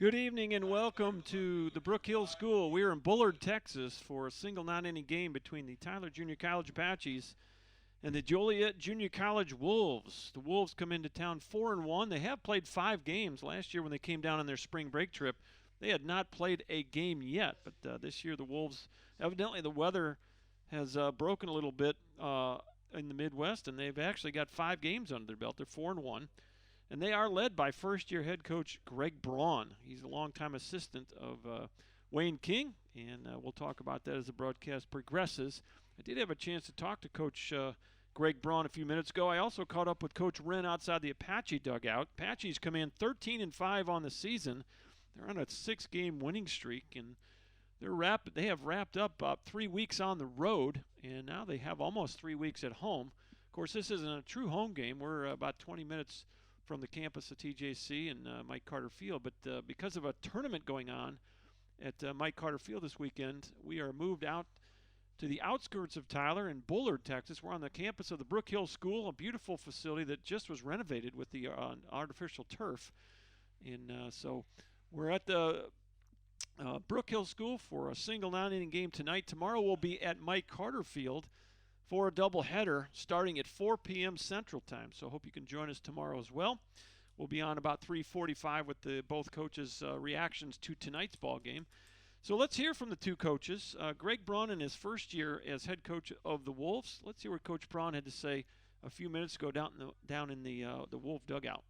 Good evening and welcome to the Brook Hill School. We are in Bullard, Texas for a single non-inning game between the Tyler Junior College Apaches and the Joliet Junior College Wolves. The Wolves come into town 4-1. They have played 5 games. Last year when they came down on their spring break trip, they had not played a game yet. But this year the Wolves, evidently the weather has broken a little bit in the Midwest, and they've actually got 5 games under their belt. They're 4-1. And they are led by first-year head coach Coach Braun. He's a longtime assistant of Wayne King, and we'll talk about that as the broadcast progresses. I did have a chance to talk to Coach Coach Braun a few minutes ago. I also caught up with Coach Ren outside the Apache dugout. Apaches come in 13-5 on the season. They're on a 6-game winning streak, and they have wrapped up about 3 weeks on the road, and now they have almost 3 weeks at home. Of course, this isn't a true home game. We're about 20 minutes from the campus of TJC and Mike Carter Field. But because of a tournament going on at Mike Carter Field this weekend, we are moved out to the outskirts of Tyler in Bullard, Texas. We're on the campus of the Brook Hill School, a beautiful facility that just was renovated with the artificial turf. And so we're at the Brook Hill School for a single non-inning game tonight. Tomorrow we'll be at Mike Carter Field for a doubleheader starting at 4 p.m. Central Time. So hope you can join us tomorrow as well. We'll be on about 3:45 with both coaches' reactions to tonight's ball game. So let's hear from the two coaches. Coach Braun in his first year as head coach of the Wolves. Let's hear what Coach Braun had to say a few minutes ago down in the Wolf dugout.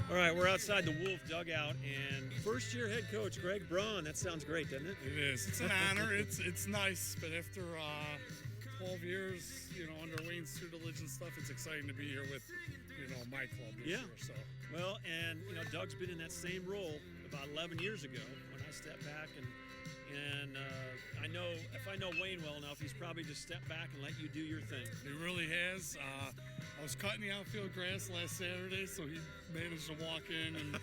All right, we're outside the Wolf dugout, and first-year head coach Coach Braun. That sounds great, doesn't it? It is. It's an honor. It's nice, but after 12 years, under Wayne's tutelage and stuff, it's exciting to be here with, my club this year. So. Well, and Doug's been in that same role about 11 years ago when I stepped back, and I know if I know Wayne well enough, he's probably just stepped back and let you do your thing. He really has. I was cutting the outfield grass last Saturday, so he managed to walk in, and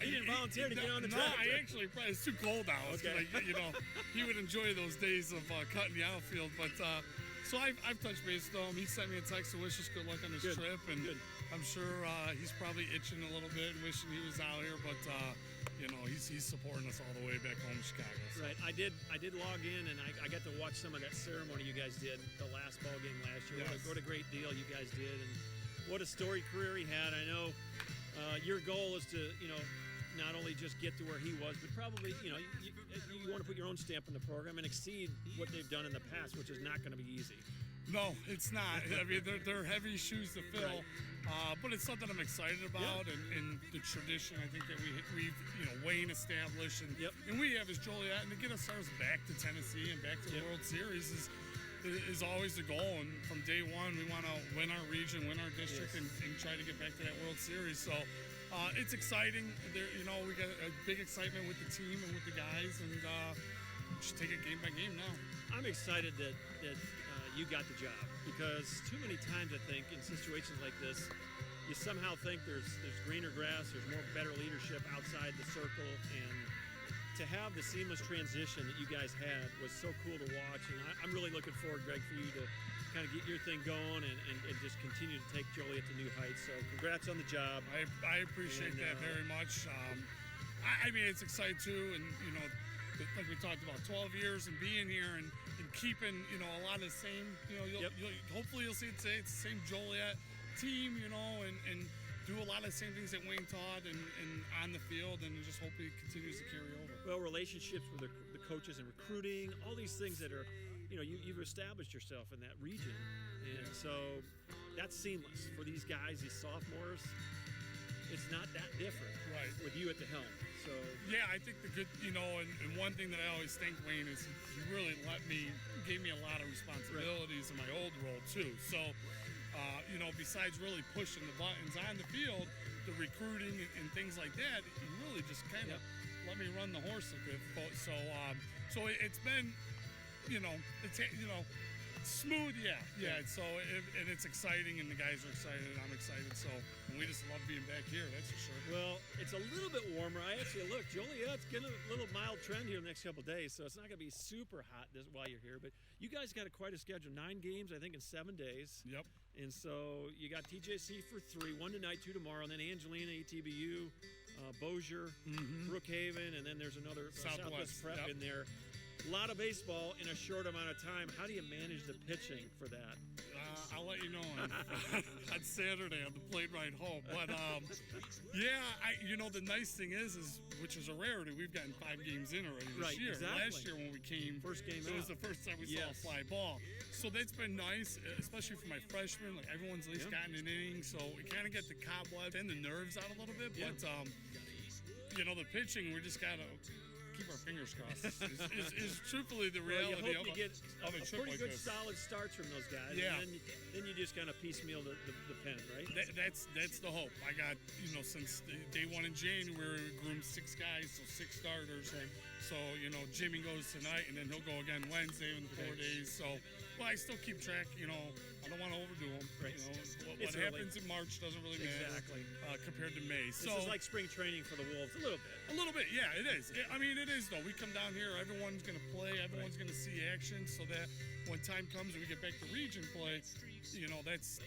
he didn't volunteer to get on the track. No, I actually probably it's too cold out. Okay. He would enjoy those days of cutting the outfield, but. So I've touched base with him. He sent me a text to wish us good luck on his trip, and I'm sure he's probably itching a little bit and wishing he was out here. But he's supporting us all the way back home to Chicago. So. Right. I did log in, and I got to watch some of that ceremony you guys did the last ball game last year. Yes. What a great deal you guys did, and what a storied career he had. I know your goal is to not only just get to where he was, but probably, you want to put your own stamp on the program and exceed what they've done in the past, which is not going to be easy. No, it's not. I mean, they're heavy shoes to fill, right. But it's something I'm excited about, and the tradition I think that we've Wayne established, and we have as Joliet, and to get ourselves back to Tennessee and back to the World Series is always the goal. And from day one, we want to win our region, win our district, and try to get back to that World Series. So. It's exciting. We got a big excitement with the team and with the guys, and just take it game by game now. I'm excited that you got the job, because too many times I think in situations like this, you somehow think there's greener grass, there's better leadership outside the circle, and to have the seamless transition that you guys had was so cool to watch. And I'm really looking forward, Greg, for you to kind of get your thing going and just continue to take Joliet to new heights. So congrats on the job. I appreciate that very much. I mean, it's exciting too, and like we talked about, 12 years and being here and keeping a lot of the same. Hopefully you'll see it today. It's the same Joliet team, and do a lot of the same things that Wayne taught and on the field, and just hope it continues to carry over. Well, relationships with the coaches and recruiting, all these things that are. You've established yourself in that region, and so that's seamless for these guys, these sophomores. It's not that different, right, with you at the helm. So yeah, I think the good, and one thing that I always thank Wayne is he really gave me a lot of responsibilities in my old role too. So, besides really pushing the buttons on the field, the recruiting and things like that, he really just kind of let me run the horse a bit. So it's been. Smooth, yeah. So and it's exciting, and the guys are excited, and I'm excited. So and we just love being back here. That's for sure. Well, it's a little bit warmer. I actually look, Joliet's getting a little mild trend here the next couple of days, so it's not going to be super hot while you're here. But you guys got quite a schedule. 9 games, I think, in 7 days. Yep. And so you got TJC for 3, 1 tonight, 2 tomorrow, and then Angelina, ETBU, Bossier, Brookhaven, and then there's another Southwest Prep yep. in there. A lot of baseball in a short amount of time. How do you manage the pitching for that? I'll let you know on Saturday on the plane ride home. But yeah, the nice thing is which is a rarity. We've gotten 5 games in already this year. Exactly. Last year when we came, first game it was the first time we saw a fly ball. So that's been nice, especially for my freshmen. Like everyone's at least gotten an inning, so we kind of get the cobwebs and the nerves out a little bit. But the pitching, we just gotta keep our fingers crossed. is truthfully the reality. You hope you get a pretty good this. solid starts from those guys. Yeah. And then you just kind of piecemeal the pen, right? That's the hope. I got, since day one in January, we groomed 6 guys, so 6 starters. Okay. So, Jimmy goes tonight, and then he'll go again Wednesday in 4 days. So, I still keep track, I don't want to overdo them. Right. What happens in March doesn't really matter compared to May. This is like spring training for the Wolves, a little bit. A little bit, yeah, it is. It is, though. We come down here, everyone's going to play, everyone's going to see action, so that when time comes and we get back to region play, that's,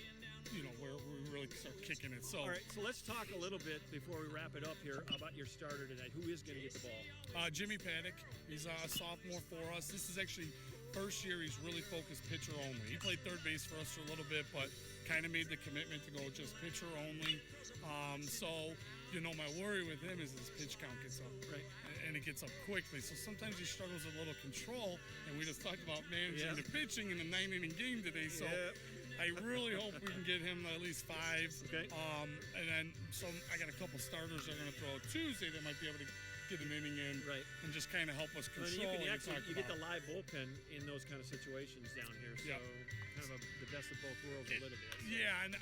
where we really start kicking it. So, all right, so let's talk a little bit before we wrap it up here about your starter tonight. Who is going to get the ball? Jimmy Paddock. He's a sophomore for us. This is actually first year he's really focused pitcher only. He played third base for us for a little bit, but kind of made the commitment to go just pitcher only. My worry with him is his pitch count gets up, right, and it gets up quickly. So sometimes he struggles with a little control, and we just talked about managing the pitching in a 9-inning game today. So I really hope we can get him at least 5. Okay. And then I got a couple starters they're going to throw Tuesday that might be able to get an inning in, right, and just kind of help us control. You get the live bullpen in those kind of situations down here, so kind of the best of both worlds a little bit. So. Yeah, and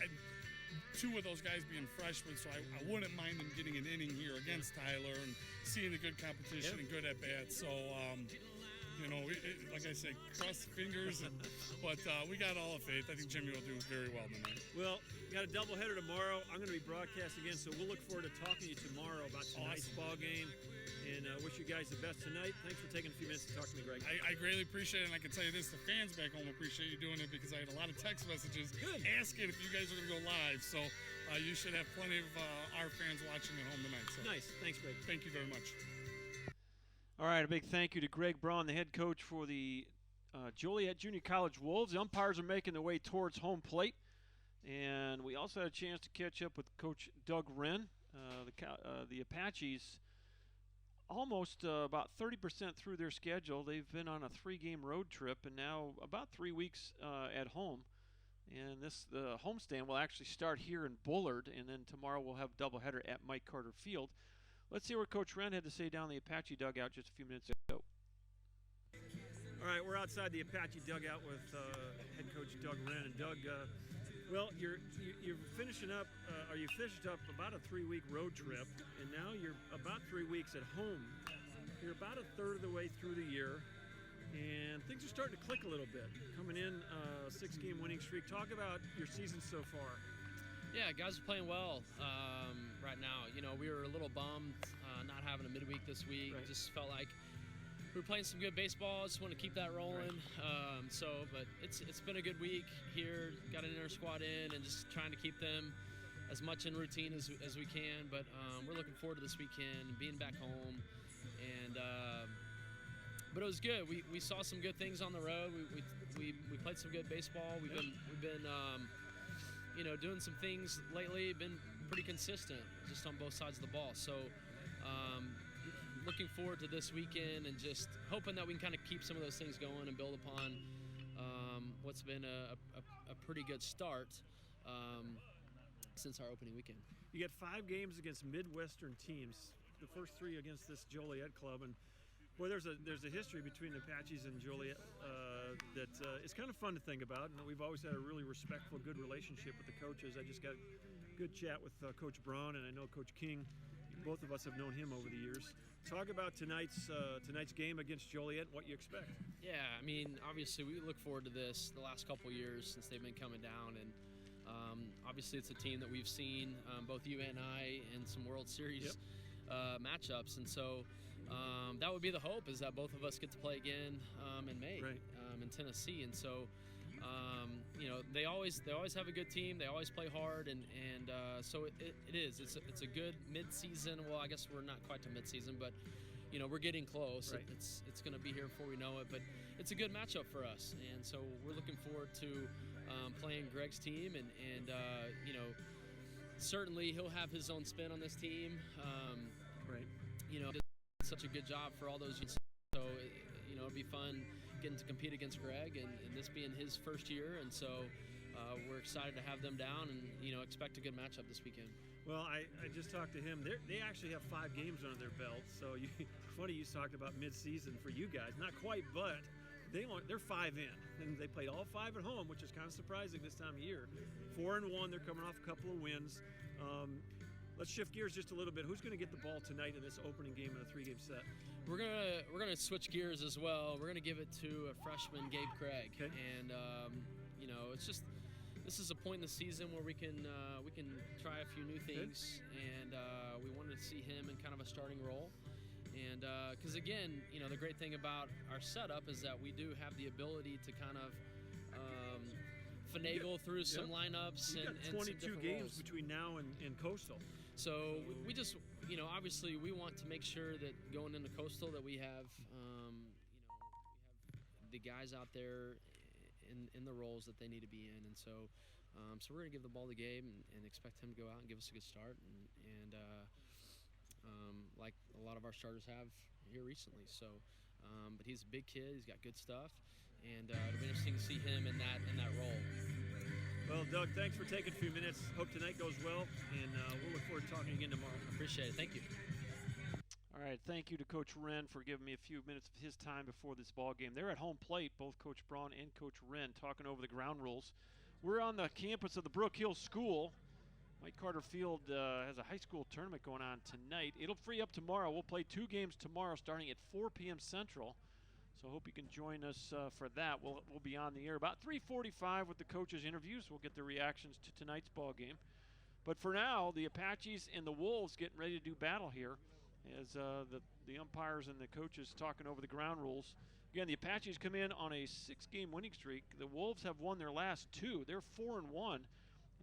2 of those guys being freshmen, so I wouldn't mind them getting an inning here against Tyler and seeing the good competition and good at bats. So. Like I said, cross the fingers, but we got all the faith. I think Jimmy will do very well tonight. Well, we got a doubleheader tomorrow. I'm going to be broadcasting again, so we'll look forward to talking to you tomorrow about tonight's ball game. And wish you guys the best tonight. Thanks for taking a few minutes to talk to me, Greg. I greatly appreciate it, and I can tell you this, the fans back home appreciate you doing it because I had a lot of text messages asking if you guys are going to go live. So you should have plenty of our fans watching at home tonight. So. Nice. Thanks, Greg. Thank you very much. All right, a big thank you to Greg Braun, the head coach for the Joliet Junior College Wolves. The umpires are making their way towards home plate. And we also had a chance to catch up with Coach Doug Ren. The Apaches almost about 30% through their schedule. They've been on a 3-game road trip and now about 3 weeks at home. And the homestand will actually start here in Bullard, and then tomorrow we'll have a doubleheader at Mike Carter Field. Let's see what Coach Ren had to say down the Apache dugout just a few minutes ago. All right, we're outside the Apache dugout with head coach Doug Ren. And Doug, you're finishing up, you finished up about a 3-week road trip, and now you're about 3 weeks at home. You're about a third of the way through the year, and things are starting to click a little bit. Coming in 6-game winning streak. Talk about your season so far. Yeah, guys are playing well right now. We were a little bummed not having a midweek this week. Right. Just felt like we were playing some good baseball. Just want to keep that rolling. Right. But it's been a good week here. Got an inner squad in and just trying to keep them as much in routine as we can. But we're looking forward to this weekend and being back home. And but it was good. We saw some good things on the road. We played some good baseball. We've been doing some things lately, been pretty consistent just on both sides of the ball. So looking forward to this weekend and just hoping that we can kind of keep some of those things going and build upon what's been a pretty good start since our opening weekend. You get 5 games against Midwestern teams, the first 3 against this Joliet club, and boy, there's a history between the Apaches and Joliet that is kind of fun to think about, and we've always had a really respectful, good relationship with the coaches. I just got a good chat with Coach Braun, and I know Coach King. Both of us have known him over the years. Talk about tonight's game against Joliet and what you expect. Yeah, obviously we look forward to this the last couple years since they've been coming down, and obviously it's a team that we've seen, both you and I, in some World Series matchups, and so that would be the hope, is that both of us get to play again in May in Tennessee. And so They always have a good team. They always play hard, and so it is. It's a good mid-season. Well, I guess we're not quite to mid-season, but we're getting close. Right. It's going to be here before we know it, but it's a good matchup for us, and so we're looking forward to playing Greg's team, and certainly he'll have his own spin on this team. Right. Did such a good job for all those years, so it'll be fun getting to compete against Greg, and this being his first year, and so we're excited to have them down, and expect a good matchup this weekend. Well, I just talked to him. They actually have 5 games under their belt. So funny you talked about mid-season for you guys. Not quite, but they're 5 in, and they played all 5 at home, which is kind of surprising this time of year. 4-1. They're coming off a couple of wins. Let's shift gears just a little bit. Who's going to get the ball tonight in this opening game in a 3-game set? We're gonna switch gears as well. We're gonna give it to a freshman, Gabe Craig, okay. And it's just. This is a point in the season where we can try a few new things, and we wanted to see him in kind of a starting role. And because again, the great thing about our setup is that we do have the ability to kind of finagle through some lineups and got 22 games roles between now and Coastal. So we just obviously we want to make sure that going into Coastal that we have we have the guys out there in the roles that they need to be in, and so we're going to give the ball to Gabe and expect him to go out and give us a good start, and like a lot of our starters have here recently. So, but he's a big kid. He's got good stuff, and it'll be interesting to see him in that role. Well, Doug, thanks for taking a few minutes. Hope tonight goes well, and we'll look forward to talking again tomorrow. Appreciate it. Thank you. All right, thank you to Coach Ren for giving me a few minutes of his time before this ball game. They're at home plate, both Coach Braun and Coach Ren, talking over the ground rules. We're on the campus of the Brook Hill School. Mike Carter Field has a high school tournament going on tonight. It'll free up tomorrow. We'll play 2 games tomorrow starting at 4 p.m. Central. So hope you can join us for that. We'll be on the air about 3:45 with the coaches' interviews. We'll get their reactions to tonight's ball game. But for now, the Apaches and the Wolves getting ready to do battle here, as the umpires and the coaches talking over the ground rules. Again, the Apaches come in on a 6-game winning streak. The Wolves have won their last 2. They're 4-1.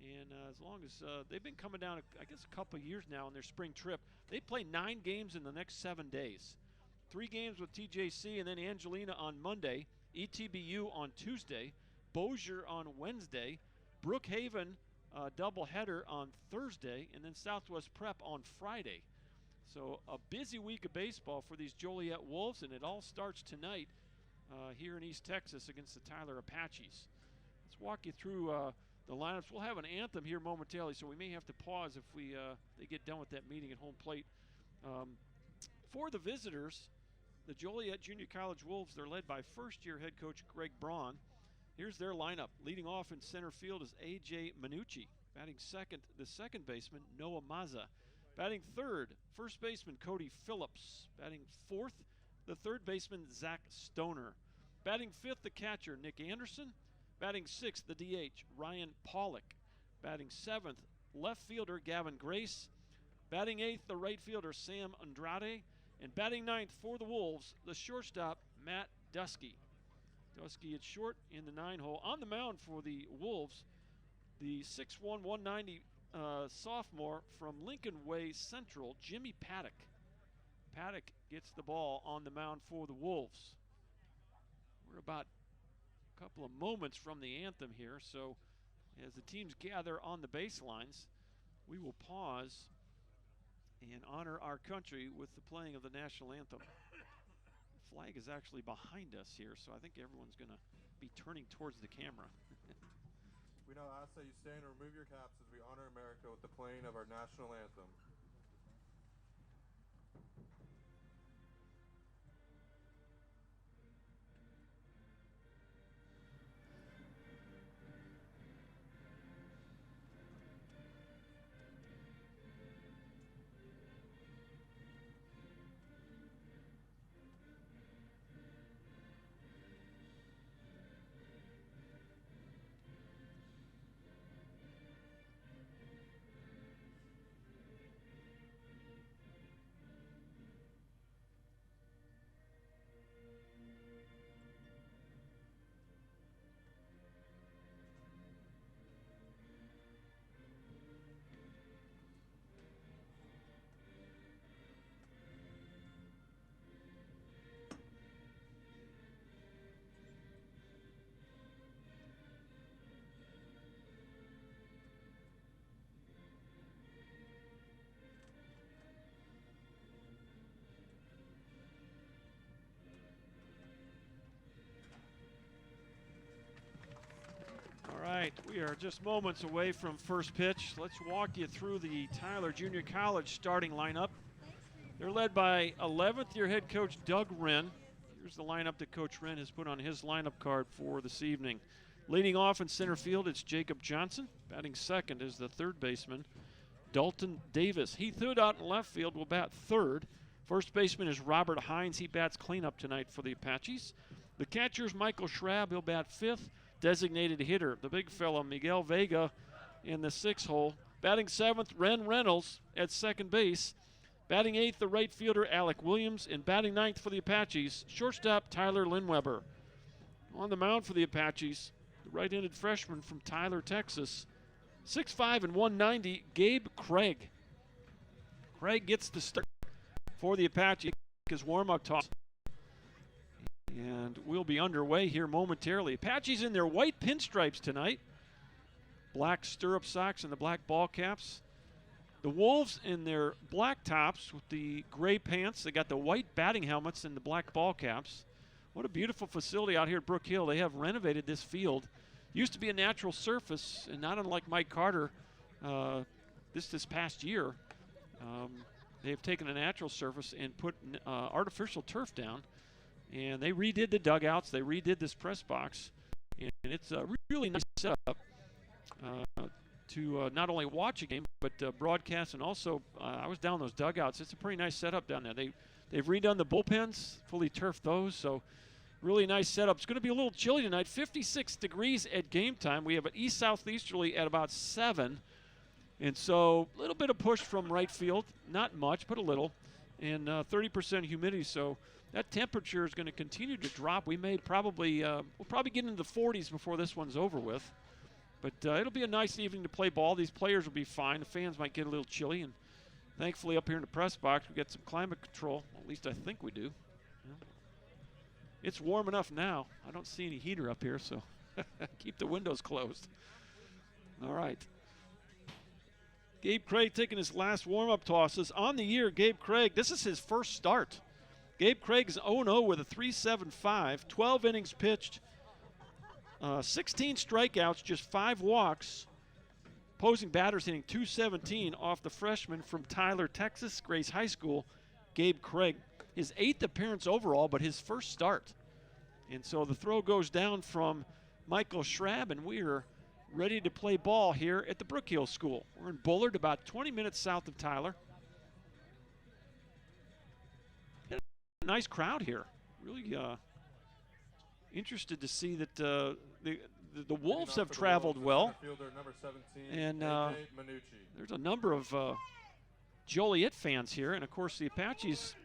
And as long as they've been coming down, I guess, a couple of years now on their spring trip, they play 9 games in the next 7 days. 3 games with TJC, and then Angelina on Monday, ETBU on Tuesday, Bossier on Wednesday, Brookhaven doubleheader on Thursday, and then Southwest Prep on Friday. So a busy week of baseball for these Joliet Wolves, and it all starts tonight here in East Texas against the Tyler Apaches. Let's walk you through the lineups. We'll have an anthem here momentarily, so we may have to pause if they get done with that meeting at home plate. For the visitors, the Joliet Junior College Wolves, they're led by first-year head coach Greg Braun. Here's their lineup. Leading off in center field is A.J. Minucci. Batting second, the second baseman, Noah Maza. Batting third, first baseman Cody Phillips. Batting fourth, the third baseman Zach Stoner. Batting fifth, the catcher Nick Anderson. Batting sixth, the DH Ryan Pollock. Batting seventh, left fielder Gavin Grace. Batting eighth, the right fielder Sam Andrade. And batting ninth for the Wolves, the shortstop Matt Dusky. Dusky at short in the 9-hole. On the mound for the Wolves, the 6'1", 190 sophomore from Lincoln Way Central, Jimmy Paddock. Paddock gets the ball on the mound for the Wolves. We're about a couple of moments from the anthem here, so as the teams gather on the baselines, we will pause and honor our country with the playing of the national anthem. The flag is actually behind us here, so I think everyone's going to be turning towards the camera. We now ask that you stand and remove your caps as we honor America with the playing of our national anthem. right, we are just moments away from first pitch. Let's walk you through the Tyler Junior College starting lineup. They're led by 11th year head coach Doug Ren. Here's the lineup that Coach Ren has put on his lineup card for this evening. Leading off in center field, it's Jacob Johnson. Batting second is the third baseman, Dalton Davis. Heath Hood out in left field will bat third. First baseman is Robert Hines. He bats cleanup tonight for the Apaches. The catcher is Michael Schrabb. He'll bat fifth. Designated hitter, the big fella, Miguel Vega, in the sixth hole. Batting seventh, Ren Reynolds at second base. Batting eighth, the right fielder, Alec Williams. And batting ninth for the Apaches, shortstop Tyler Linweber. On the mound for the Apaches, the right-handed freshman from Tyler, Texas, 6'5" and 190, Gabe Craig. Craig gets the start for the Apaches, his warm-up toss. And we'll be underway here momentarily. Apaches in their white pinstripes tonight. Black stirrup socks and the black ball caps. The Wolves in their black tops with the gray pants. They got the white batting helmets and the black ball caps. What a beautiful facility out here at Brook Hill. They have renovated this field. Used to be a natural surface, and not unlike Mike Carter this past year. They have taken a natural surface and put artificial turf down. And they redid the dugouts. They redid this press box. And it's a really nice setup to not only watch a game, but broadcast. And also, I was down those dugouts. It's a pretty nice setup down there. They've redone the bullpens, fully turfed those. So really nice setup. It's going to be a little chilly tonight. 56 degrees at game time. We have an east-southeasterly at about 7. And so a little bit of push from right field. Not much, but a little. And 30% humidity. So that temperature is going to continue to drop. We may probably, we'll probably get into the 40s before this one's over with. But it'll be a nice evening to play ball. These players will be fine. The fans might get a little chilly. And thankfully up here in the press box, we got some climate control. At least I think we do. Yeah. It's warm enough now. I don't see any heater up here, so keep the windows closed. All right. Gabe Craig taking his last warm-up tosses. On the year, Gabe Craig, this is his first start. Gabe Craig is 0-0 with a 3.75, 12 innings pitched, 16 strikeouts, just 5 walks. Opposing batters hitting .217 off the freshman from Tyler, Texas, Grace High School, Gabe Craig. His 8th appearance overall, but his first start. And so the throw goes down from Michael Schrabb, and we're ready to play ball here at the Brook Hill School. We're in Bullard, about 20 minutes south of Tyler. Nice crowd here. Really interested to see that the Wolves have traveled well. And there's a number of Joliet fans here. And, of course, the Apaches,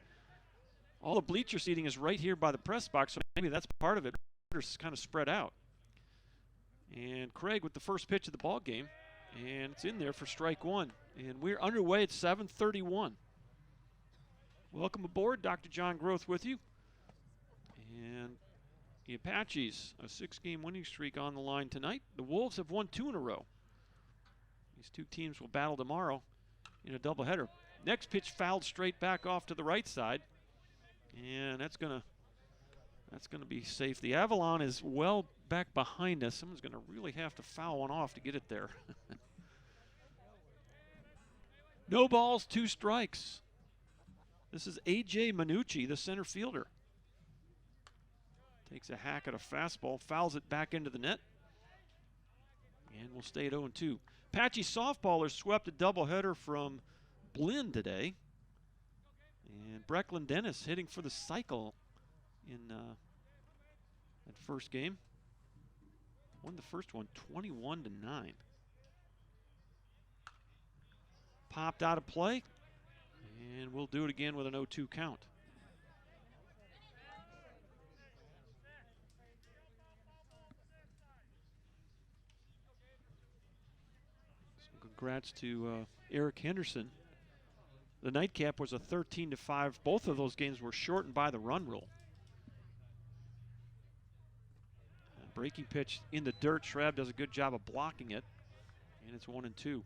all the bleacher seating is right here by the press box, so maybe that's part of it. It's kind of spread out. And Craig with the first pitch of the ball game, and it's in there for strike one. And we're underway at 7:31. Welcome aboard, Dr. John Groth with you. And the Apaches, a 6-game winning streak on the line tonight. The Wolves have won 2 in a row. These two teams will battle tomorrow in a doubleheader. Next pitch fouled straight back off to the right side, and that's gonna be safe. The Avalon is well back behind us. Someone's gonna really have to foul one off to get it there. No balls, 2 strikes. This is A.J. Minucci, the center fielder. Takes a hack at a fastball, fouls it back into the net, and we'll stay at 0-2. Apache softballers swept a doubleheader from Blinn today. And Brecklin Dennis hitting for the cycle in that first game. Won the first one 21-9. Popped out of play, and we'll do it again with an 0-2 count. So congrats to Eric Henderson. The nightcap was a 13-5. Both of those games were shortened by the run rule. Breaking pitch in the dirt. Schrabb does a good job of blocking it, and it's 1-2.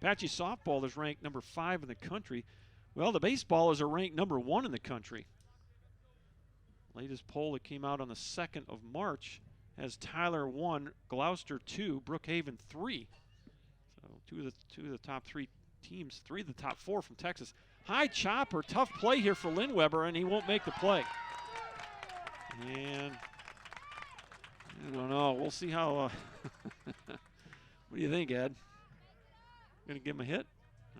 Apache softball is ranked number 5 in the country. Well, the baseballers are ranked number 1 in the country. Latest poll that came out on the 2nd of March has Tyler 1, Gloucester 2, Brookhaven 3. So two of the top 3 teams, 3 of the top 4 from Texas. High chopper, tough play here for Lindweber, and he won't make the play. And I don't know. We'll see how. What do you think, Ed? Going to give him a hit?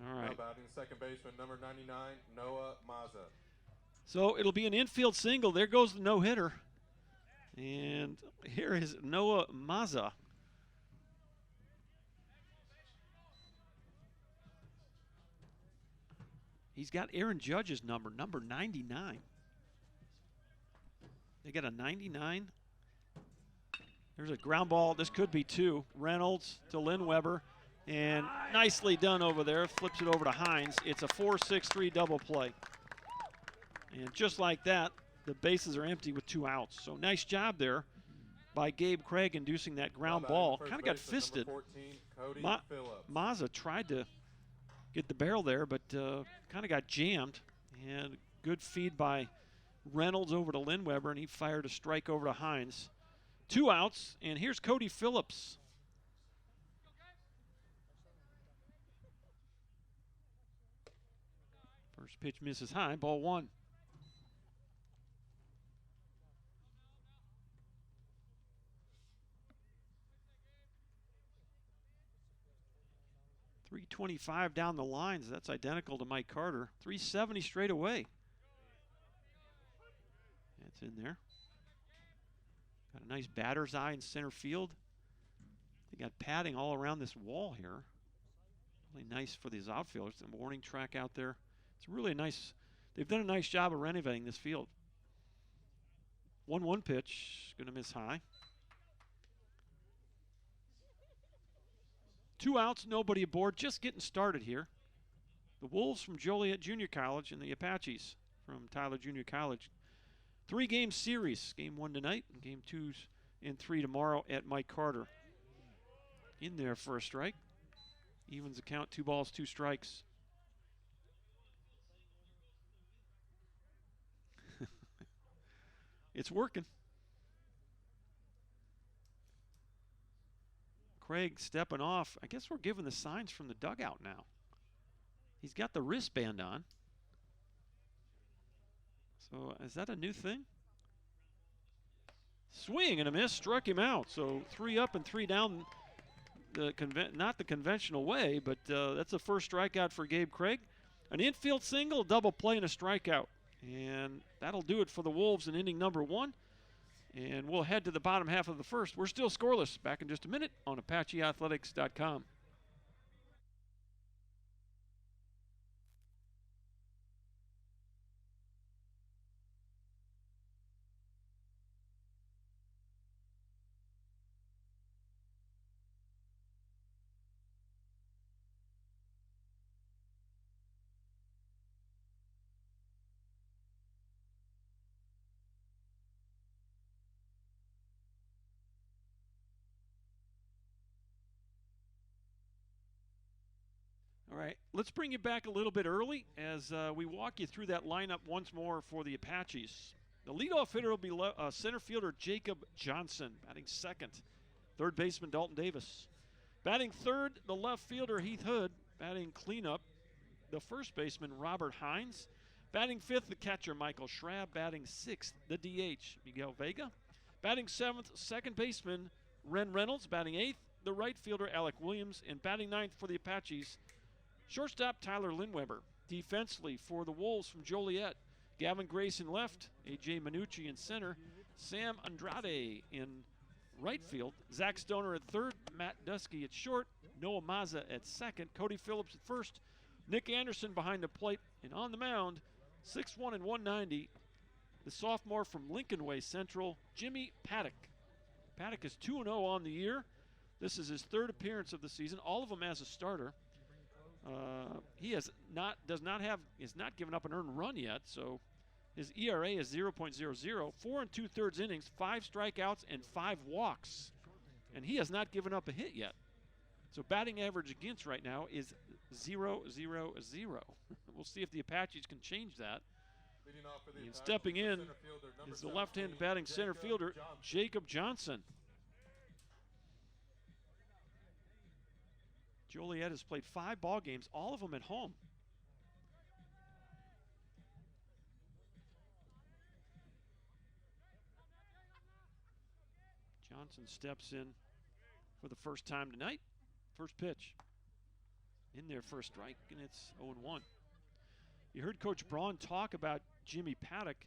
All right. Now batting second baseman, number 99, Noah Maza. So it'll be an infield single. There goes the no-hitter. And here is Noah Maza. He's got Aaron Judge's number 99. They got a 99. There's a ground ball. This could be 2. Reynolds to Lindweber. And nicely done over there. Flips it over to Hines. It's a 4-6-3 double play. And just like that, the bases are empty with 2 outs. So nice job there by Gabe Craig inducing that ground ball. Kind of got fisted. 14, Maza tried to get the barrel there, but kind of got jammed. And good feed by Reynolds over to Lindweber, and he fired a strike over to Hines. 2 outs, and here's Cody Phillips. First pitch misses high, ball 1. .325 down the lines. That's identical to Mike Carter. .370 straight away. That's in there. Got a nice batter's eye in center field. They got padding all around this wall here. Really nice for these outfielders. The warning track out there. It's really nice. They've done a nice job of renovating this field. 1-1 pitch. Going to miss high. 2 outs, nobody aboard. Just getting started here. The Wolves from Joliet Junior College and the Apaches from Tyler Junior College. 3-game series. Game 1 tonight and game 2 and 3 tomorrow at Mike Carter. In there for a strike. Evens the count, 2 balls, 2 strikes. It's working. Craig stepping off. I guess we're giving the signs from the dugout now. He's got the wristband on. So is that a new thing? Swing and a miss, struck him out. So 3 up and 3 down. Not the conventional way, but that's the first strikeout for Gabe Craig. An infield single, double play, and a strikeout. And that'll do it for the Wolves in inning number 1. And we'll head to the bottom half of the first. We're still scoreless. Back in just a minute on ApacheAthletics.com. All right, let's bring you back a little bit early as we walk you through that lineup once more for the Apaches. The leadoff hitter will be center fielder Jacob Johnson, batting second. Third baseman Dalton Davis. Batting third, the left fielder Heath Hood. Batting cleanup, the first baseman Robert Hines. Batting fifth, the catcher Michael Schrabb. Batting sixth, the DH Miguel Vega. Batting seventh, second baseman Ren Reynolds. Batting eighth, the right fielder Alec Williams. And batting ninth for the Apaches, shortstop Tyler Lindweber. Defensively for the Wolves from Joliet, Gavin Grace in left, A.J. Minucci in center, Sam Andrade in right field, Zach Stoner at third, Matt Dusky at short, Noah Maza at second, Cody Phillips at first, Nick Anderson behind the plate, and on the mound, 6'1" and 190, the sophomore from Lincoln Way Central, Jimmy Paddock. Paddock is 2-0 on the year. This is his third appearance of the season, all of them as a starter. He has not given up an earned run yet, so his ERA is 0.00, 4 2/3 innings, 5 strikeouts, and 5 walks. And he has not given up a hit yet. So batting average against right now is 0.00. We'll see if the Apaches can change that. And stepping in is the left-handed batting center fielder, Jacob Johnson. Joliet has played 5 ball games, all of them at home. Johnson steps in for the first time tonight. First pitch. In there for a strike, and it's 0-1. You heard Coach Braun talk about Jimmy Paddock.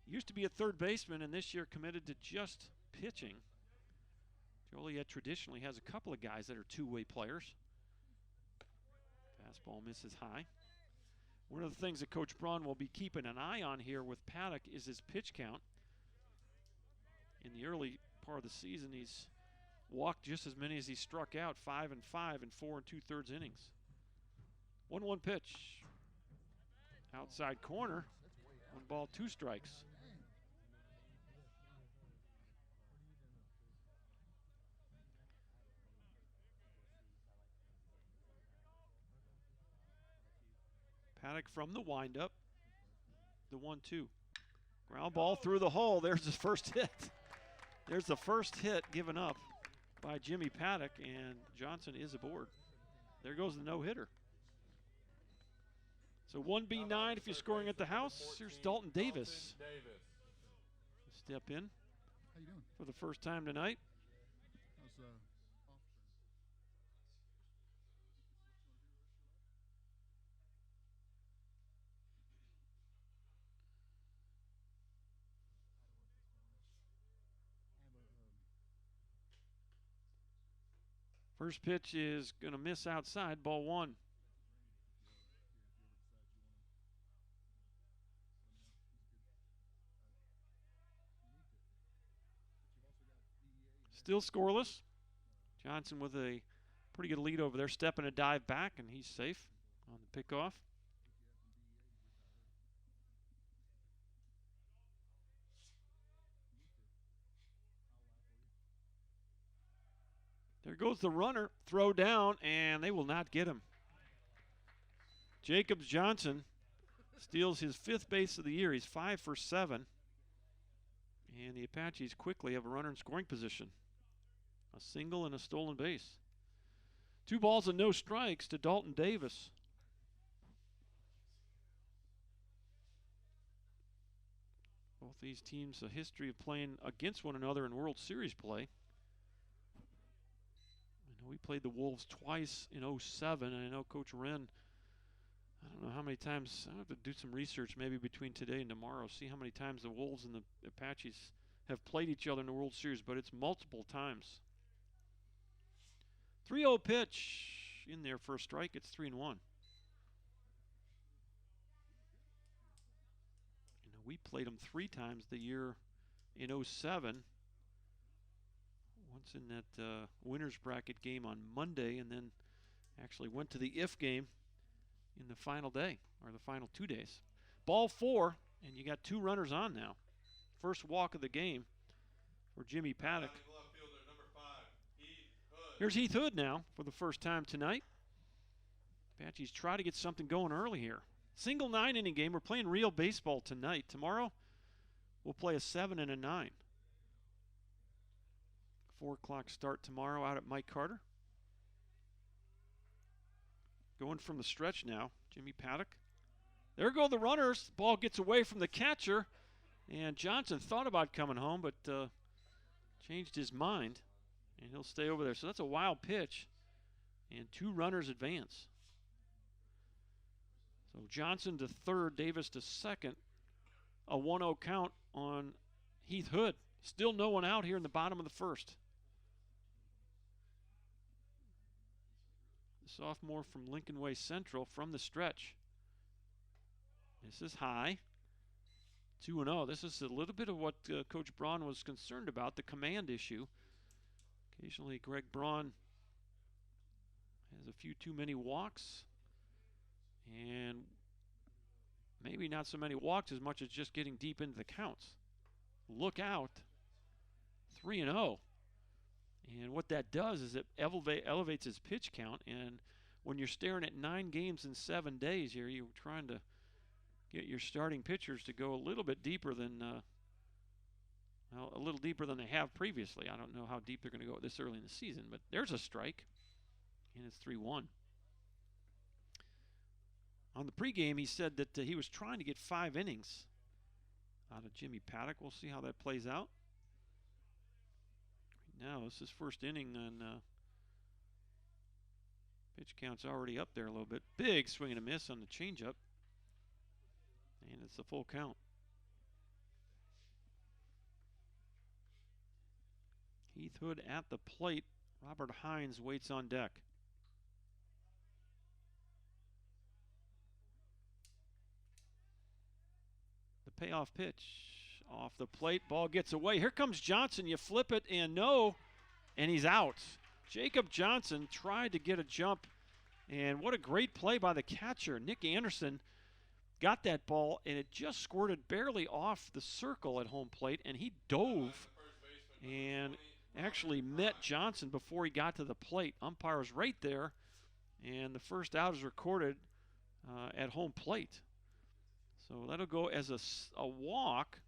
He used to be a third baseman, and this year committed to just pitching. Joliet traditionally has a couple of guys that are two-way players. Fastball misses high. One of the things that Coach Braun will be keeping an eye on here with Paddock is his pitch count. In the early part of the season, he's walked just as many as he struck out, 5 and 5 in 4 2/3 innings. 1-1 pitch. Outside corner. 1 ball, 2 strikes. Paddock from the windup. The 1-2. Ground ball through the hole. There's his first hit. There's the first hit given up by Jimmy Paddock, and Johnson is aboard. There goes the no-hitter. So 1B9 if you're scoring at the house. Here's Dalton Davis. Step in How you doing? for the first time tonight. How's officer? First pitch is going to miss outside, ball 1. Still scoreless. Johnson with a pretty good lead over there, stepping a dive back, and he's safe on the pickoff. There goes the runner, throw down, and they will not get him. Jacobs Johnson steals his 5th base of the year. He's 5 for 7. And the Apaches quickly have a runner in scoring position. A single and a stolen base. 2 balls and no strikes to Dalton Davis. Both these teams a history of playing against one another in World Series play. I know we played the Wolves twice in 07, and I know Coach Ren, I don't know how many times, I have to do some research maybe between today and tomorrow, see how many times the Wolves and the Apaches have played each other in the World Series, but it's multiple times. 3-0 pitch in there for a strike. It's 3-1. We played them 3 times the year in 07. Once in that winner's bracket game on Monday, and then actually went to the IF game in the final day, or the final 2 days. Ball 4, and you got 2 runners on now. First walk of the game for Jimmy Paddock. Here's Heath Hood now for the first time tonight. Apaches try to get something going early here. Single 9-inning game. We're playing real baseball tonight. Tomorrow, we'll play a 7 and a 9. 4 o'clock start tomorrow out at Mike Carter. Going from the stretch now, Jimmy Paddock. There go the runners. Ball gets away from the catcher. And Johnson thought about coming home, but changed his mind. And he'll stay over there. So that's a wild pitch. And 2 runners advance. So Johnson to third, Davis to second. A 1-0 count on Heath Hood. Still no one out here in the bottom of the first. The sophomore from Lincoln Way Central from the stretch. This is high. 2-0. This is a little bit of what Coach Braun was concerned about, the command issue. Occasionally, Greg Braun has a few too many walks. And maybe not so many walks as much as just getting deep into the counts. Look out. 3-0. And what that does is it elevates his pitch count. And when you're staring at 9 games in 7 days here, you're trying to get your starting pitchers to go a little bit deeper than a little deeper than they have previously. I don't know how deep they're going to go this early in the season, but there's a strike. And it's 3-1. On the pregame, he said that he was trying to get 5 innings out of Jimmy Paddock. We'll see how that plays out. Right now, this is first inning, and pitch count's already up there a little bit. Big swing and a miss on the changeup. And it's a full count. Heath Hood at the plate. Robert Hines waits on deck. The payoff pitch off the plate. Ball gets away. Here comes Johnson. You flip it and no, and he's out. Jacob Johnson tried to get a jump, and what a great play by the catcher. Nick Anderson got that ball, and it just squirted barely off the circle at home plate, and he dove and actually met Johnson before he got to the plate. Umpire was right there, and the first out is recorded at home plate. So that'll go as a walk.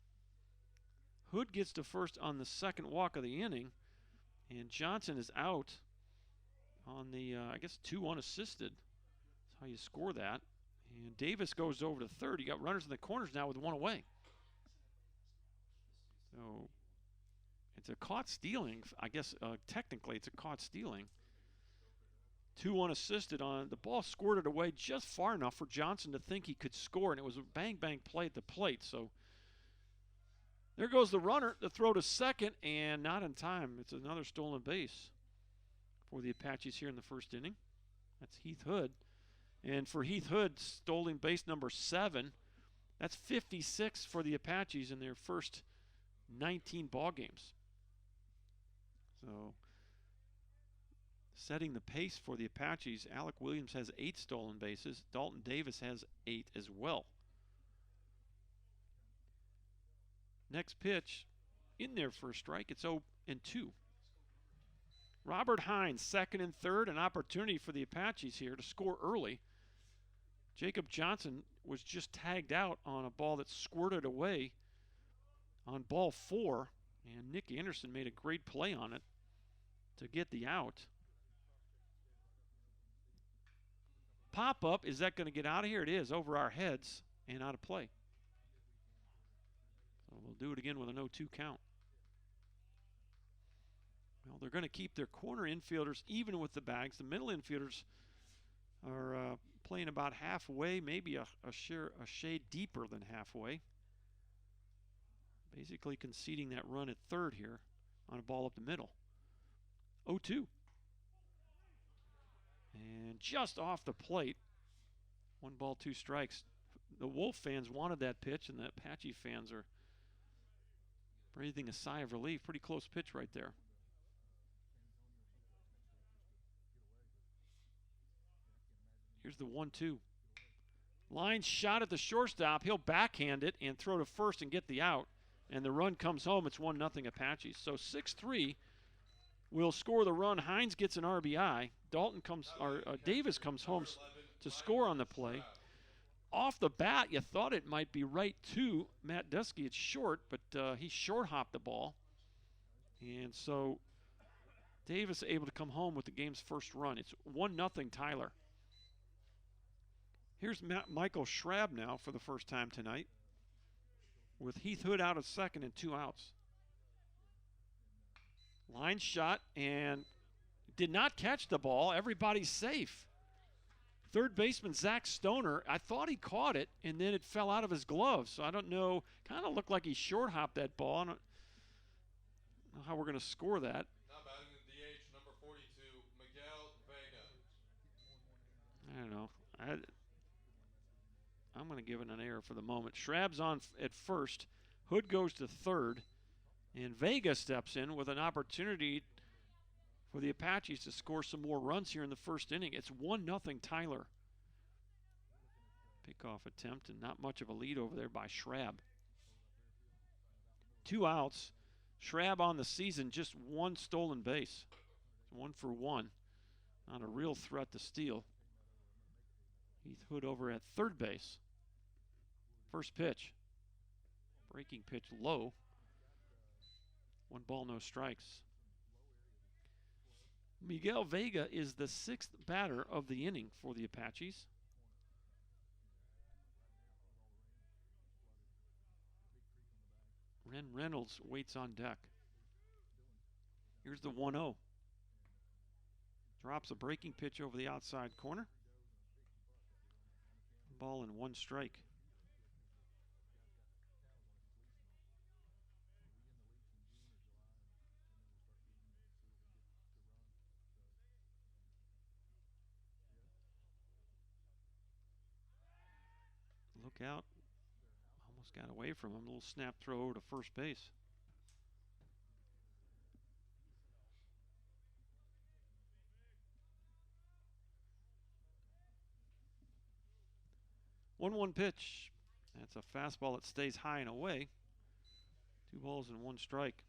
Hood gets to first on the second walk of the inning, and Johnson is out on the, I guess, 2 unassisted. That's how you score that. And Davis goes over to third. You got runners in the corners now with 1 away. So it's a caught stealing. I guess technically it's a caught stealing. 2 unassisted on the ball, squirted away just far enough for Johnson to think he could score, and it was a bang play at the plate. So there goes the runner. The throw to second, and not in time. It's another stolen base for the Apaches here in the first inning. That's Heath Hood. And for Heath Hood, stolen base number 7. That's 56 for the Apaches in their first 19 ball games. So setting the pace for the Apaches, Alec Williams has 8 stolen bases. Dalton Davis has 8 as well. Next pitch in there for a strike. It's 0-2. Robert Hines, second and third, an opportunity for the Apaches here to score early. Jacob Johnson was just tagged out on a ball that squirted away on ball 4, and Nick Anderson made a great play on it to get the out. Pop-up, is that going to get out of here? It is, over our heads and out of play. So we'll do it again with an 0-2 count. Well, they're going to keep their corner infielders even with the bags. The middle infielders are playing about halfway, maybe a shade deeper than halfway. Basically conceding that run at third here on a ball up the middle. 0-2. And just off the plate, 1 ball, 2 strikes. The Wolf fans wanted that pitch, and the Apache fans are breathing a sigh of relief. Pretty close pitch right there. Here's the 1-2. Line shot at the shortstop. He'll backhand it and throw to first and get the out. And the run comes home. It's 1-0 Apaches. So 6-3 will score the run. Hines gets an RBI. Davis comes home to score on the play. Off the bat, you thought it might be right to Matt Dusky. It's short, but he short hopped the ball. And so Davis able to come home with the game's first run. It's 1-0 Tyler. Here's Michael Schrabb now for the first time tonight, with Heath Hood out at second and 2 outs. Line shot and did not catch the ball. Everybody's safe. Third baseman Zach Stoner, I thought he caught it, and then it fell out of his glove. So I don't know. Kind of looked like he short hopped that ball. I don't know how we're going to score that. Now batting in DH, number 42, Miguel Vega. I don't know. I'm going to give it an error for the moment. Schrabb's on at first. Hood goes to third. And Vega steps in with an opportunity for the Apaches to score some more runs here in the first inning. It's 1-0 Tyler. Pickoff attempt, and not much of a lead over there by Schrabb. 2 outs. Schrabb on the season, just 1 stolen base. 1 for 1. Not a real threat to steal. Heath Hood over at third base. First pitch. Breaking pitch low. 1 ball, no strikes. Miguel Vega is the 6th batter of the inning for the Apaches. Ren Reynolds waits on deck. Here's the 1-0. Drops a breaking pitch over the outside corner. Ball and 1 strike. Look out. Almost got away from him. A little snap throw over to first base. One pitch. That's a fastball that stays high and away. 2 balls and 1 strike.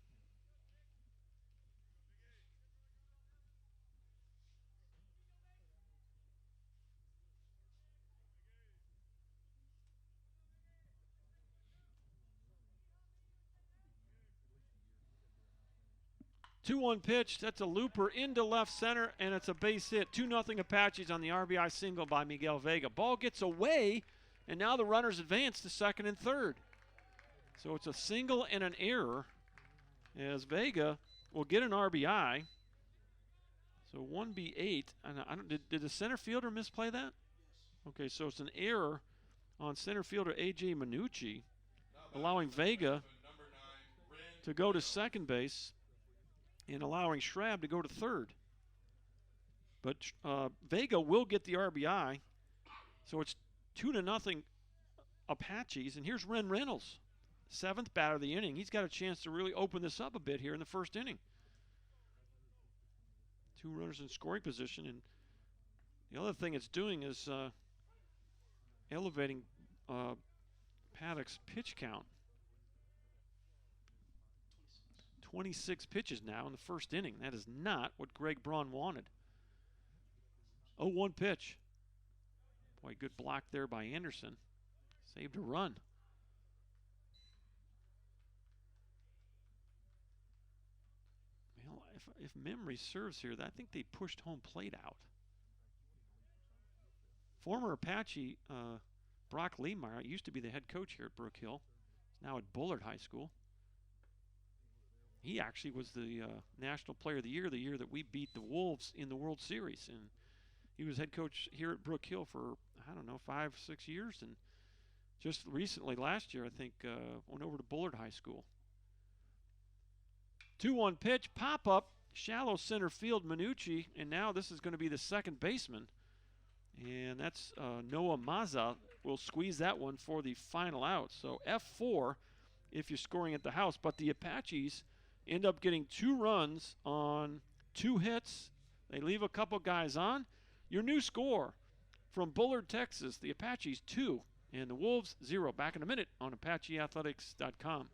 Two-one pitch. That's a looper into left center, and it's a base hit. 2-0 Apaches on the RBI single by Miguel Vega. Ball gets away, and now the runners advance to second and third. So it's a single and an error as Vega will get an RBI. So 1B8. And did the center fielder misplay that? Okay, so it's an error on center fielder A.J. Minucci, allowing Vega to go to second base and allowing Schrabb to go to third. But Vega will get the RBI. So it's 2-0 Apaches. And here's Ren Reynolds, 7th batter of the inning. He's got a chance to really open this up a bit here in the first inning. 2 runners in scoring position. And the other thing it's doing is elevating Paddock's pitch count. 26 pitches now in the first inning. That is not what Coach Braun wanted. 0-1 pitch. Boy, good block there by Anderson. Saved a run. Well, if memory serves here, I think they pushed home plate out. Former Apache Brock Leemeyer used to be the head coach here at Brook Hill. He's now at Bullard High School. He actually was the National Player of the year that we beat the Wolves in the World Series. And he was head coach here at Brook Hill for, 5, 6 years. And just recently, last year, I think, went over to Bullard High School. 2-1 pitch, pop-up, shallow center field, Minucci. And now this is going to be the second baseman. And that's Noah Maza will squeeze that one for the final out. So F4 if you're scoring at the house. But the Apaches end up getting 2 runs on 2 hits. They leave a couple guys on. Your new score from Bullard, Texas, the Apaches 2 and the Wolves 0. Back in a minute on ApacheAthletics.com.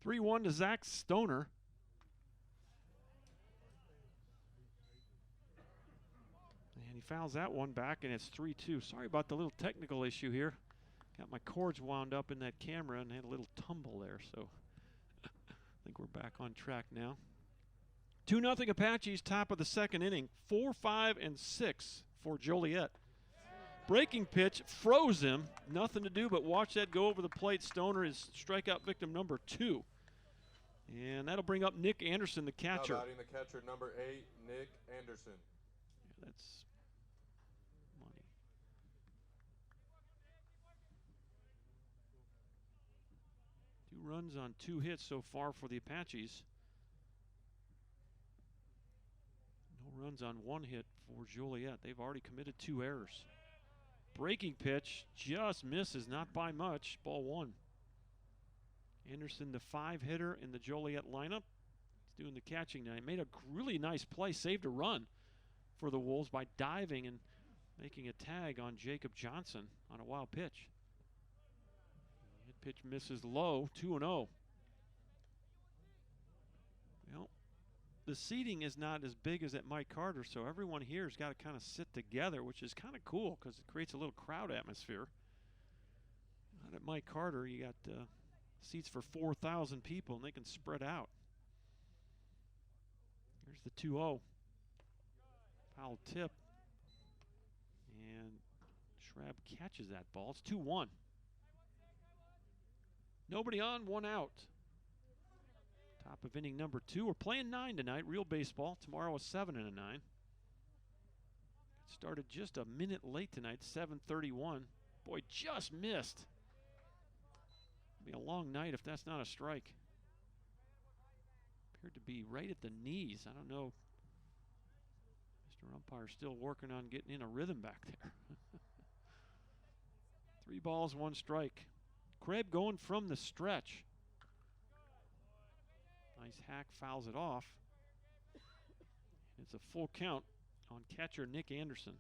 3-1 to Zach Stoner. And he fouls that one back, and it's 3-2. Sorry about the little technical issue here. Got my cords wound up in that camera and had a little tumble there, so I think we're back on track now. 2-0 Apaches, top of the second inning. 4, 5, and 6 for Joliet. Breaking pitch, froze him. Nothing to do but watch that go over the plate. Stoner is strikeout victim number 2. And that'll bring up Nick Anderson, the catcher. Now batting the catcher, number 8, Nick Anderson. Yeah, that's money. Two runs on 2 hits so far for the Apaches. No runs on 1 hit for Joliet. They've already committed 2 errors. Breaking pitch just misses, not by much. Ball 1. Anderson, the 5-hitter in the Joliet lineup. He's doing the catching now. He made a really nice play, saved a run for the Wolves by diving and making a tag on Jacob Johnson on a wild pitch. That pitch misses low, 2-0. Well, the seating is not as big as at Mike Carter, so everyone here has got to kind of sit together, which is kind of cool because it creates a little crowd atmosphere. Not at Mike Carter, you got seats for 4,000 people, and they can spread out. Here's the 2-0. Foul tip. And Schrabb catches that ball. It's 2-1. Nobody on, 1 out. Top of inning number 2. We're playing 9 tonight, real baseball. Tomorrow is 7 and a 9. It started just a minute late tonight, 7:31. Boy, just missed. It'll be a long night if that's not a strike. Appeared to be right at the knees. I don't know. Mr. Umpire's still working on getting in a rhythm back there. 3 balls, 1 strike. Craig going from the stretch. Nice hack, fouls it off. It's a full count on catcher Nick Anderson.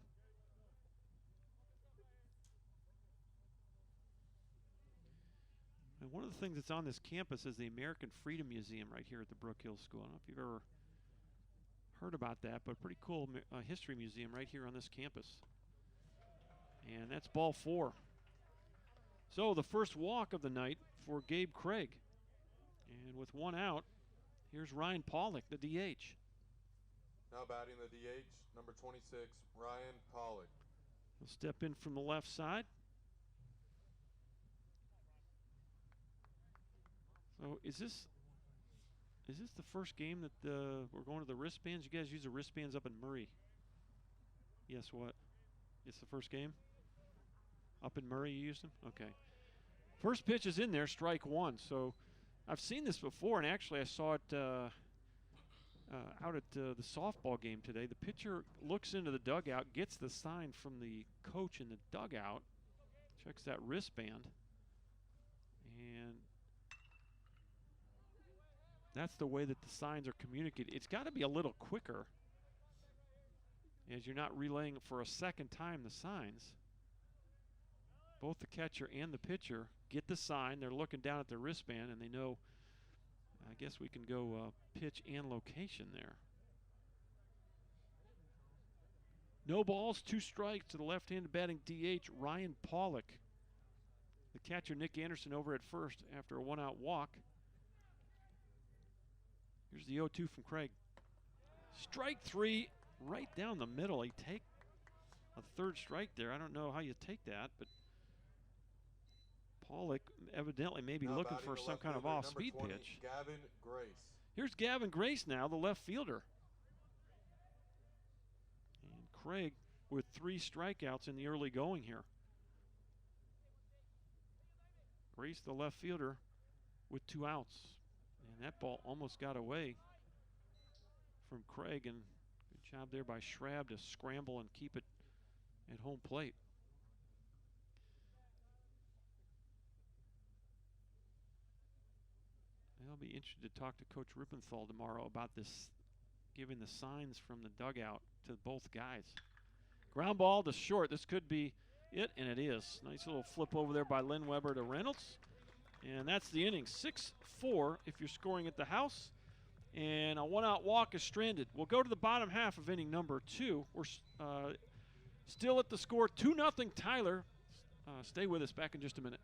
And one of the things that's on this campus is the American Freedom Museum right here at the Brook Hill School. I don't know if you've ever heard about that, but pretty cool history museum right here on this campus. And that's ball 4. So the first walk of the night for Gabe Craig. And with 1 out, here's Ryan Pollock, the DH. Now batting the DH, number 26, Ryan Pollock. He'll step in from the left side. So is this the first game that we're going to the wristbands? You guys use the wristbands up in Murray. Yes, what? It's the first game? Up in Murray you used them? Okay. First pitch is in there, strike 1. So I've seen this before, and actually I saw it out at the softball game today. The pitcher looks into the dugout, gets the sign from the coach in the dugout, checks that wristband, and that's the way that the signs are communicated. It's got to be a little quicker, as you're not relaying for a second time the signs. Both the catcher and the pitcher get the sign. They're looking down at their wristband, and they know, I guess we can go pitch and location there. No balls, 2 strikes to the left-handed batting DH, Ryan Pollock. The catcher, Nick Anderson, over at first after a 1-out walk. Here's the 0-2 from Craig. Strike 3, right down the middle. He take a 3rd strike there. I don't know how you take that, but Pollock evidently maybe now looking for some kind of off-speed pitch. Gavin Grace. Here's Gavin Grace now, the left fielder. And Craig with 3 strikeouts in the early going here. Grace, the left fielder, with 2 outs. And that ball almost got away from Craig, and good job there by Schrabb to scramble and keep it at home plate. I'll be interested to talk to Coach Rippenthal tomorrow about this, giving the signs from the dugout to both guys. Ground ball to short. This could be it, and it is. Nice little flip over there by Lynn Weber to Reynolds. And that's the inning. 4 if you're scoring at the house. And a one-out walk is stranded. We'll go to the bottom half of inning number 2. We're still at the score 2-0 Tyler. Stay with us. Back in just a minute.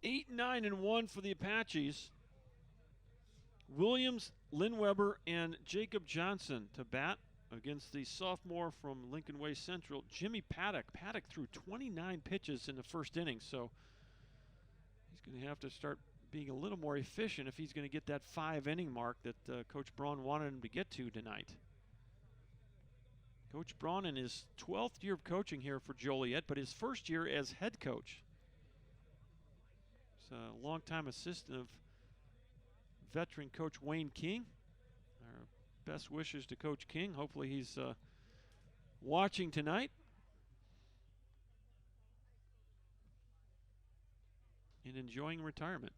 Eight, 9, and 1 for the Apaches. Williams, Lindweber, and Jacob Johnson to bat against the sophomore from Lincoln Way Central, Jimmy Paddock. Paddock threw 29 pitches in the first inning, so he's going to have to start being a little more efficient if he's going to get that 5-inning mark that Coach Braun wanted him to get to tonight. Coach Braun in his 12th year of coaching here for Joliet, but his first year as head coach. He's a longtime assistant of veteran Coach Wayne King. Our best wishes to Coach King. Hopefully he's watching tonight. And enjoying retirement.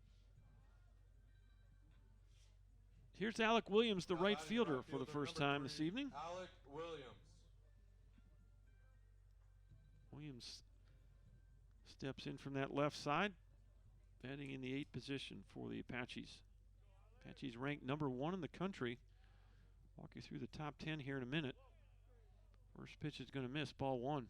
Here's Alec Williams, the right fielder, for the first time this evening. Alec Williams. Williams steps in from that left side, batting in the 8th position for the Apaches. Apaches ranked number 1 in the country. Walk you through the top 10 here in a minute. First pitch is going to miss, ball 1.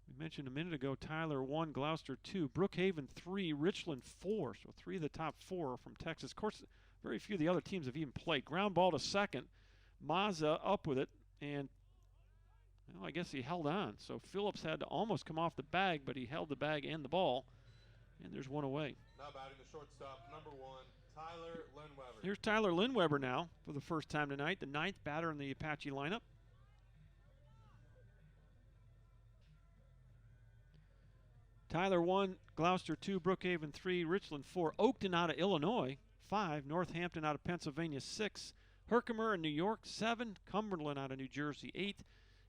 We mentioned a minute ago, Tyler 1, Gloucester 2, Brookhaven 3, Richland 4. So 3 of the top 4 are from Texas. Of course, very few of the other teams have even played. Ground ball to second. Mazza up with it, and well, I guess he held on. So Phillips had to almost come off the bag, but he held the bag and the ball. And there's one away. Now batting the shortstop, number 1, Tyler Lindweber. Here's Tyler Lindweber now for the first time tonight, the 9th batter in the Apache lineup. Tyler 1, Gloucester 2, Brookhaven 3, Richland 4, Oakton out of Illinois 5, Northampton out of Pennsylvania 6, Herkimer in New York 7, Cumberland out of New Jersey 8,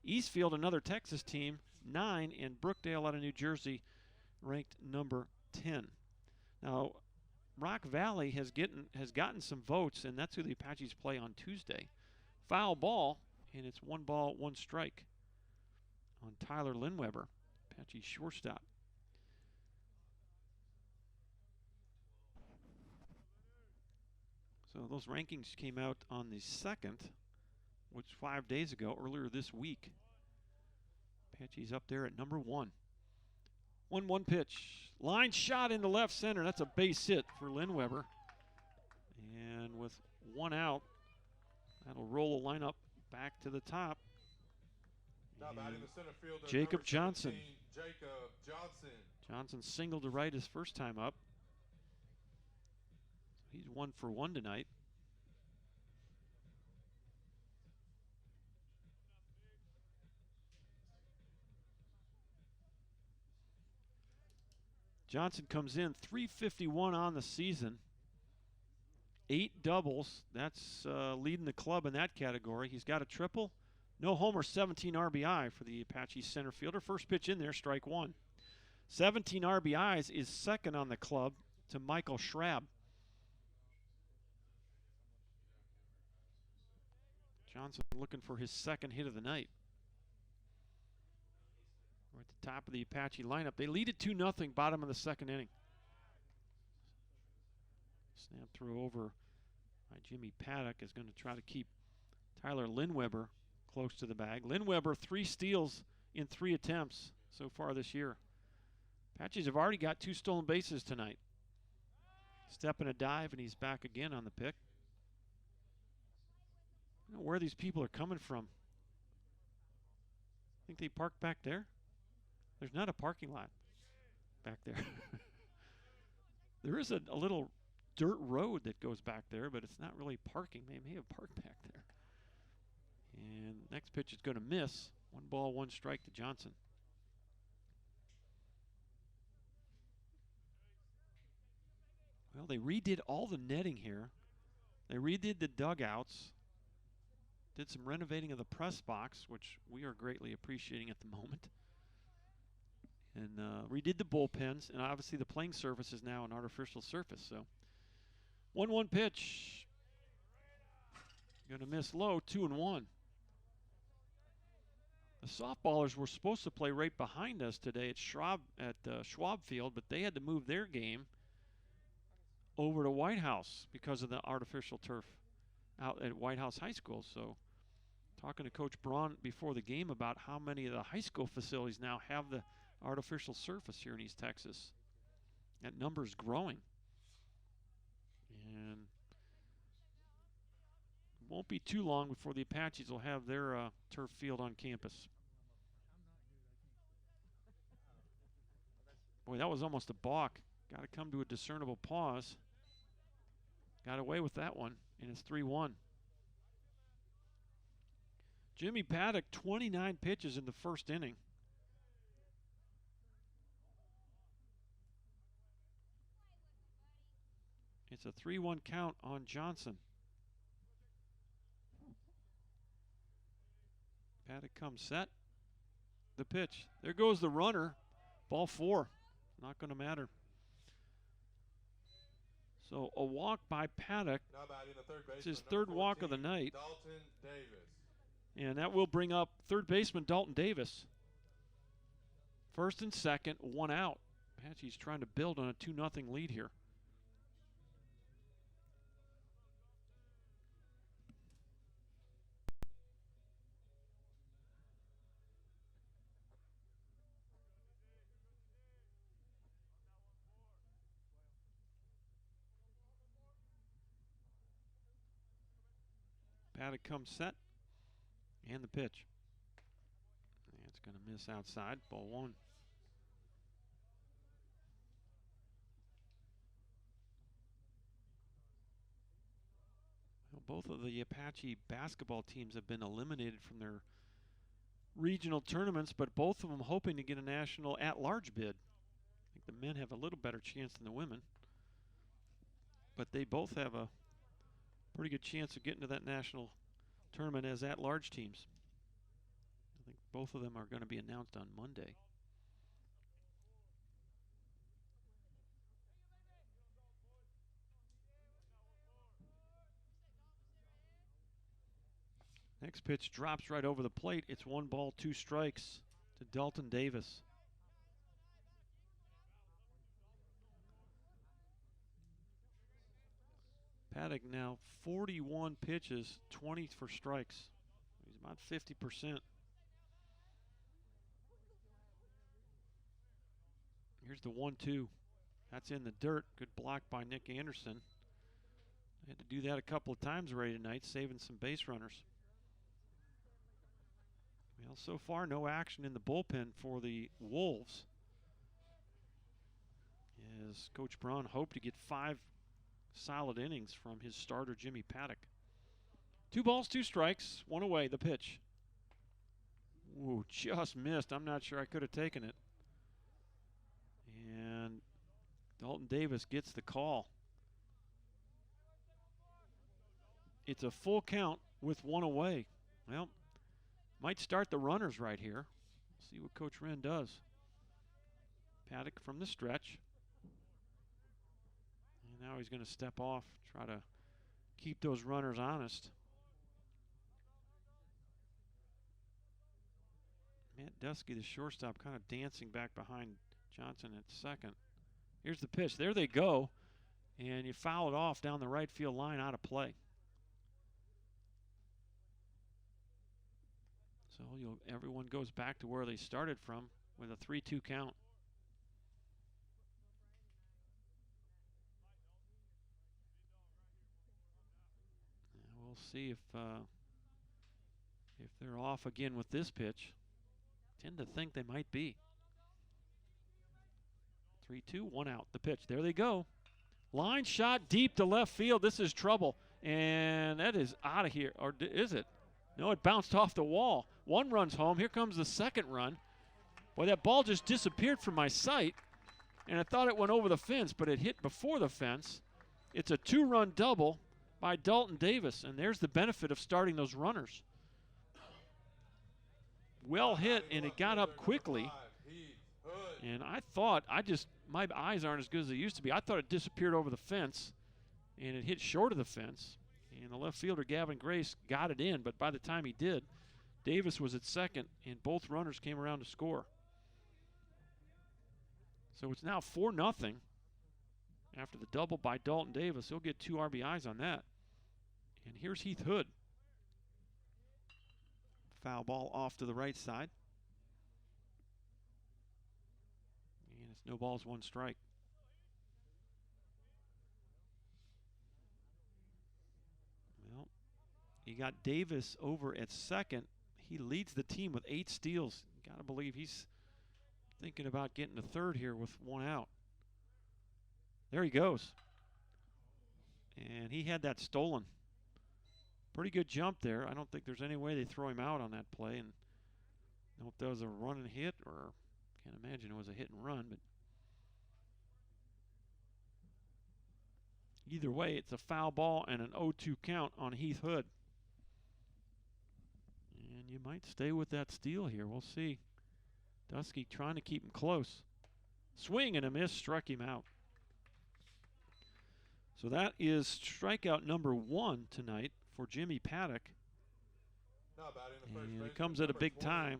Eastfield, another Texas team, 9, and Brookdale out of New Jersey ranked number 10. Now, Rock Valley has gotten some votes, and that's who the Apaches play on Tuesday. Foul ball, and it's 1 ball, 1 strike on Tyler Lindweber, Apache shortstop. So those rankings came out on the 2nd, which 5 days ago, earlier this week. Apache's up there at number 1. 1-1 pitch. Line shot into left center. That's a base hit for Lindweber. And with 1 out, that'll roll the lineup back to the top. Now batting the center fielder, Jacob Johnson. 17, Jacob Johnson. Johnson singled to right his first time up. He's 1 for 1 tonight. Johnson comes in, 351 on the season, 8 doubles. That's leading the club in that category. He's got a triple, no homer, 17 RBI for the Apache center fielder. First pitch in there, strike 1. 17 RBIs is second on the club to Michael Schrabb. Johnson looking for his 2nd hit of the night. We're at the top of the Apache lineup. They lead it 2-0, bottom of the 2nd inning. Snap through over by Jimmy Paddock is going to try to keep Tyler Lindweber close to the bag. Lindweber, 3 steals in 3 attempts so far this year. Apaches have already got 2 stolen bases tonight. Step and a dive, and he's back again on the pick. I don't know where these people are coming from. Think they parked back there? There's not a parking lot back there. There is a little dirt road that goes back there, but it's not really parking. They may have parked back there. And next pitch is going to miss. 1 ball, 1 strike to Johnson. Well, they redid all the netting here. They redid the dugouts. Did some renovating of the press box, which we are greatly appreciating at the moment. And redid the bullpens. And obviously the playing surface is now an artificial surface. So 1-1 pitch. Going to miss low, 2-1. The softballers were supposed to play right behind us today at Schwab Field, but they had to move their game over to White House because of the artificial turf out at White House High School. So talking to Coach Braun before the game about how many of the high school facilities now have the artificial surface here in East Texas. That number is growing. And it won't be too long before the Apaches will have their turf field on campus. Boy, that was almost a balk. Got to come to a discernible pause. Got away with that one, and it's 3-1. Jimmy Paddock, 29 pitches in the first inning. It's a 3-1 count on Johnson. Paddock comes set. The pitch. There goes the runner. Ball 4. Not going to matter. So a walk by Paddock. It's his third walk of the night. Dalton Davis. And that will bring up third baseman Dalton Davis. First and second, 1 out. Apache's trying to build on a 2-0 lead here. Paddock comes set, and the pitch. And it's going to miss outside, ball 1. Well, both of the Apache basketball teams have been eliminated from their regional tournaments, but both of them hoping to get a national at-large bid. I think the men have a little better chance than the women, but they both have a pretty good chance of getting to that national tournament as at-large teams. I think both of them are going to be announced on Monday. Next pitch drops right over the plate. It's 1 ball, 2 strikes to Dalton Davis. Paddock now 41 pitches, 20 for strikes. He's about 50%. Here's the 1-2. That's in the dirt. Good block by Nick Anderson. Had to do that a couple of times already tonight, saving some base runners. Well, so far no action in the bullpen for the Wolves, as Coach Braun hoped to get 5 solid innings from his starter, Jimmy Paddock. 2 balls, 2 strikes, 1 away, the pitch. Ooh, just missed. I'm not sure I could have taken it. And Dalton Davis gets the call. It's a full count with 1 away. Well, might start the runners right here. See what Coach Ren does. Paddock from the stretch. And now he's going to step off, try to keep those runners honest. Matt Dusky, the shortstop, kind of dancing back behind Johnson at second. Here's the pitch. There they go. And you foul it off down the right field line, out of play. So everyone goes back to where they started from with a 3-2 count. And we'll see if they're off again with this pitch. Tend to think they might be. 3-2, 1 out. The pitch. There they go. Line shot deep to left field. This is trouble. And that is out of here. Or is it? No, it bounced off the wall. One run's home. Here comes the second run. Boy, that ball just disappeared from my sight, and I thought it went over the fence, but it hit before the fence. It's a 2-run double by Dalton Davis, and there's the benefit of starting those runners. Well hit, and it got up quickly. And I thought, my eyes aren't as good as they used to be. I thought it disappeared over the fence, and it hit short of the fence. And the left fielder, Gavin Grace, got it in, but by the time he did, Davis was at second, and both runners came around to score. So it's now 4-0 after the double by Dalton Davis. He'll get 2 RBIs on that. And here's Heath Hood. Foul ball off to the right side. And it's no balls, 1 strike. Well, you got Davis over at second. He leads the team with 8 steals. You got to believe he's thinking about getting to third here with 1 out. There he goes. And he had that stolen. Pretty good jump there. I don't think there's any way they throw him out on that play. And I don't know if that was a run and hit, or can't imagine it was a hit and run. But either way, it's a foul ball and an 0-2 count on Heath Hood. And you might stay with that steal here. We'll see. Dusky trying to keep him close. Swing and a miss, struck him out. So that is strikeout number 1 tonight for Jimmy Paddock. And it comes at a big time.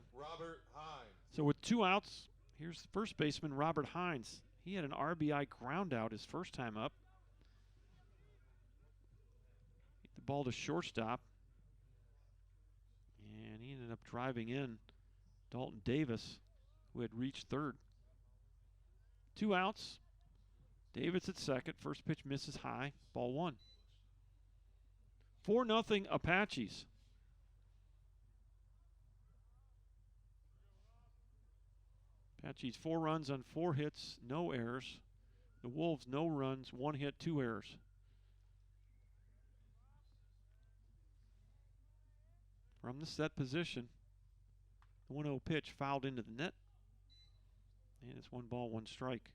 So with 2 outs, here's the first baseman, Robert Hines. He had an RBI ground out his first time up. Hit the ball to shortstop. And he ended up driving in Dalton Davis, who had reached third. 2 outs. Davis at second. First pitch misses high. Ball 1. 4-0 Apaches. Apaches 4 runs on 4 hits, no errors. The Wolves no runs, 1 hit, 2 errors. From the set position, the 1-0 pitch fouled into the net. And it's 1 ball, 1 strike.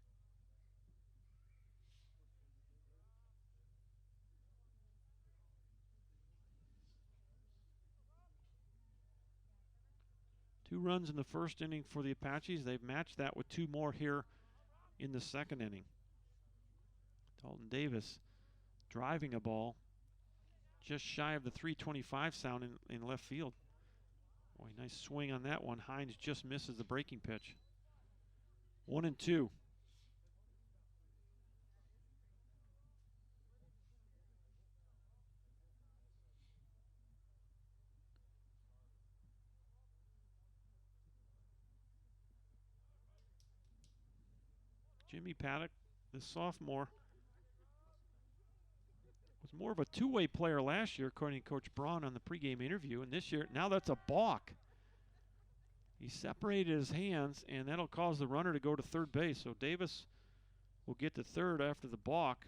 Two runs in the first inning for the Apaches. They've matched that with 2 more here in the second inning. Dalton Davis driving a ball just shy of the 325 sound in left field. Boy, nice swing on that one. Hines just misses the breaking pitch. 1-2. Jimmy Paddock, the sophomore, was more of a two-way player last year, according to Coach Braun on the pregame interview. And this year, now that's a balk. He separated his hands, and that'll cause the runner to go to third base. So Davis will get to third after the balk.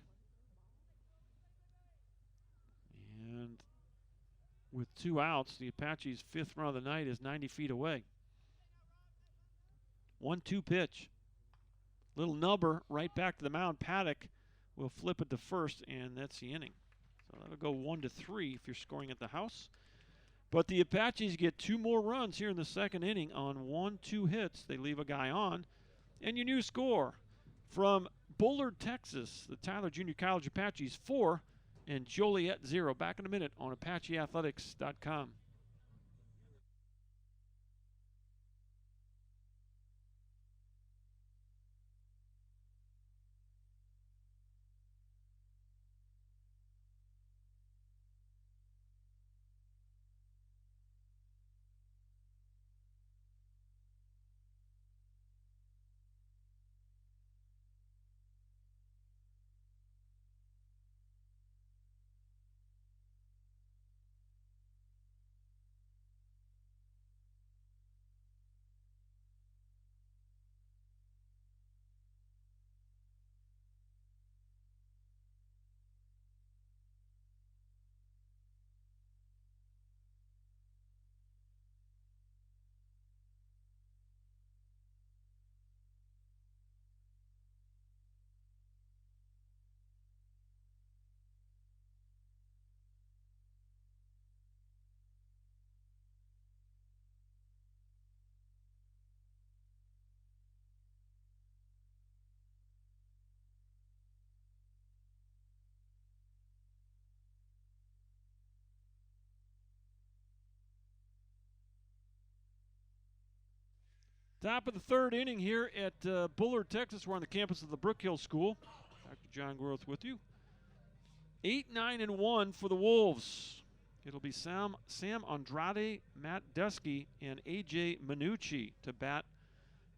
And with 2 outs, the Apaches' 5th run of the night is 90 feet away. 1-2 pitch. Little nubber right back to the mound. Paddock will flip it to first, and that's the inning. So that'll go 1-3 if you're scoring at the house. But the Apaches get 2 more runs here in the second inning on 1-2 hits. They leave a guy on. And your new score from Bullard, Texas, the Tyler Junior College Apaches 4 and Joliet 0. Back in a minute on ApacheAthletics.com. Top of the third inning here at Bullard, Texas. We're on the campus of the Brook Hill School. Dr. John Groth with you. 8-9-1 for the Wolves. It'll be Sam Andrade, Matt Dusky, and A.J. Minucci to bat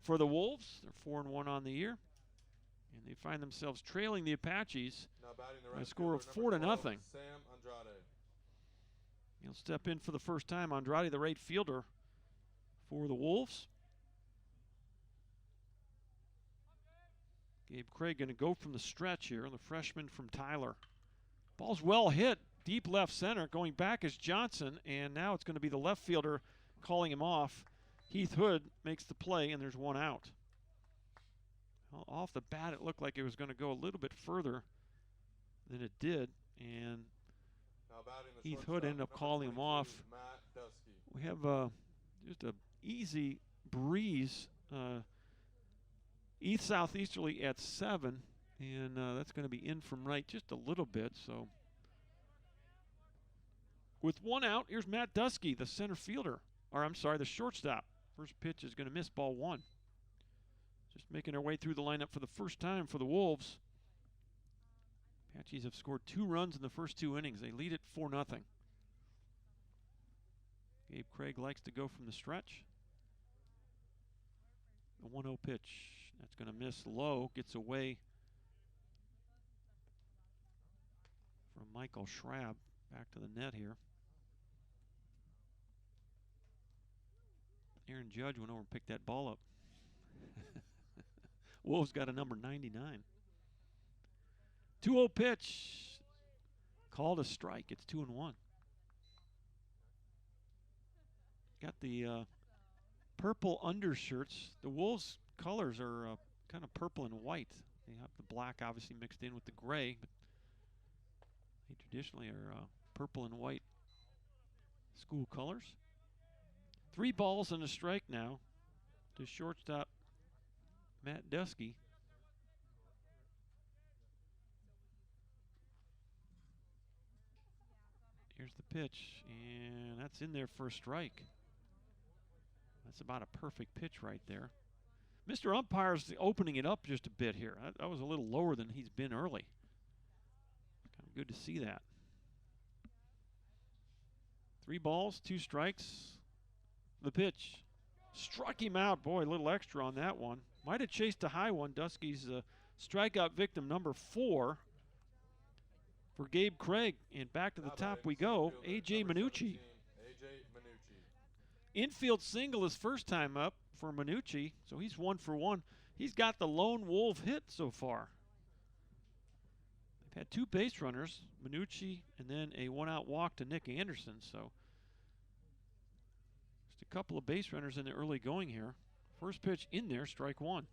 for the Wolves. They're 4-1 on the year. And they find themselves trailing the Apaches by a score of 4-0. Sam Andrade. He'll step in for the first time. Andrade, the right fielder for the Wolves. Gabe Craig going to go from the stretch here, the freshman from Tyler. Ball's well hit, deep left center. Going back is Johnson, and now it's going to be the left fielder calling him off. Heath Hood makes the play, and there's one out. Well, off the bat, it looked like it was going to go a little bit further than it did, and Heath Hood ended up calling him off. We have just a easy breeze, east southeasterly at 7, and that's going to be in from right just a little bit. So with one out, here's Matt Dusky, the center fielder, or I'm sorry, the shortstop. First pitch is going to miss, ball 1. Just making their way through the lineup for the first time for the Wolves. Apaches have scored 2 runs in the first 2 innings. They lead it 4-0. Gabe Craig likes to go from the stretch. The 1-0 pitch. That's going to miss low. Gets away from Michael Schrabb. Back to the net here. Aaron Judge went over and picked that ball up. Wolves got a number 99. 2-0 pitch. Called a strike. It's 2-1. Got the purple undershirts. The Wolves' colors are kind of purple and white. They have the black obviously mixed in with the gray, but they traditionally are purple and white school colors. 3 balls and a strike now to shortstop Matt Dusky. Here's the pitch, and that's in there for a strike. That's about a perfect pitch right there. Mr. Umpire's opening it up just a bit here. That was a little lower than he's been early. Kind of good to see that. 3 balls, 2 strikes. The pitch. Struck him out. Boy, a little extra on that one. Might have chased a high one. Dusky's strikeout victim number 4 for Gabe Craig. And back to the top we go. A.J. Minucci. Infield single his first time up for Minucci, so he's 1 for 1. He's got the lone Wolf hit so far. They've had 2 base runners, Minucci, and then a 1-out walk to Nick Anderson. So just a couple of base runners in the early going here. First pitch in there, strike 1.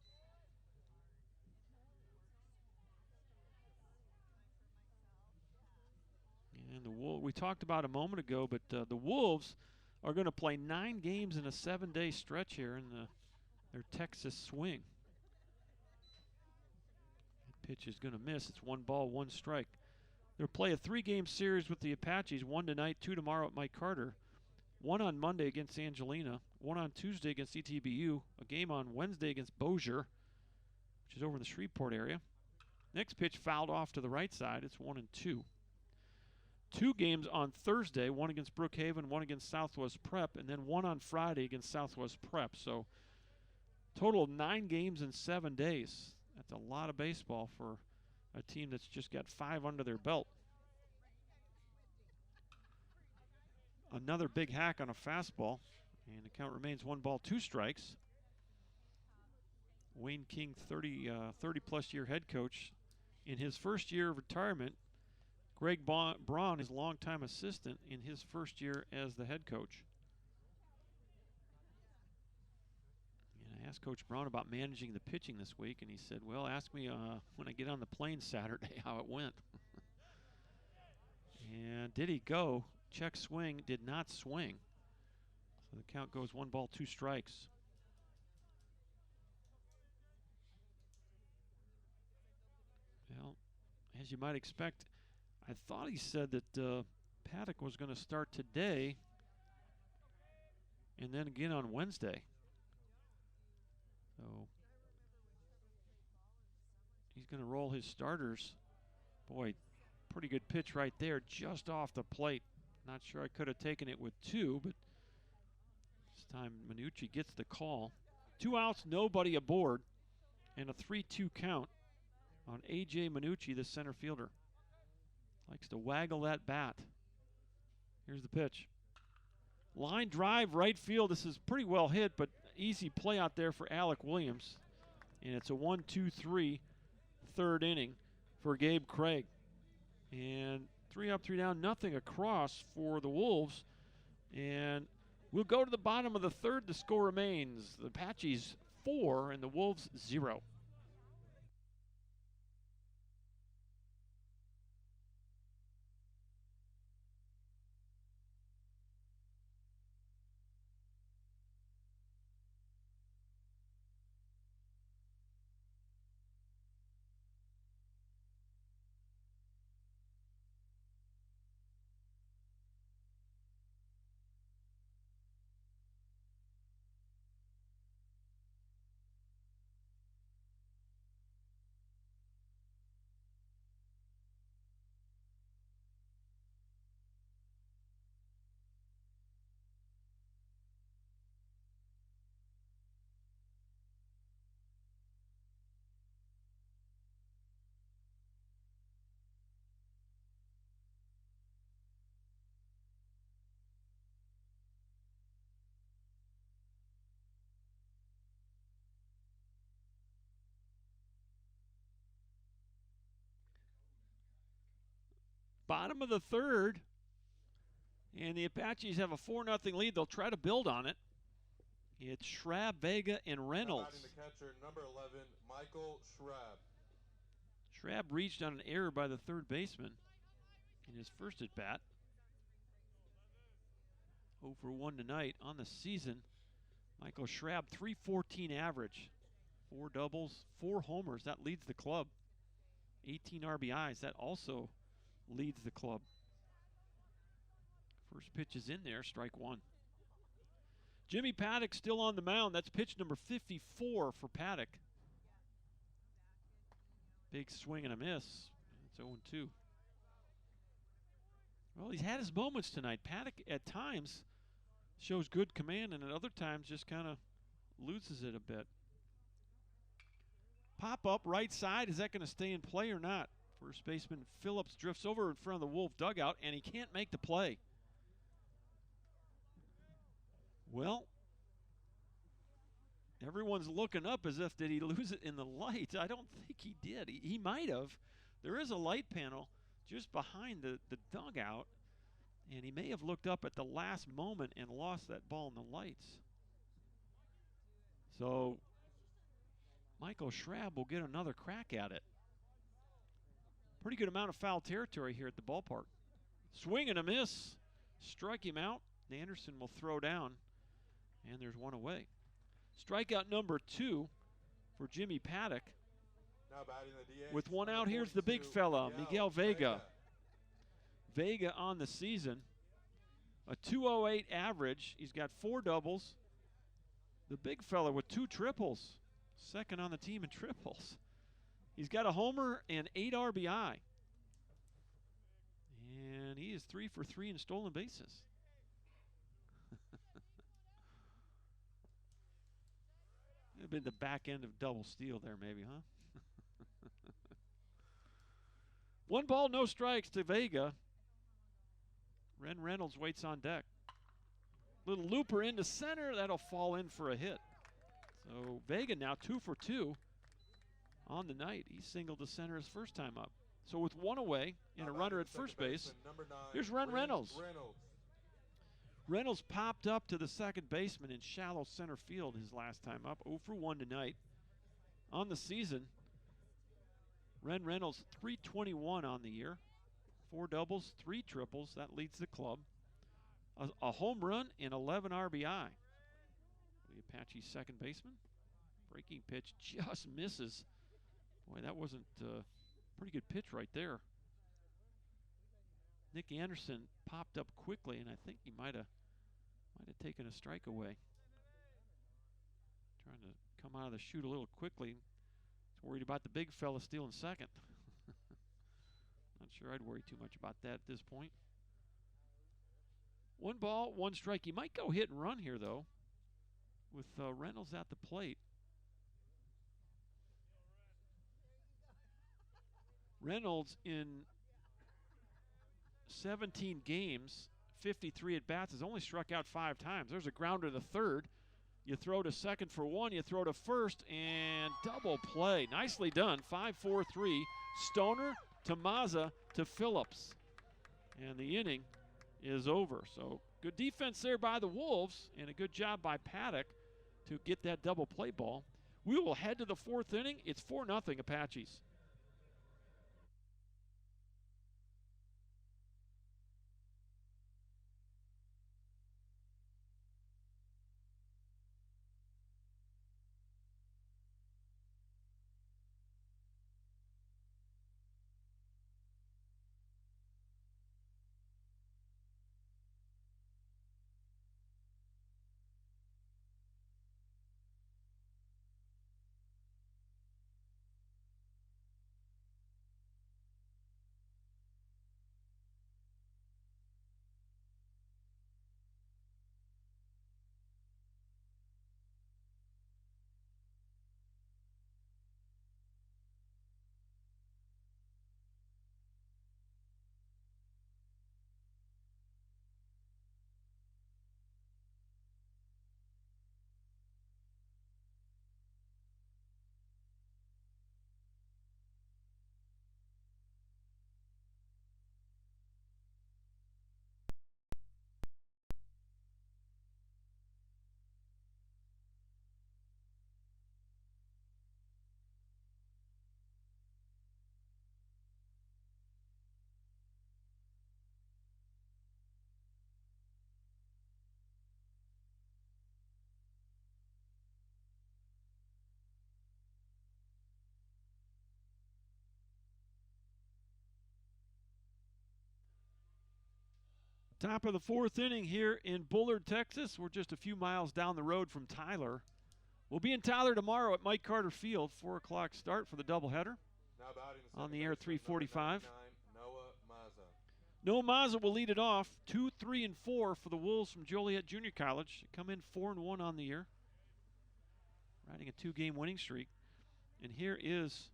And we talked about a moment ago, but the Wolves are going to play 9 games in a 7-day stretch here in their Texas swing. That pitch is going to miss. It's 1 ball, 1 strike. They'll play a 3-game series with the Apaches, 1 tonight, 2 tomorrow at Mike Carter, 1 on Monday against Angelina, 1 on Tuesday against ETBU, a game on Wednesday against Bossier, which is over in the Shreveport area. Next pitch fouled off to the right side. It's 1-2. 2 games on Thursday, 1 against Brookhaven, 1 against Southwest Prep, and then 1 on Friday against Southwest Prep. So total of 9 games in 7 days. That's a lot of baseball for a team that's just got 5 under their belt. Another big hack on a fastball, and the count remains 1 ball, 2 strikes. Wayne King, 30-plus year head coach. In his first year of retirement, Greg Braun is a longtime assistant in his first year as the head coach. And I asked Coach Braun about managing the pitching this week, and he said, well, ask me when I get on the plane Saturday how it went. And did he go? Check swing, did not swing. So the count goes 1 ball, 2 strikes. Well, as you might expect, I thought he said that Paddock was going to start today and then again on Wednesday. So he's going to roll his starters. Boy, pretty good pitch right there, just off the plate. Not sure I could have taken it with 2, but this time Minucci gets the call. 2 outs, nobody aboard, and a 3-2 count on A.J. Minucci, the center fielder. Likes to waggle that bat. Here's the pitch. Line drive, right field. This is pretty well hit, but easy play out there for Alec Williams. And it's a 1-2-3 third inning for Gabe Craig. And 3 up, 3 down, nothing across for the Wolves. And we'll go to the bottom of the third. The score remains the Apaches 4 and the Wolves 0. Bottom of the third, and the Apaches have a 4-0 lead. They'll try to build on it. It's Schrabb, Vega, and Reynolds. Now batting the catcher, number 11, Michael Schrabb. Schrabb reached on an error by the third baseman in his first at bat. 0 for 1 tonight on the season. Michael Schrabb, .314 average, 4 doubles, 4 homers. That leads the club. 18 RBIs. That also leads the club. First pitch is in there, strike 1. Jimmy Paddock still on the mound. That's pitch number 54 for Paddock. Big swing and a miss. It's 0-2. Well, he's had his moments tonight. Paddock at times shows good command and at other times just kind of loses it a bit. Pop up right side. Is that going to stay in play or not? First baseman Phillips drifts over in front of the Wolf dugout, and he can't make the play. Well, everyone's looking up as if, did he lose it in the light? I don't think he did. He might have. There is a light panel just behind the dugout, and he may have looked up at the last moment and lost that ball in the lights. So Michael Schrabb will get another crack at it. Pretty good amount of foul territory here at the ballpark. Swing and a miss. Strike him out. Anderson will throw down, and there's 1 away. Strikeout number 2 for Jimmy Paddock. Now batting the DH, with 1 number out, here's the big 42, fella, Miguel Vega. Vega on the season, a .208 average. He's got 4 doubles. The big fella with 2 triples, second on the team in triples. He's got a homer and 8 RBI. And he is 3 for 3 in stolen bases. It would have been the back end of double steal there maybe, huh? 1 ball, no strikes to Vega. Ren Reynolds waits on deck. Little looper into center. That'll fall in for a hit. So Vega now 2 for 2 on the night. He singled to center his first time up. So with 1 away and a runner at first base, here's Ren Reynolds. Reynolds popped up to the second baseman in shallow center field his last time up. 0 for 1 tonight. On the season, Ren Reynolds, .321 on the year. 4 doubles, 3 triples. That leads the club. A home run and 11 RBI. The Apache second baseman. Breaking pitch just misses. Boy, that wasn't a pretty good pitch right there. Nick Anderson popped up quickly, and I think he might have taken a strike away. Trying to come out of the chute a little quickly. He's worried about the big fella stealing second. Not sure I'd worry too much about that at this point. 1 ball, 1 strike. He might go hit and run here, though, with Reynolds at the plate. Reynolds in 17 games, 53 at-bats, has only struck out 5 times. There's a grounder to third. You throw to second for 1. You throw to first, and double play. Nicely done. 5-4-3. Stoner to Mazza to Phillips. And the inning is over. So good defense there by the Wolves, and a good job by Paddock to get that double play ball. We will head to the 4th inning. It's 4-0 Apaches. Top of the 4th inning here in Bullard, Texas. We're just a few miles down the road from Tyler. We'll be in Tyler tomorrow at Mike Carter Field, 4 o'clock start for the doubleheader. On the air, 3:45. Noah Mazza will lead it off. 2, 3, and 4 for the Wolves from Joliet Junior College. Come in 4-1 on the year, riding a 2-game winning streak. And here is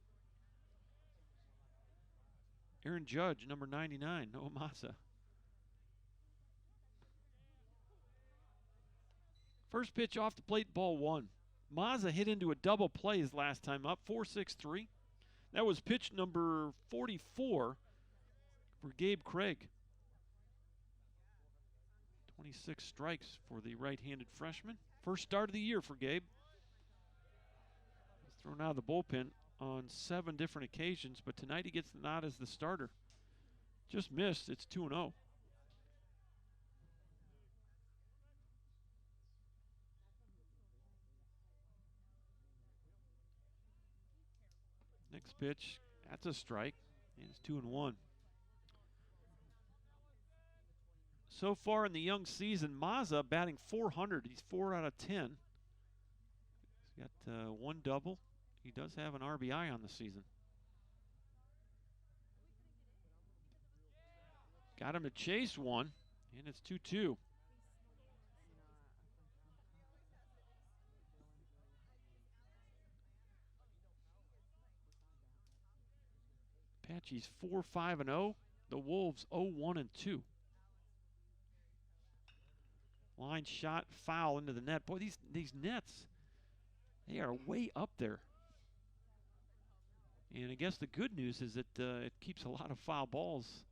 Aaron Judge, number 99, Noah Mazza. First pitch off the plate, ball 1. Mazza hit into a double play his last time up, 4-6-3. That was pitch number 44 for Gabe Craig. 26 strikes for the right-handed freshman. First start of the year for Gabe. He's thrown out of the bullpen on 7 different occasions, but tonight he gets the nod as the starter. Just missed. It's 2-0. Next pitch, that's a strike, and it's 2-1. So far in the young season, Mazza batting .400. He's 4 out of 10. He's got 1 double. He does have an RBI on the season. Got him to chase 1, and it's 2-2. Apache's 4-5-0. The Wolves 0-1-2. Line shot foul into the net. Boy, these nets, they are way up there. And I guess the good news is that it keeps a lot of foul balls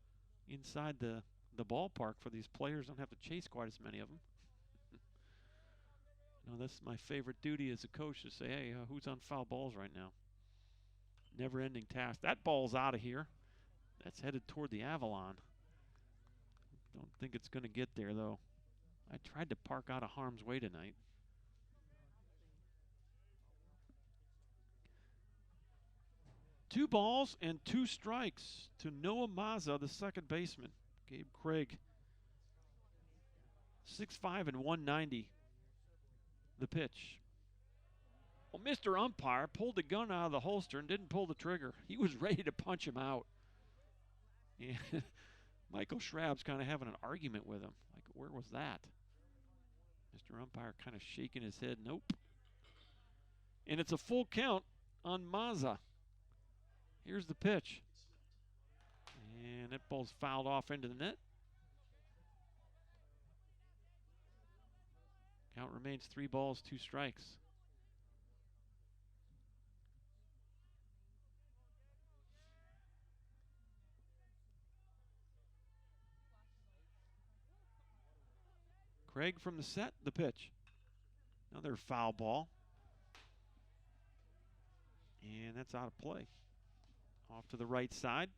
inside the ballpark for these players. Don't have to chase quite as many of them. That's my favorite duty as a coach, to say, hey, who's on foul balls right now? Never-ending task. That ball's out of here. That's headed toward the Avalon. Don't think it's going to get there, though. I tried to park out of harm's way tonight. Two balls and 2 strikes to Noah Mazza, the second baseman. Gabe Craig, 6'5" and 190. The pitch. Well, Mr. Umpire pulled the gun out of the holster and didn't pull the trigger. He was ready to punch him out. And Michael Schrab's kind of having an argument with him. Like, where was that? Mr. Umpire kind of shaking his head. Nope. And it's a full count on Mazza. Here's the pitch. And that ball's fouled off into the net. Count remains 3 balls, 2 strikes. Craig from the set, the pitch. Another foul ball. And that's out of play. Off to the right side.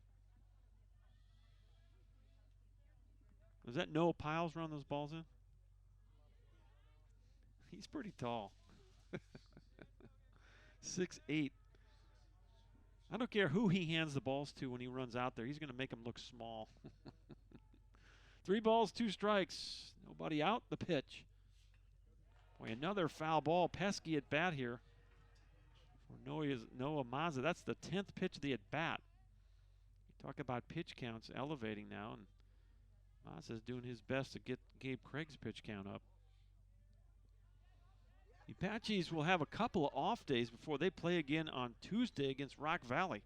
Was that Noah Piles run those balls in? He's pretty tall. 6'8". I don't care who he hands the balls to when he runs out there. He's going to make him look small. 3 balls, 2 strikes. Nobody out. The pitch. Boy, another foul ball. Pesky at bat here for Noah Mazza. That's the 10th pitch of the at bat. You talk about pitch counts elevating now, and Mazza's doing his best to get Gabe Craig's pitch count up. The Apaches will have a couple of off days before they play again on Tuesday against Rock Valley.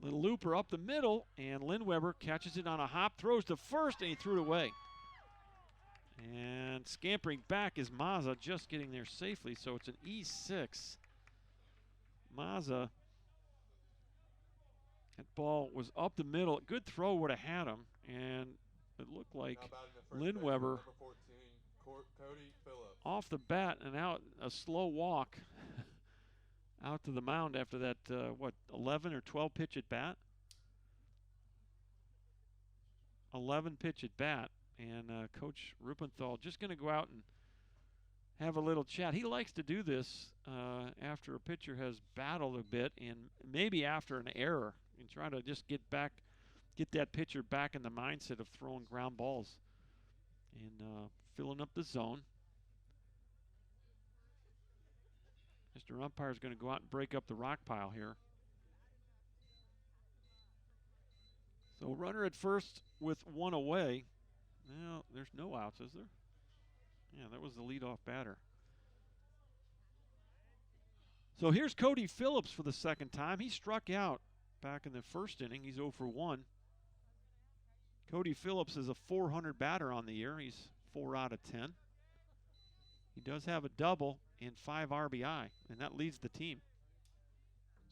Little looper up the middle, and Lindweber catches it on a hop, throws to first, and he threw it away. And scampering back is Mazza, just getting there safely, so it's an E6. Mazza, that ball was up the middle. Good throw would have had him, and it looked like Lindweber off the bat and out, a slow walk out to the mound after that, 11 or 12 pitch at bat? 11 pitch at bat. And Coach Rupenthal just going to go out and have a little chat. He likes to do this after a pitcher has battled a bit and maybe after an error and try to just get that pitcher back in the mindset of throwing ground balls and filling up the zone. Mr. Umpire is going to go out and break up the rock pile here. So runner at first with 1 away. Well, there's no outs, is there? Yeah, that was the leadoff batter. So here's Cody Phillips for the second time. He struck out back in the first inning. He's 0 for 1. Cody Phillips is a .400 batter on the year. He's 4 out of 10. He does have a double and 5 RBI, and that leads the team.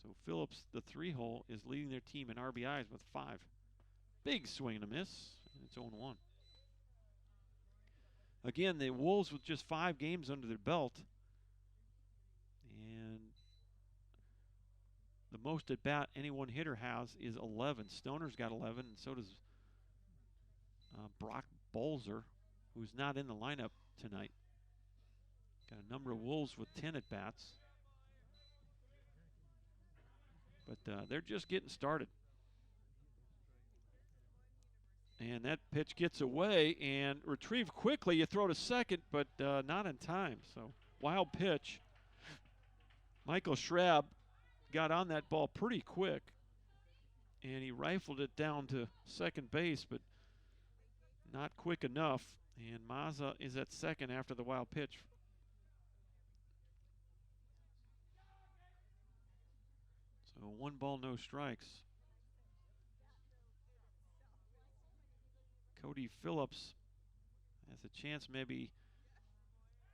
So Phillips, the 3-hole, is leading their team in RBIs with 5. Big swing and a miss, and it's 0-1. Again, the Wolves with just 5 games under their belt. And the most at bat any one hitter has is 11. Stoner's got 11, and so does Brock Bolzer, who's not in the lineup tonight. Got a number of Wolves with 10 at bats. But they're just getting started. And that pitch gets away and retrieved quickly. You throw to second, but not in time. So wild pitch. Michael Schrab got on that ball pretty quick, and he rifled it down to second base, but not quick enough. And Mazza is at second after the wild pitch. So 1 ball, no strikes. Cody Phillips has a chance maybe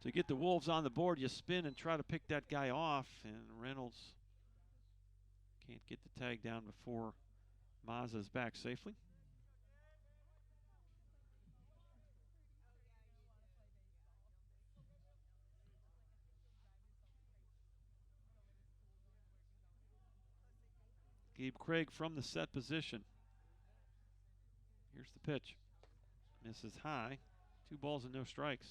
to get the Wolves on the board. You spin and try to pick that guy off, and Reynolds can't get the tag down before Mazza's back safely. Gabe Craig from the set position. Here's the pitch. Misses high. 2 balls and no strikes.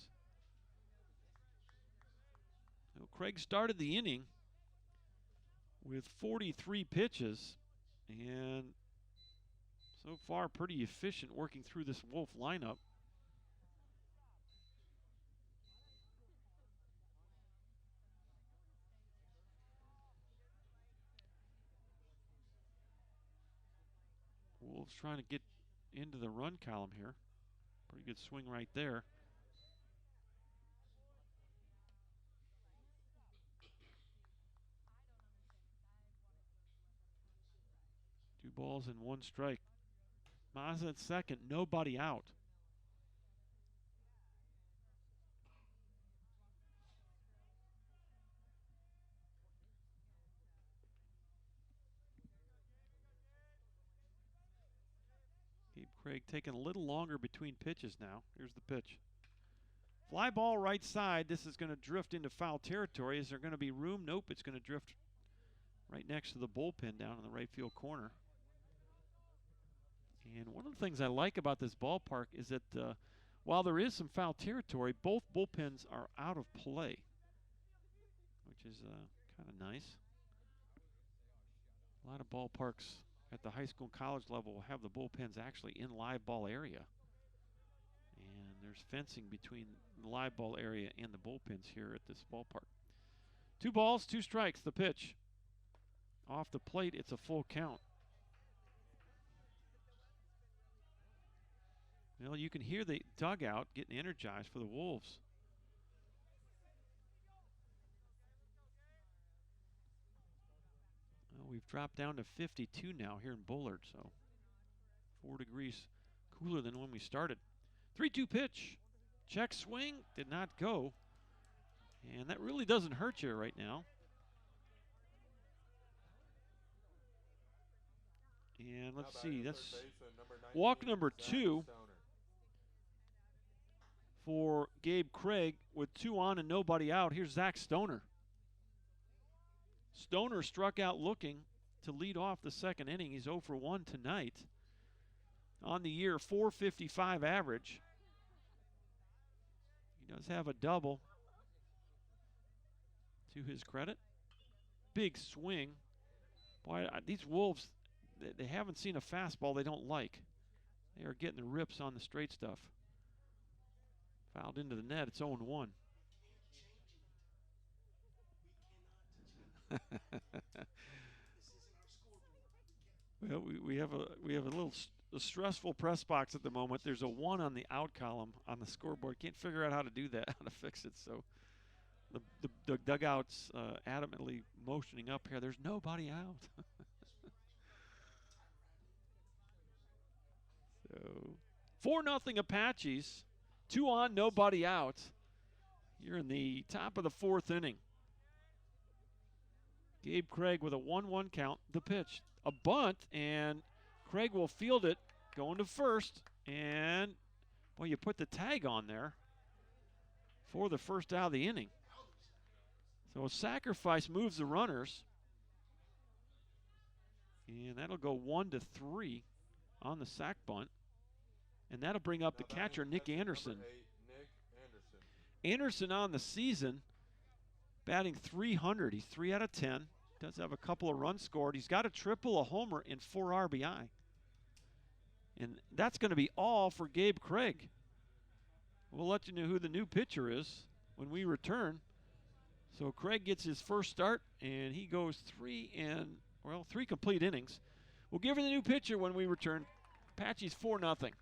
So Craig started the inning with 43 pitches, and so far pretty efficient working through this Wolf lineup. Wolves trying to get into the run column here. Pretty good swing right there. Two balls and one strike. Mazza at second, nobody out. Gabe Craig taking a little longer between pitches now. Here's the pitch. Fly ball right side. This is going to drift into foul territory. Is there going to be room? Nope, it's going to drift right next to the bullpen down in the right field corner. And one of the things I like about this ballpark is that while there is some foul territory, both bullpens are out of play, which is kind of nice. A lot of ballparks at the high school and college level will have the bullpens actually in live ball area. And there's fencing between the live ball area and the bullpens here at this ballpark. 2 balls, 2 strikes, the pitch. Off the plate, it's a full count. Well, you can hear the dugout getting energized for the Wolves. Well, we've dropped down to 52 now here in Bullard, so 4 degrees cooler than when we started. 3-2 pitch. Check swing, did not go. And that really doesn't hurt you right now. And let's see, that's walk number 2 for Gabe Craig with 2 on and nobody out. Here's Zach Stoner. Stoner struck out looking to lead off the second inning. He's 0 for 1 tonight. On the year, .455 average. He does have a double to his credit. Big swing. Boy, these Wolves, they haven't seen a fastball they don't like. They are getting the rips on the straight stuff. Fouled into the net. It's 0-1. Well, we have a little stressful press box at the moment. There's a 1 on the out column on the scoreboard. Can't figure out how to do that, how to fix it. So the dugout's adamantly motioning up here. There's nobody out. So 4-0 Apaches. 2 on, nobody out. You're in the top of the 4th inning. Gabe Craig with a 1-1 count. The pitch, a bunt, and Craig will field it going to first. And, well, you put the tag on there for the first out of the inning. So a sacrifice moves the runners. And that'll go 1-3 on the sac bunt. And that'll bring up the catcher, Nick Anderson. Anderson on the season, batting .300. He's 3 out of 10. Does have a couple of runs scored. He's got a triple, a homer, and 4 RBI. And that's going to be all for Gabe Craig. We'll let you know who the new pitcher is when we return. So Craig gets his first start, and he goes 3 complete innings. We'll give you the new pitcher when we return. Apaches 4-0.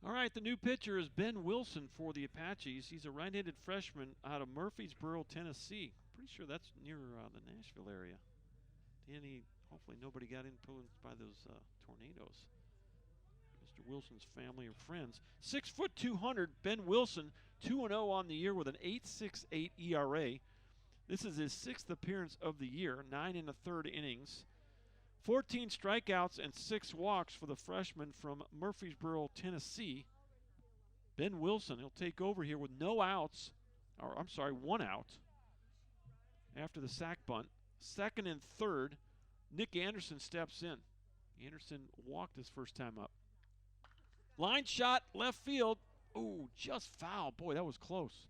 All right, the new pitcher is Ben Wilson for the Apaches. He's a right-handed freshman out of Murfreesboro, Tennessee. Pretty sure that's near the Nashville area. Hopefully nobody got influenced by those tornadoes. Mr. Wilson's family or friends. 6 foot 200, Ben Wilson, 2-0 on the year with an 8.68 ERA. This is his 6th appearance of the year, 9 1/3 innings. 14 strikeouts and 6 walks for the freshman from Murfreesboro, Tennessee. Ben Wilson, he'll take over here with no outs, or I'm sorry, 1 out after the sac bunt. 2nd and 3rd, Nick Anderson steps in. Anderson walked his first time up. Line shot, left field. Ooh, just foul. Boy, that was close.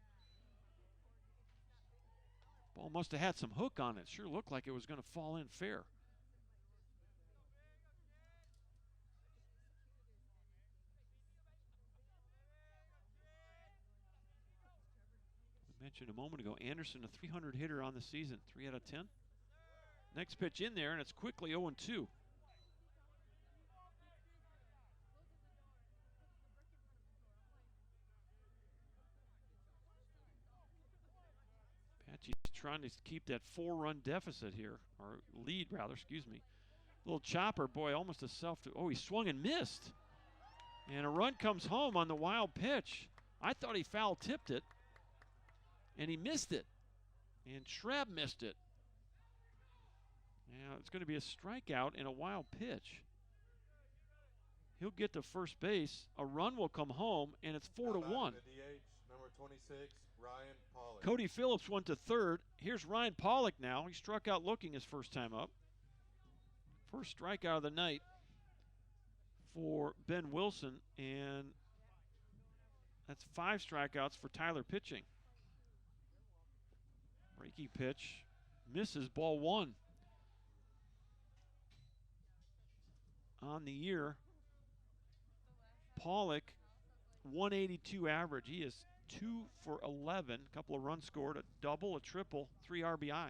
Ball must have had some hook on it. Sure looked like it was going to fall in fair. Mentioned a moment ago, Anderson, a 300 hitter on the season, 3 out of 10. Next pitch in there, and it's quickly 0-2. Apache's trying to keep that 4-run deficit here, or lead rather, excuse me. Little chopper, boy, almost a oh, he swung and missed. And a run comes home on the wild pitch. I thought he foul tipped it. And he missed it. And Schrabb missed it. Now it's going to be a strikeout and a wild pitch. He'll get to first base. A run will come home, and it's 4-1. The DH, number 26, Ryan Pollock. Cody Phillips went to third. Here's Ryan Pollock now. He struck out looking his first time up. First strikeout of the night for Ben Wilson, and that's 5 strikeouts for Tyler pitching. Breaking pitch, misses, ball 1. On the year, Pollock, 182 average. He is 2 for 11, a couple of runs scored, a double, a triple, 3 RBI.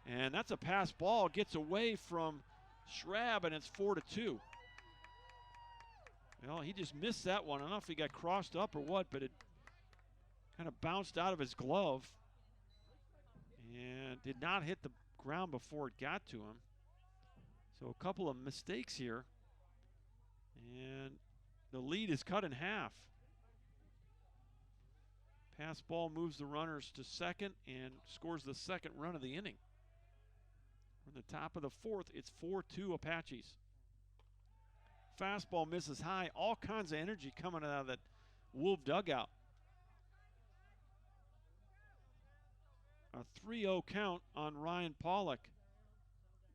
And that's a pass ball, gets away from Schrabb, and it's 4-2. Well, he just missed that one. I don't know if he got crossed up or what, but it kind of bounced out of his glove and did not hit the ground before it got to him. So a couple of mistakes here, and the lead is cut in half. Pass ball moves the runners to second and scores the second run of the inning. From the top of the 4th, it's 4-2 Apaches. Fastball misses high. All kinds of energy coming out of that Wolf dugout. A 3-0 count on Ryan Pollock.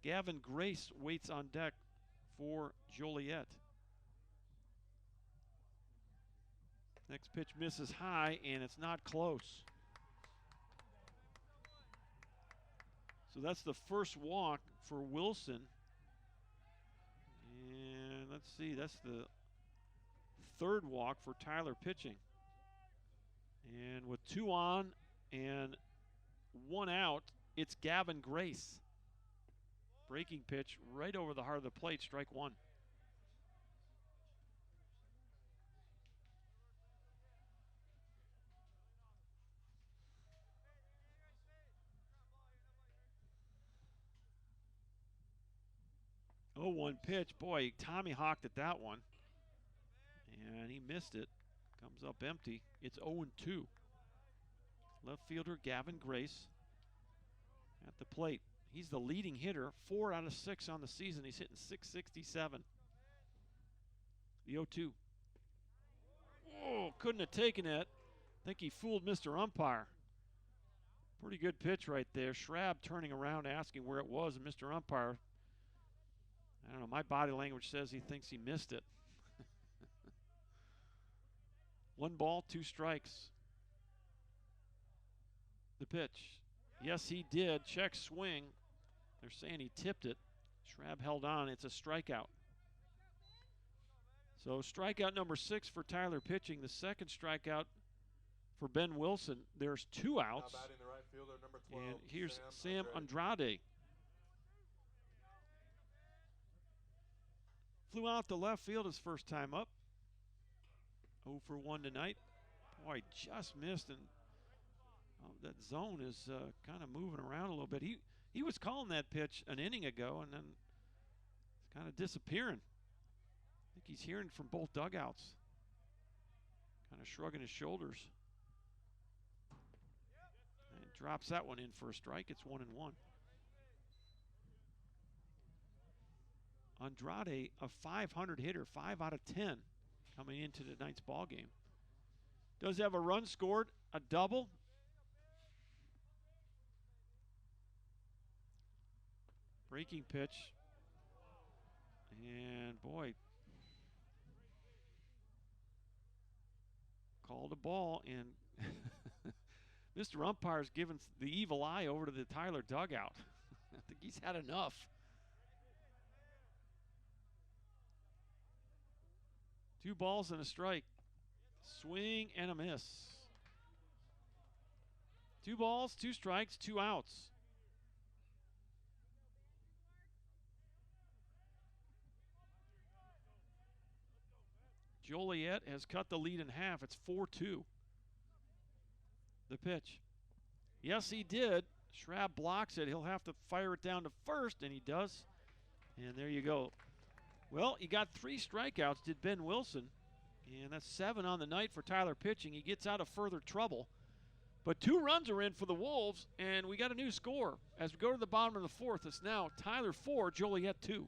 Gavin Grace waits on deck for Joliet. Next pitch misses high, and it's not close. So that's the first walk for Wilson. And let's see, that's the 3rd walk for Tyler pitching. And with 2 on and 1 out, it's Gavin Grace. Breaking pitch right over the heart of the plate, strike 1. Oh, 1 pitch. Boy, Tommy hawked at that one. And he missed it. Comes up empty. It's 0-2. Left fielder Gavin Grace at the plate. He's the leading hitter, 4 out of 6 on the season. He's hitting .667. The 0-2. Oh, couldn't have taken it. I think he fooled Mr. Umpire. Pretty good pitch right there. Schrabb turning around asking where it was, and Mr. Umpire, I don't know, my body language says he thinks he missed it. 1 ball, 2 strikes. The pitch. Yes, he did. Check swing. They're saying he tipped it. Schrabb held on. It's a strikeout. So strikeout number 6 for Tyler pitching. The second strikeout for Ben Wilson. There's 2 outs. Now batting the right fielder, number 12, and here's Sam Andrade. Flew out to left field his first time up. 0 for 1 tonight. Boy, just missed, and that zone is kind of moving around a little bit. He was calling that pitch an inning ago, and then it's kind of disappearing. I think he's hearing from both dugouts. Kind of shrugging his shoulders. And drops that one in for a strike. It's 1-1. Andrade, a 500 hitter, 5 out of 10 coming into tonight's ball game. Does have a run scored, a double. Breaking pitch. And boy, called a ball, and Mr. Umpire's giving the evil eye over to the Tyler dugout. I think he's had enough. Two balls and a strike. Swing and a miss. 2 balls, 2 strikes, 2 outs. Joliet has cut the lead in half. It's 4-2. The pitch. Yes, he did. Schrabb blocks it. He'll have to fire it down to first, and he does. And there you go. Well, he got 3 strikeouts, did Ben Wilson. And that's 7 on the night for Tyler pitching. He gets out of further trouble. But 2 runs are in for the Wolves, and we got a new score. As we go to the bottom of the 4th, it's now Tyler 4, Joliet 2.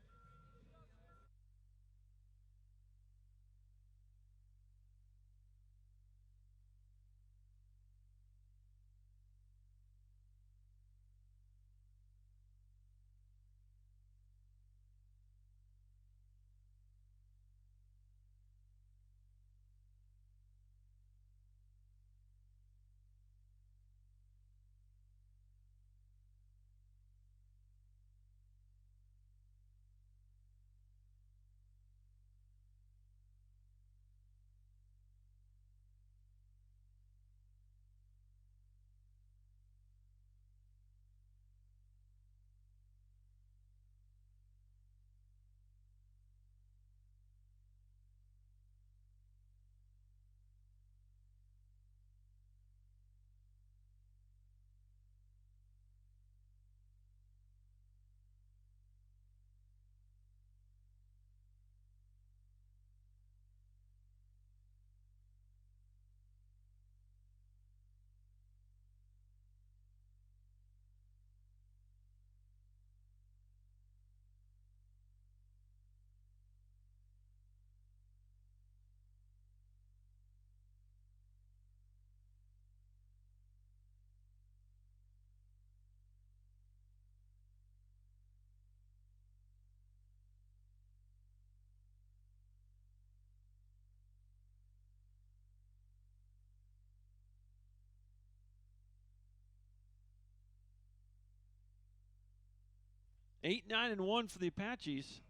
Eight, 9, and 1 for the Apaches.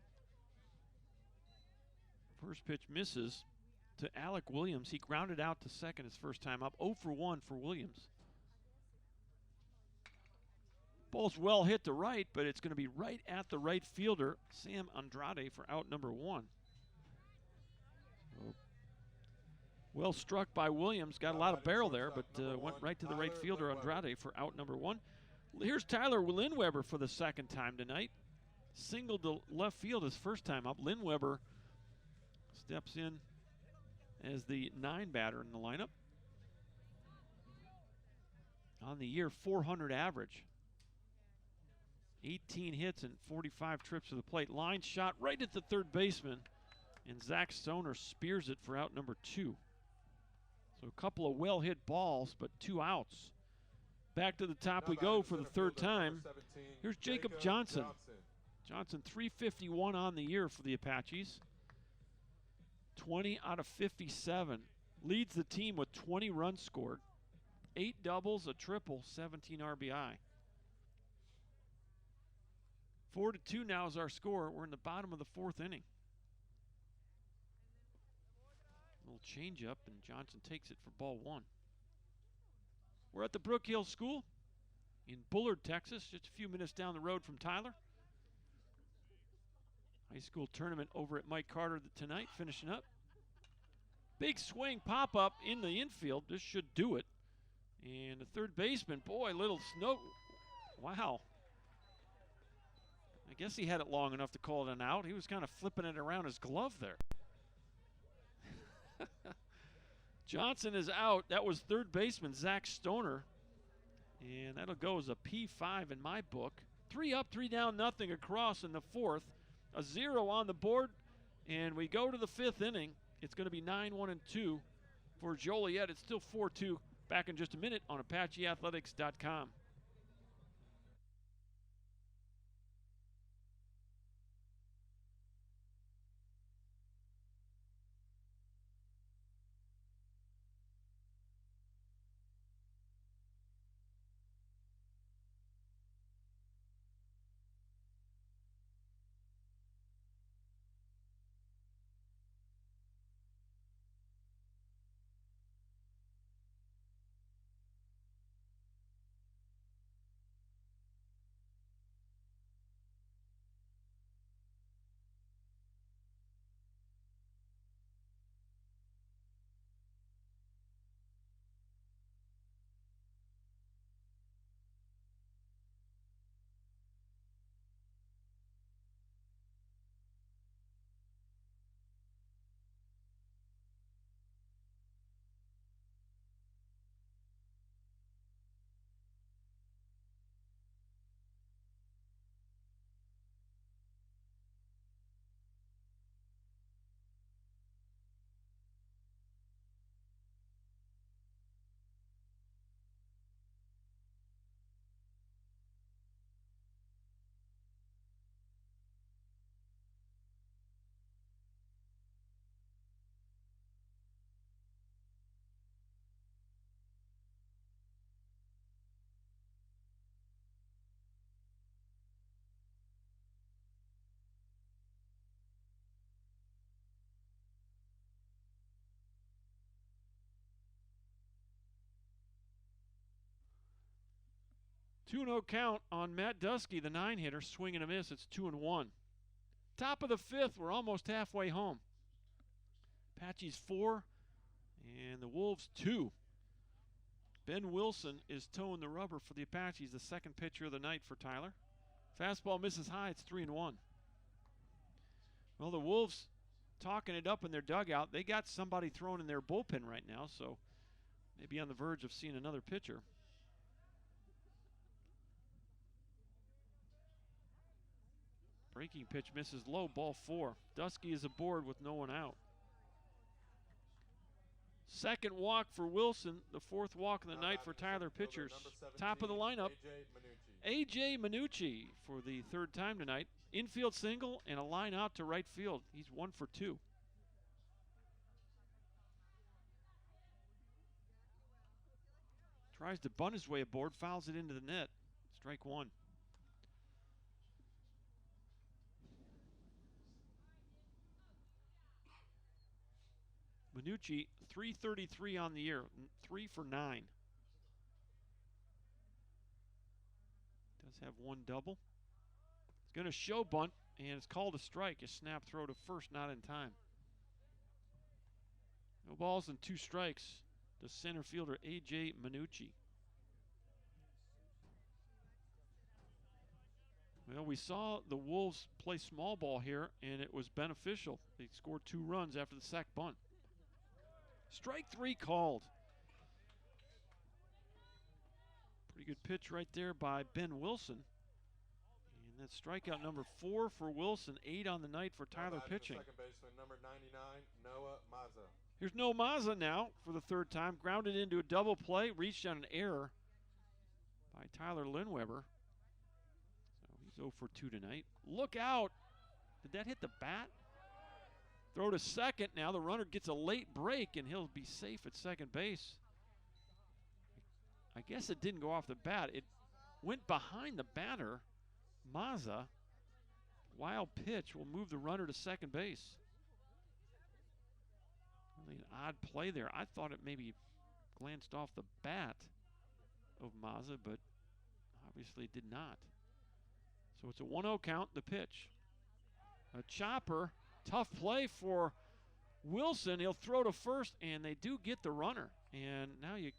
First pitch misses to Alec Williams. He grounded out to second his first time up. 0 for 1 for Williams. Ball's well hit to right, but it's going to be right at the right fielder, Sam Andrade, for out number 1. So, well struck by Williams. Got a lot of barrel there, but went right to the right fielder, Andrade, for out number 1. Here's Tyler Linweber for the second time tonight. Single to left field his first time up. Linweber steps in as the 9 batter in the lineup. On the year, 400 average. 18 hits and 45 trips to the plate. Line shot right at the third baseman, and Zach Stoner spears it for out number 2. So a couple of well-hit balls, but 2 outs. Back to the top we go for the third time. Here's Jacob Johnson. Johnson, 351 on the year for the Apaches. 20 out of 57. Leads the team with 20 runs scored. 8 doubles, a triple, 17 RBI. 4-2 now is our score. We're in the bottom of the 4th inning. A little change up, and Johnson takes it for ball 1. We're at the Brook Hill School in Bullard, Texas, just a few minutes down the road from Tyler. High school tournament over at Mike Carter tonight, finishing up. Big swing pop-up in the infield. This should do it. And the third baseman, boy, little snow. Wow. I guess he had it long enough to call it an out. He was kind of flipping it around his glove there. Johnson is out. That was third baseman Zach Stoner. And that'll go as a P5 in my book. 3 up, 3 down, nothing across in the fourth. A 0 on the board. And we go to the fifth inning. It's going to be 9-1-2 for Joliet. It's still 4-2. Back in just a minute on ApacheAthletics.com. Two 2-0 count on Matt Dusky, the 9-hitter, swing and a miss. It's 2-1. Top of the fifth, we're almost halfway home. Apaches 4 and the Wolves 2. Ben Wilson is towing the rubber for the Apaches, the second pitcher of the night for Tyler. Fastball misses high, it's 3-1. Well, the Wolves talking it up in their dugout. They got somebody thrown in their bullpen right now, so maybe on the verge of seeing another pitcher. Breaking pitch misses low, ball 4. Dusky is aboard with no one out. Second walk for Wilson, the fourth walk of the night for Tyler pitchers. Top of the lineup, A.J. Minucci for the third time tonight. Infield single and a line out to right field. He's 1 for 2. Tries to bunt his way aboard, fouls it into the net. Strike 1. Minucci, 333 on the year, 3 for 9. Does have one double. He's going to show bunt, and it's called a strike. A snap throw to first, not in time. No balls and 2 strikes to center fielder A.J. Minucci. Well, we saw the Wolves play small ball here, and it was beneficial. They scored 2 runs after the sac bunt. Strike 3 called. Pretty good pitch right there by Ben Wilson. And that's strikeout number 4 for Wilson, 8 on the night for Tyler pitching. Second baseman, number 99, Noah Maza. Here's Noah Maza now for the third time. Grounded into a double play, reached on an error by Tyler Linweber. So he's 0 for 2 tonight. Look out. Did that hit the bat? Throw to second now. The runner gets a late break, and he'll be safe at second base. I guess it didn't go off the bat. It went behind the batter, Maza. Wild pitch will move the runner to second base. Really an odd play there. I thought it maybe glanced off the bat of Maza, but obviously it did not. So it's a 1-0 count, the pitch. A chopper. Tough play for Wilson, he'll throw to first, and they do get the runner. And now you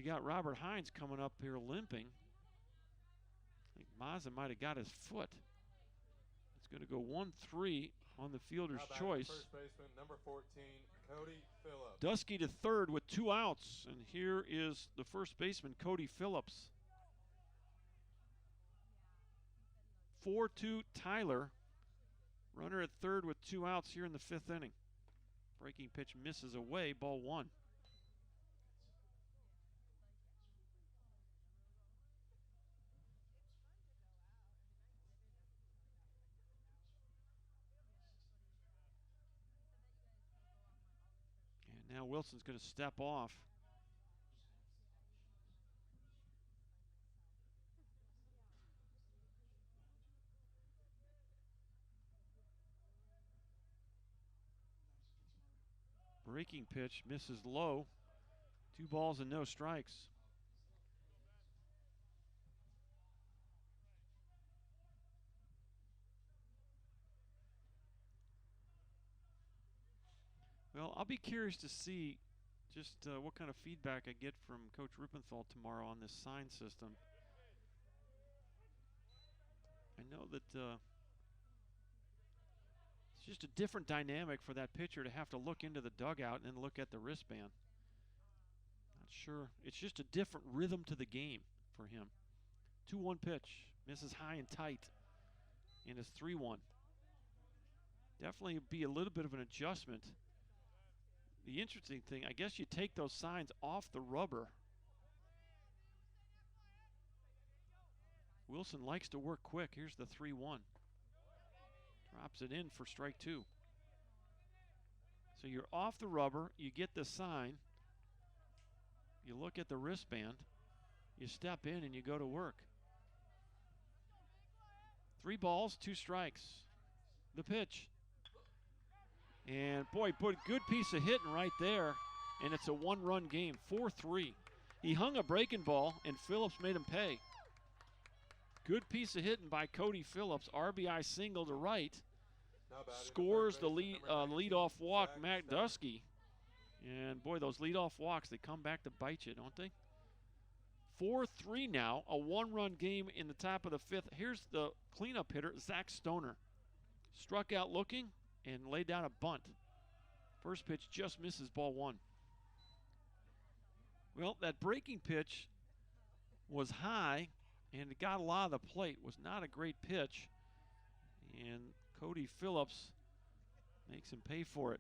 got Robert Hines coming up here limping. I think Mazza might have got his foot. It's going to go 1-3 on the fielder's choice. First baseman, number 14, Cody Phillips. Dusky to third with 2 outs, and here is the first baseman, Cody Phillips. 4-2 Tyler. Runner at third with 2 outs here in the 5th inning. Breaking pitch misses away, ball 1. And now Wilson's going to step off. Breaking pitch misses low. 2 balls and no strikes. Well, I'll be curious to see just what kind of feedback I get from Coach Rippenthal tomorrow on this sign system. I know that it's just a different dynamic for that pitcher to have to look into the dugout and then look at the wristband. Not sure. It's just a different rhythm to the game for him. 2-1 pitch. Misses high and tight. And it's 3-1. Definitely be a little bit of an adjustment. The interesting thing, I guess you take those signs off the rubber. Wilson likes to work quick. Here's the 3-1. Drops it in for strike 2. So you're off the rubber, you get the sign, you look at the wristband, you step in and you go to work. 3 balls, 2 strikes. The pitch. And boy, put a good piece of hitting right there, and it's a 1-run game, 4-3. He hung a breaking ball, and Phillips made him pay. Good piece of hitting by Cody Phillips. RBI single to right. Scores the leadoff walk, Matt Dusky. And boy, those leadoff walks, they come back to bite you, don't they? 4-3 now, a 1-run game in the top of the 5th. Here's the cleanup hitter, Zach Stoner. Struck out looking and laid down a bunt. First pitch just misses, ball 1. Well, that breaking pitch was high and it got a lot of the plate. Was not a great pitch. And Cody Phillips makes him pay for it.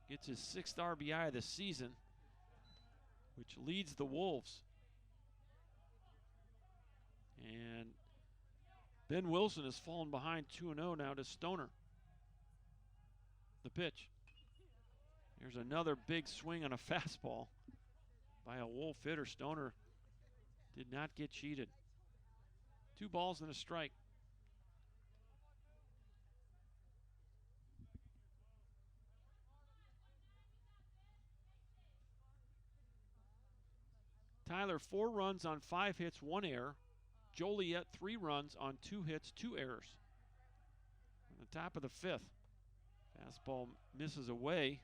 Gets his 6th RBI of the season, which leads the Wolves. And Ben Wilson has fallen behind 2-0 now to Stoner. The pitch. There's another big swing on a fastball by a Wolf hitter. Stoner did not get cheated. 2 balls and a strike. Tyler, 4 runs on 5 hits, 1 error. Joliet, 3 runs on 2 hits, 2 errors. On the top of the 5th. Fastball misses away.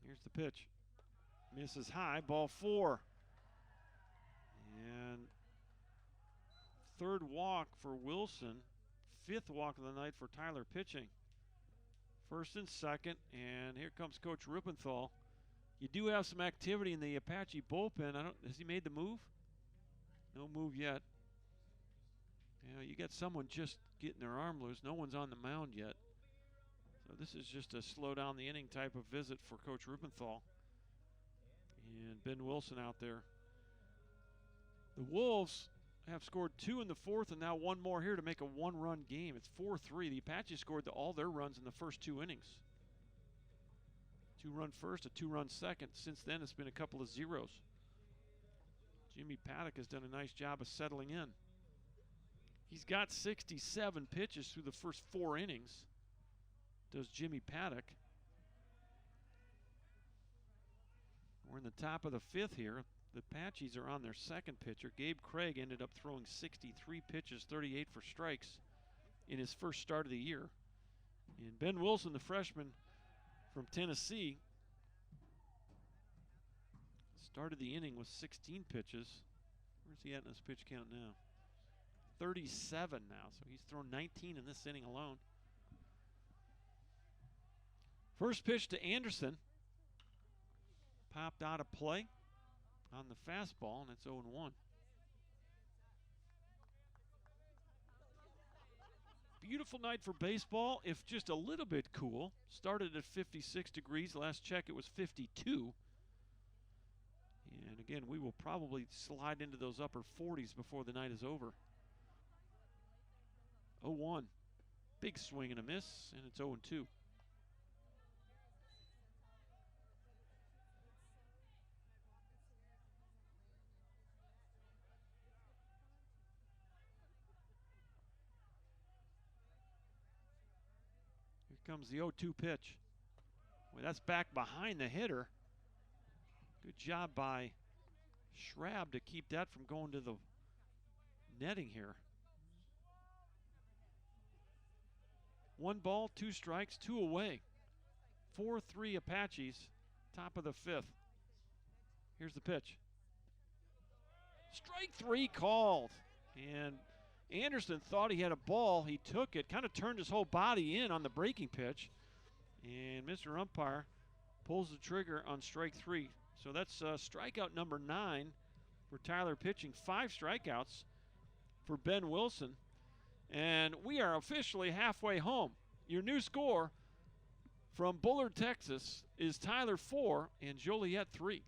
Here's the pitch. Misses high, ball 4. And 3rd walk for Wilson. 5th walk of the night for Tyler pitching. 1st and 2nd, and here comes Coach Rippenthal. You do have some activity in the Apache bullpen. Has he made the move? No move yet. You got someone just getting their arm loose. No one's on the mound yet. So this is just a slow down the inning type of visit for Coach Rippenthal. And Ben Wilson out there. The Wolves have scored 2 in the 4th and now 1 more here to make a 1-run game. It's 4-3. The Apaches scored all their runs in the first 2 innings. 2-run first, a 2-run second. Since then, it's been a couple of zeros. Jimmy Paddock has done a nice job of settling in. He's got 67 pitches through the first 4 innings. does Jimmy Paddock. We're in the top of the 5th here. The Apaches are on their second pitcher. Gabe Craig ended up throwing 63 pitches, 38 for strikes in his first start of the year. And Ben Wilson, the freshman from Tennessee, started the inning with 16 pitches. Where's he at in his pitch count now? 37 now, so he's thrown 19 in this inning alone. First pitch to Anderson. Popped out of play on the fastball, and it's 0-1. Beautiful night for baseball, if just a little bit cool. Started at 56 degrees. Last check, it was 52. And again, we will probably slide into those upper 40s before the night is over. 0-1. Big swing and a miss, and it's 0-2. Here comes the 0-2 pitch. Boy, that's back behind the hitter. Good job by Schrabb to keep that from going to the netting here. 1 ball, 2 strikes, 2 away. 4-3 Apaches, top of the 5th. Here's the pitch. Strike 3 called. And Anderson thought he had a ball. He took it, kind of turned his whole body in on the breaking pitch. And Mr. Umpire pulls the trigger on strike 3. So that's strikeout number 9 for Tyler pitching. 5 strikeouts for Ben Wilson. And we are officially halfway home. Your new score from Bullard, Texas is Tyler 4 and Joliet 3.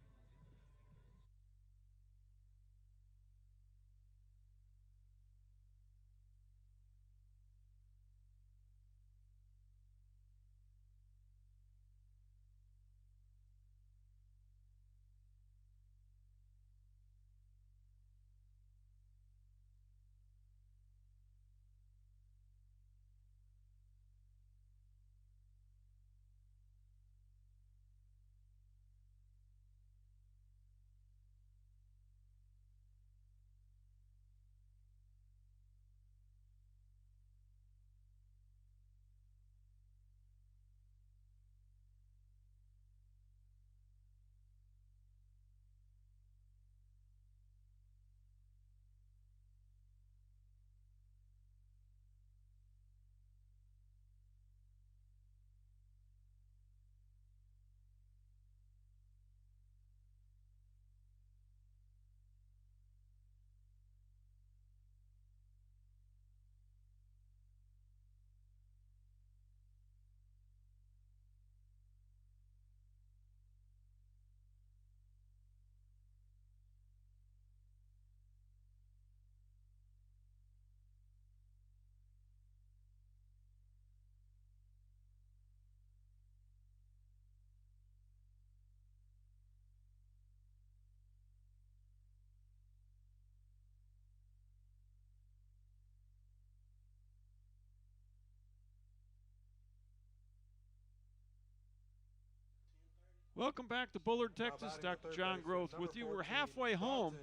Welcome back to Bullard, Texas. Dr. John Groth with you. We're halfway home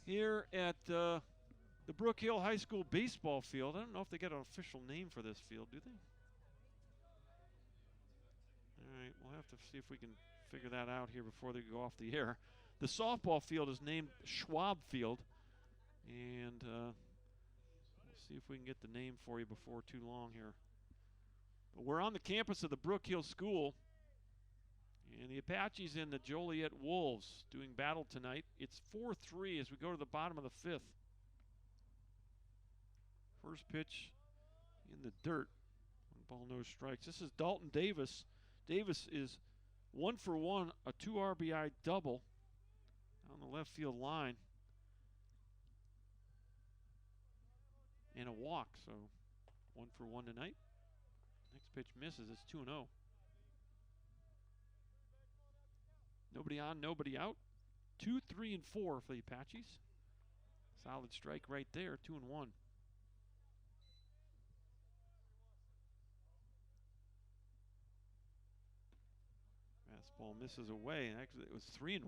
here at the Brook Hill High School baseball field. I don't know if they got an official name for this field, do they? All right, we'll have to see if we can figure that out here before they go off the air. The softball field is named Schwab Field, and we'll see if we can get the name for you before too long here. But we're on the campus of the Brook Hill School. And the Apaches and the Joliet Wolves doing battle tonight. It's 4-3 as we go to the bottom of the 5th. First pitch in the dirt. 1 ball, no strikes. This is Dalton Davis. Davis is 1 for 1, a 2 RBI double on the left field line. And a walk, so 1 for 1 tonight. Next pitch misses. It's 2-0. Nobody on, nobody out. 2, 3, and 4 for the Apaches. Solid strike right there, 2-1. This ball misses away. Actually, it was 3-1.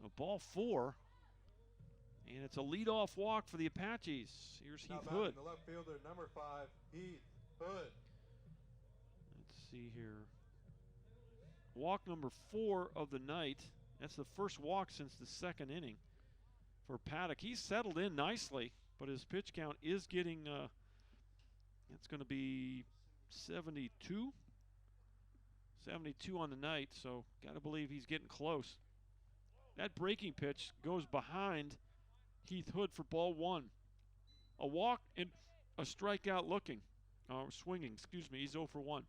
So ball 4. And it's a leadoff walk for the Apaches. Here's Heath Hood. The left fielder, number 5, Heath Hood. Let's see here. Walk number 4 of the night. That's the first walk since the second inning for Paddock. He's settled in nicely, but his pitch count is getting, it's going to be 72. 72 on the night, so got to believe he's getting close. That breaking pitch goes behind Heath Hood for ball 1. A walk and a strikeout swinging, excuse me. He's 0 for 1.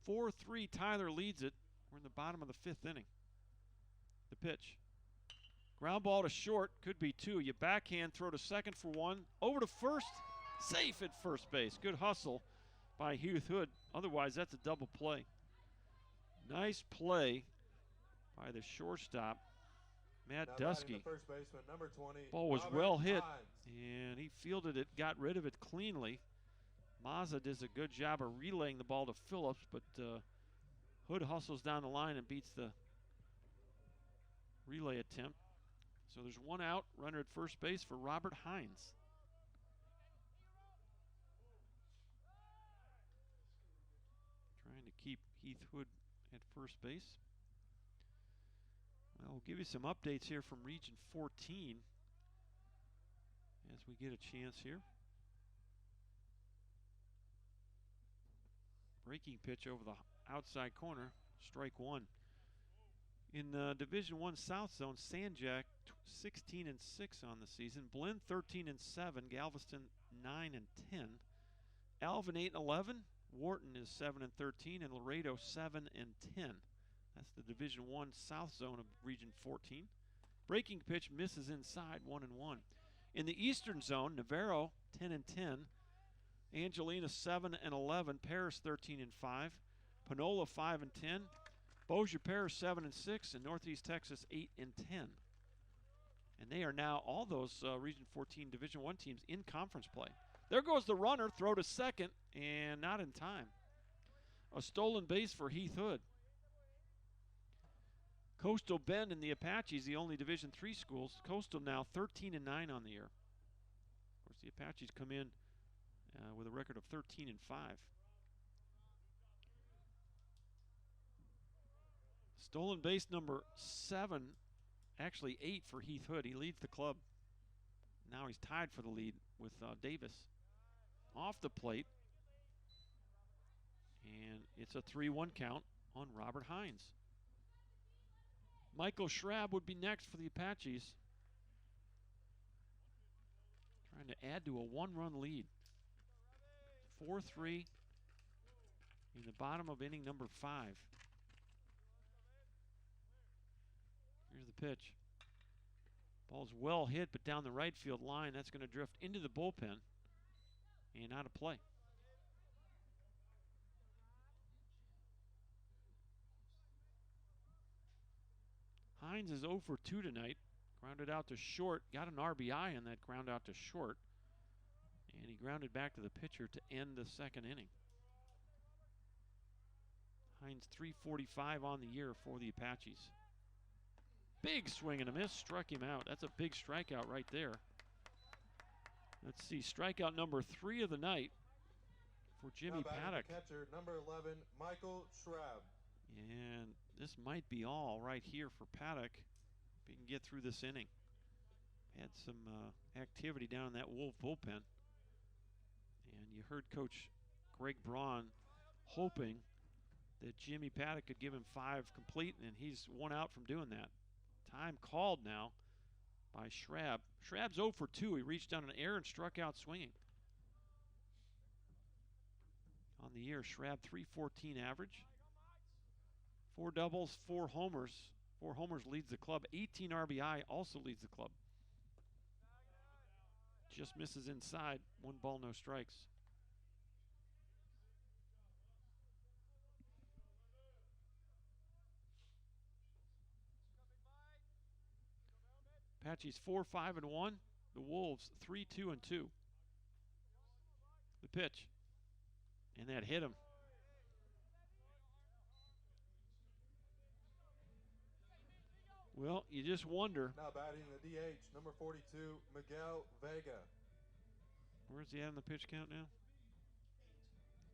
4-3, Tyler leads it. We're in the bottom of the 5th inning. The pitch. Ground ball to short, could be 2. You backhand, throw to second for 1. Over to first, safe at first base. Good hustle by Heath Hood. Otherwise, that's a double play. Nice play by the shortstop, Matt Dusky. First baseman, number 20, ball was Robert well hit, Hines. and he fielded it, got rid of it cleanly. Mazza does a good job of relaying the ball to Phillips, but Hood hustles down the line and beats the relay attempt. So there's 1 out, runner at first base for Robert Hines. Trying to keep Heath Hood at first base. Well, we'll give you some updates here from Region 14 as we get a chance here. Breaking pitch over the outside corner, strike 1. In Division I South Zone, Sanjack 16-6 on the season, Blinn 13-7, Galveston 9-10, Alvin 8-11, Wharton is 7-13, and Laredo 7-10. That's the Division I South Zone of Region 14. Breaking pitch misses inside, 1-1. In the Eastern Zone, Navarro 10-10, Angelina 7-11, Paris 13-5, Panola 5-10, Bossier Parish 7-6, and Northeast Texas 8-10. And they are now, all those Region 14 Division I teams, in conference play. There goes the runner, throw to second, and not in time. A stolen base for Heath Hood. Coastal Bend and the Apaches, the only Division III schools. Coastal now 13-9 on the year. Of course, the Apaches come in with a record of 13-5. Stolen base number 7, actually 8 for Heath Hood. He leads the club. Now he's tied for the lead with Davis. Off the plate. And it's a 3-1 count on Robert Hines. Michael Schrab would be next for the Apaches. Trying to add to a 1-run lead. 4-3 in the bottom of inning number 5. Here's the pitch. Ball's well hit, but down the right field line. That's going to drift into the bullpen and out of play. Hines is 0 for 2 tonight. Grounded out to short. Got an RBI on that ground out to short. And he grounded back to the pitcher to end the second inning. Hines 345 on the year for the Apaches. Big swing and a miss. Struck him out. That's a big strikeout right there. Let's see. Strikeout number 3 of the night for Jimmy Paddock. Catcher number 11, Michael Schrab. And this might be all right here for Paddock if he can get through this inning. Had some activity down in that Wolf bullpen. And you heard Coach Greg Braun hoping that Jimmy Paddock could give him 5 complete, and he's 1 out from doing that. Time called now by Schrab. Schrab's 0 for 2. He reached down an error and struck out swinging. On the year, Schrab 314 average. 4 doubles, 4 homers. 4 homers leads the club. 18 RBI also leads the club. Just misses inside. 1 ball, no strikes. Apaches 4-5-1. The Wolves 3-2-2. The pitch. And that hit him. Well, you just wonder. Now batting the DH, number 42, Miguel Vega. Where's he at in the pitch count now?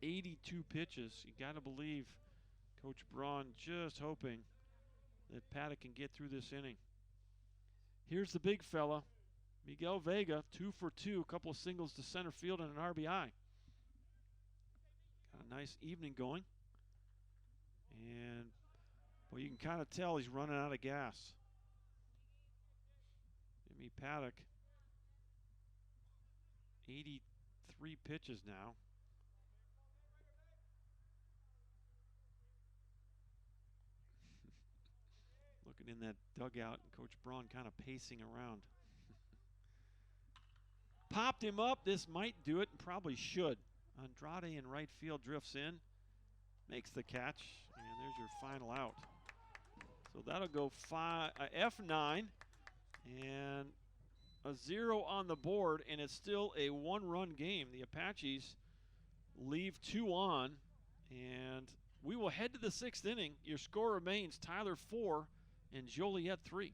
82 pitches. You got to believe Coach Braun just hoping that Paddock can get through this inning. Here's the big fella, Miguel Vega, 2 for 2, a couple of singles to center field and an RBI. Got a nice evening going. And, well, you can kind of tell he's running out of gas. Jimmy Paddock, 83 pitches now. Looking in that dugout, and Coach Braun kind of pacing around. Popped him up. This might do it, and probably should. Andrade in right field drifts in, makes the catch, and there's your final out. So that'll go F9, and a 0 on the board, and it's still a one-run game. The Apaches leave 2 on, and we will head to the 6th inning. Your score remains Tyler 4 and Joliet 3.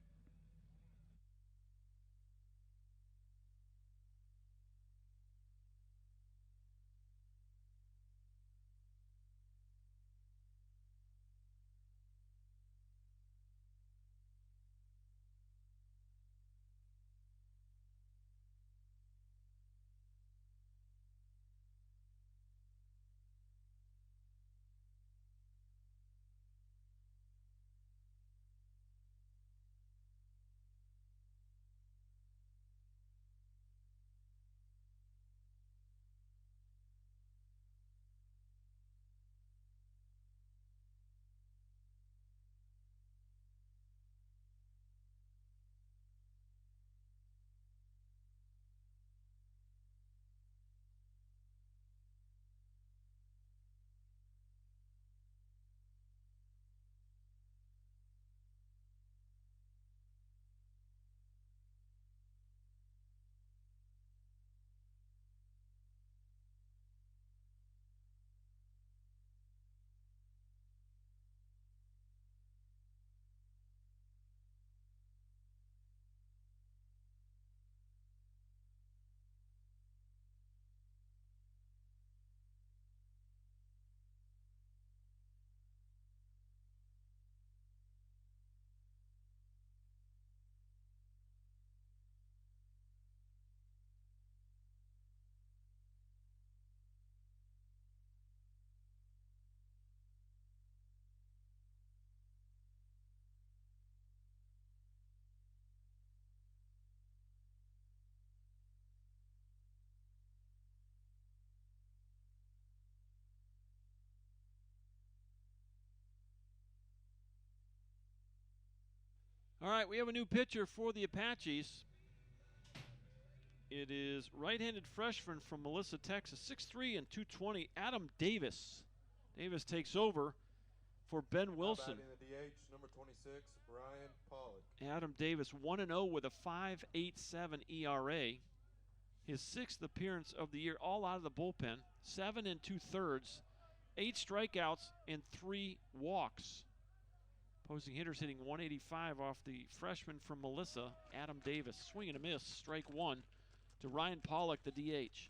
All right, we have a new pitcher for the Apaches. It is right-handed freshman from Melissa, Texas, 6'3" and 220, Adam Davis. Davis takes over for Ben Wilson. Now batting the DH, number 26, Ryan Pollock. Adam Davis, 1-0 with a 5.87 ERA. His 6th appearance of the year, all out of the bullpen. 7 2/3, 8 strikeouts, and 3 walks. Opposing hitters hitting 185 off the freshman from Melissa, Adam Davis. Swing and a miss, strike 1 to Ryan Pollock, the DH.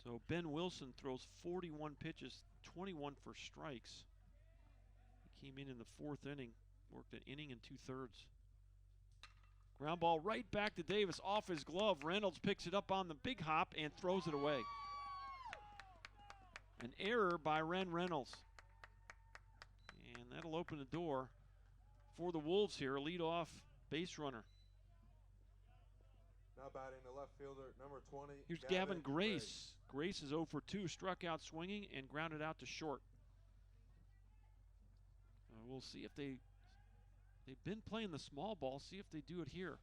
So Ben Wilson throws 41 pitches, 21 for strikes. He came in the 4th inning, worked an inning and 2/3. Ground ball right back to Davis, off his glove. Reynolds picks it up on the big hop and throws it away. An error by Reynolds. And that'll open the door for the Wolves here, a leadoff base runner. Now batting the left fielder, number 20. Here's Gavin Grace. Grace is 0 for 2, struck out swinging and grounded out to short. We'll see if they've been playing the small ball, see if they do it here.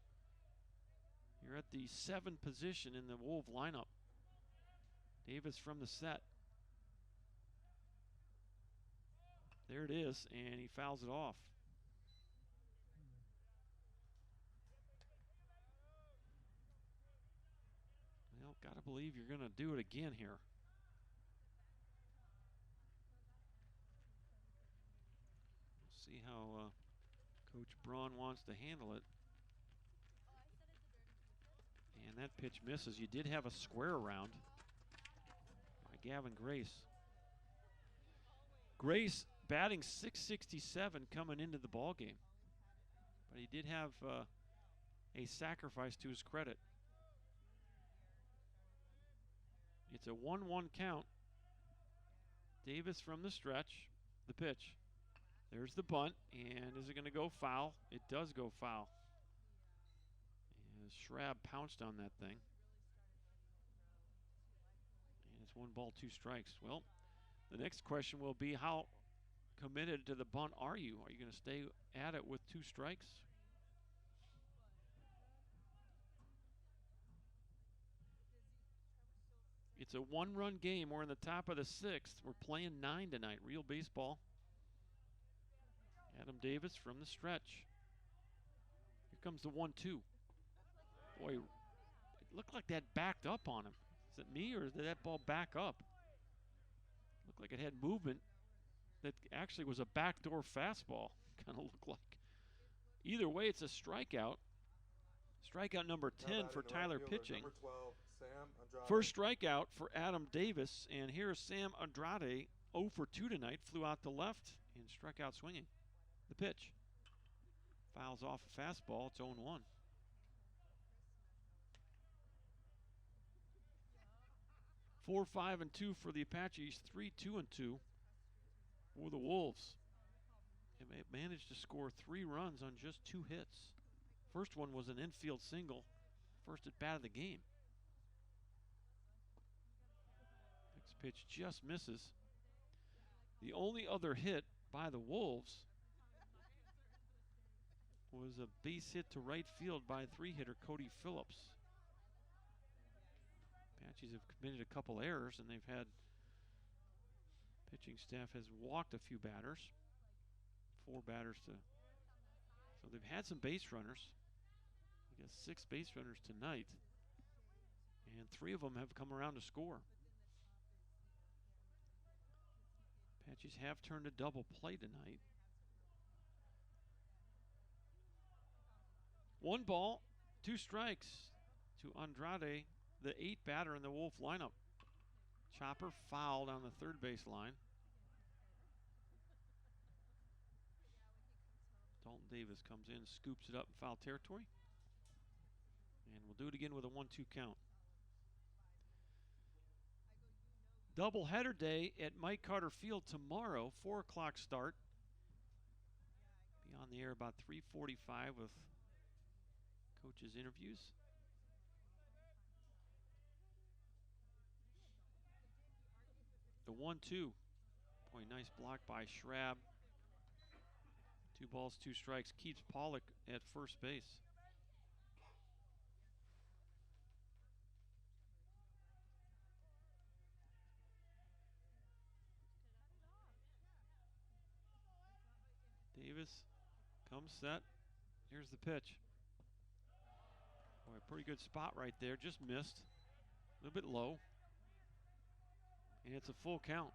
You're at the 7 position in the Wolf lineup. Davis from the set. There it is, and he fouls it off. Well, gotta believe you're gonna do it again here. Coach Braun wants to handle it. And that pitch misses. You did have a square around by Gavin Grace. Grace batting .667 coming into the ball game. But he did have a sacrifice to his credit. It's a 1-1 count. Davis from the stretch, the pitch. There's the bunt, and is it going to go foul? It does go foul. And Schrab pounced on that thing. And it's 1 ball, 2 strikes. Well, the next question will be, how committed to the bunt are you? Are you going to stay at it with 2 strikes? It's a 1-run game. We're in the top of the 6th. We're playing 9 tonight. Real baseball. Adam Davis from the stretch. Here comes the 1-2. Boy, it looked like that backed up on him. Is it me, or did that ball back up? Looked like it had movement. That actually was a backdoor fastball. Kind of looked like. Either way, it's a strikeout. Strikeout number 10 for Tyler pitching. Number 12, Sam Andrade. First strikeout for Adam Davis, and here's Sam Andrade, 0 for 2 tonight, flew out to left and struck out swinging. The pitch. Fouls off a fastball, it's 0-1. Four, 5, and 2 for the Apaches, 3, 2, and 2 for the Wolves. They managed to score 3 runs on just 2 hits. First one was an infield single, first at bat of the game. Next pitch just misses. The only other hit by the Wolves was a base hit to right field by 3-hitter Cody Phillips. Apaches have committed a couple errors, and they've had, pitching staff has walked a few batters. 4 batters to, so they've had some base runners. I guess 6 base runners tonight, and 3 of them have come around to score. Apaches have turned a double play tonight. 1 ball, 2 strikes to Andrade, the 8th batter in the Wolf lineup. Chopper fouled on the third base line. Dalton Davis comes in, scoops it up in foul territory. And we'll do it again with a 1-2 count. Doubleheader day at Mike Carter Field tomorrow, 4 o'clock start. Be on the air about 3:45 with coaches' interviews. The 1-2. Boy, nice block by Schrab. 2 balls, 2 strikes. Keeps Pollock at first base. Davis comes set. Here's the pitch. Boy, pretty good spot right there. Just missed. A little bit low. And it's a full count.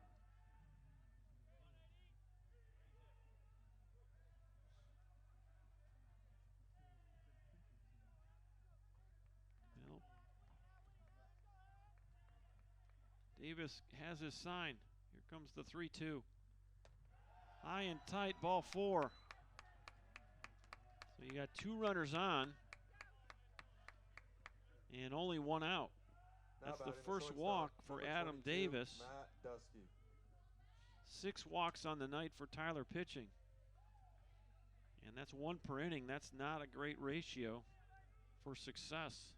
Well, Davis has his sign. Here comes the 3-2. High and tight, ball 4. So you got 2 runners on and only 1 out. That's the first walk for Adam Davis. Matt Dusky. 6 walks on the night for Tyler pitching. And that's 1 per inning. That's not a great ratio for success.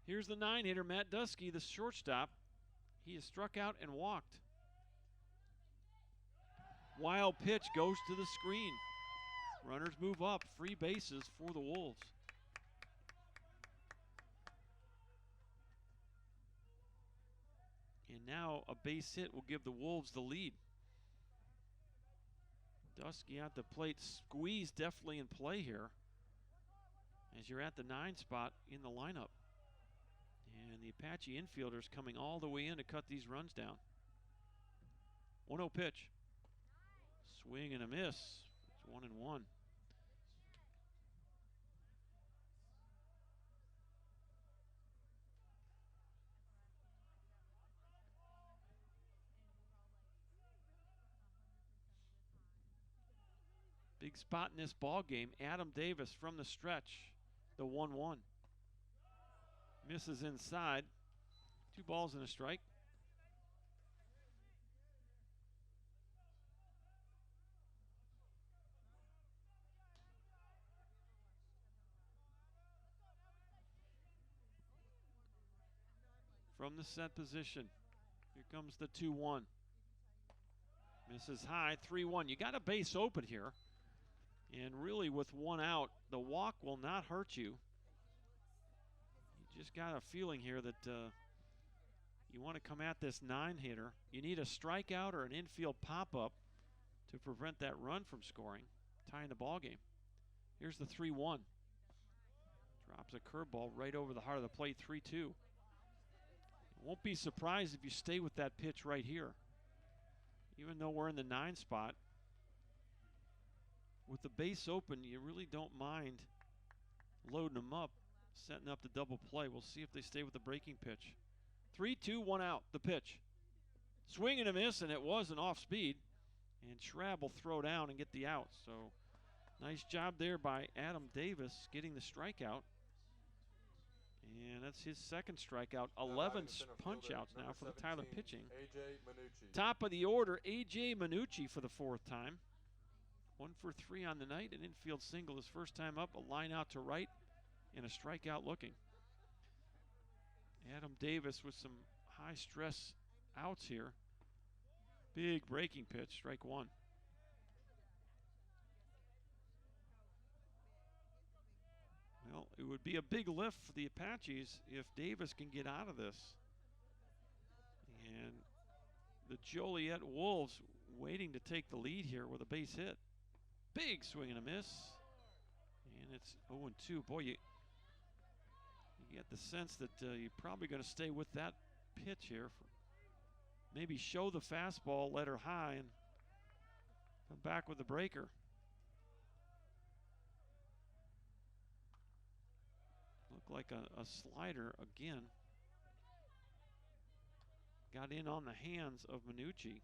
Here's the 9-hitter, Matt Dusky, the shortstop. He has struck out and walked. Wild pitch goes to the screen. Runners move up, free bases for the Wolves. And now a base hit will give the Wolves the lead. Dusky at the plate, squeeze definitely in play here as you're at the 9 spot in the lineup. And the Apache infielders coming all the way in to cut these runs down. 1-0 pitch. Swing and a miss. It's 1-1. big spot in this ball game. Adam Davis from the stretch, the 1-1. Misses inside. 2 balls and a strike. From the set position, here comes the 2-1. Misses high, 3-1. You got a base open here. And really with 1 out, the walk will not hurt you. You just got a feeling here that you want to come at this 9-hitter. You need a strikeout or an infield pop-up to prevent that run from scoring, tying the ball game. Here's the 3-1. Drops a curveball right over the heart of the plate, 3-2. Won't be surprised if you stay with that pitch right here. Even though we're in the 9 spot, with the base open, you really don't mind loading them up, setting up the double play. We'll see if they stay with the breaking pitch. 3-2, 1 out, the pitch. Swing and a miss, and it was an off speed. And Schrabb will throw down and get the out. So nice job there by Adam Davis getting the strikeout. And that's his second strikeout. 11 punch-outs now for the Tyler pitching. Top of the order, A.J. Minucci for the 4th time. 1 for 3 on the night, an infield single his first time up, a line out to right, and a strikeout looking. Adam Davis with some high-stress outs here. Big breaking pitch, strike 1. Well, it would be a big lift for the Apaches if Davis can get out of this. And the Joliet Wolves waiting to take the lead here with a base hit. Big swing and a miss. And it's 0-2. Boy, you get the sense that you're probably going to stay with that pitch here. Maybe show the fastball, let her high, and come back with the breaker. Looked like a slider again. Got in on the hands of Minucci.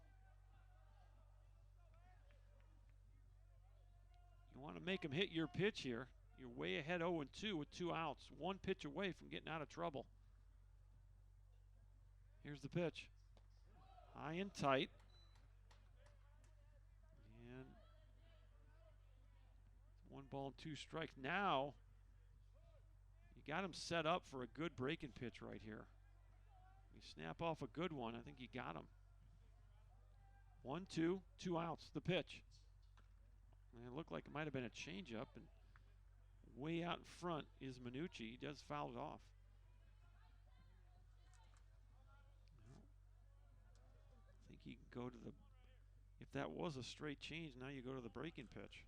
You want to make him hit your pitch here. You're way ahead 0-2 with 2 outs. 1 pitch away from getting out of trouble. Here's the pitch. High and tight. And 1 ball and 2 strikes. Now, you got him set up for a good breaking pitch right here. You snap off a good one. I think you got him. 1-2, 2 outs. The pitch. And it looked like it might have been a changeup. And way out in front is Minucci. He does foul it off. I think he can go to the, if that was a straight change, now you go to the breaking pitch.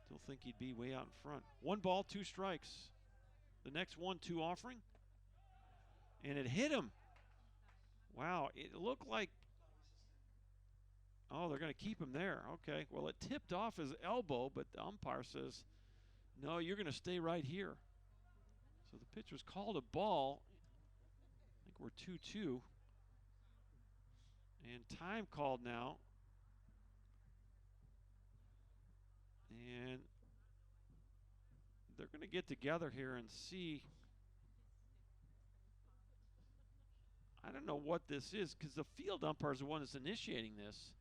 Still think he'd be way out in front. 1 ball, 2 strikes. The next 1-2 offering. And it hit him. Wow, it looked like, oh, they're going to keep him there. Okay, well, it tipped off his elbow, but the umpire says, no, you're going to stay right here. So the pitch was called a ball. I think we're 2-2. And time called now. And they're going to get together here and see. I don't know what this is because the field umpire is the one that's initiating this.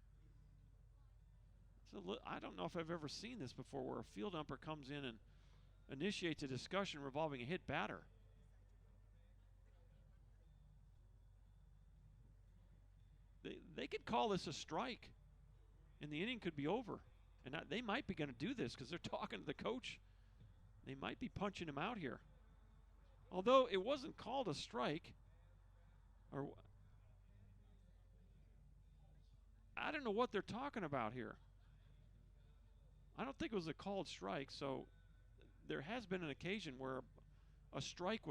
So I don't know if I've ever seen this before where a field umpire comes in and initiates a discussion revolving a hit batter. They could call this a strike, and the inning could be over. And they might be going to do this because they're talking to the coach. They might be punching him out here. Although it wasn't called a strike, or I don't know what they're talking about here. I don't think it was a called strike, so there has been an occasion where a strike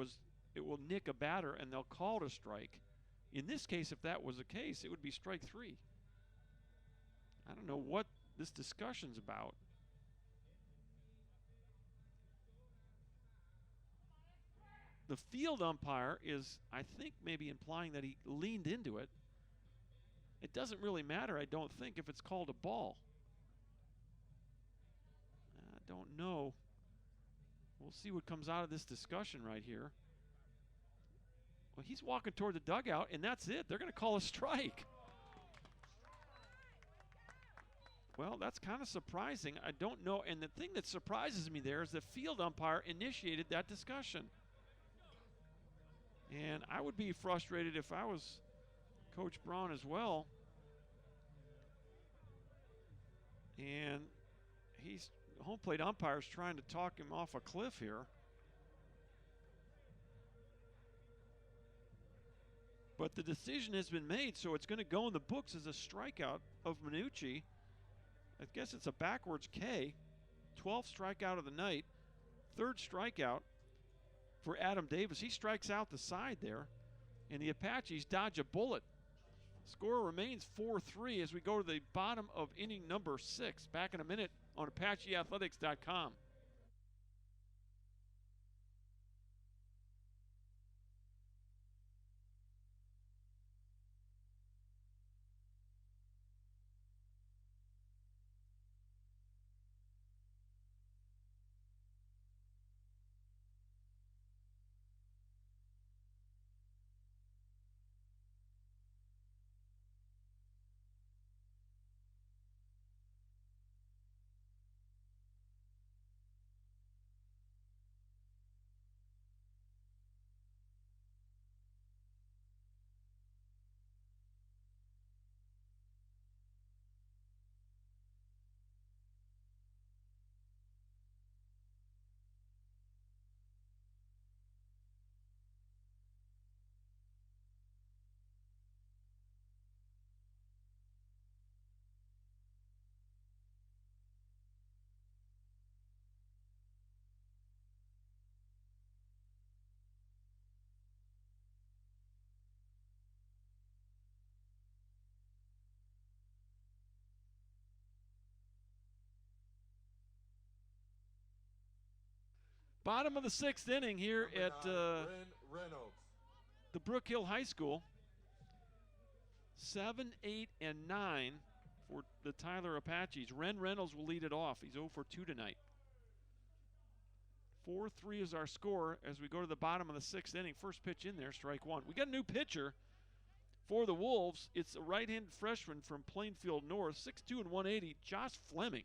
it will nick a batter and they'll call it a strike. In this case, if that was the case, it would be strike 3. I don't know what this discussion's about. The field umpire is, I think, maybe implying that he leaned into it. It doesn't really matter, I don't think, if it's called a ball. don't know. We'll see what comes out of this discussion right here. Well, he's walking toward the dugout, and that's it. They're going to call a strike. Well, that's kind of surprising. I don't know. And the thing that surprises me there is the field umpire initiated that discussion. And I would be frustrated if I was Coach Braun as well. And he's home plate umpire's trying to talk him off a cliff here. But the decision has been made, so it's going to go in the books as a strikeout of Minucci. I guess it's a backwards K. 12th strikeout of the night. 3rd strikeout for Adam Davis. He strikes out the side there, and the Apaches dodge a bullet. Score remains 4-3 as we go to the bottom of inning number 6. Back in a minute on ApacheAthletics.com. Bottom of the 6th inning here Number at 9, Reynolds. the Brook Hill High School. 7, 8, and 9 for the Tyler Apaches. Ren Reynolds will lead it off. He's 0 for 2 tonight. 4-3 is our score as we go to the bottom of the 6th inning. First pitch in there, strike 1. We got a new pitcher for the Wolves. It's a right-handed freshman from Plainfield North, 6'2" and 180, Josh Fleming.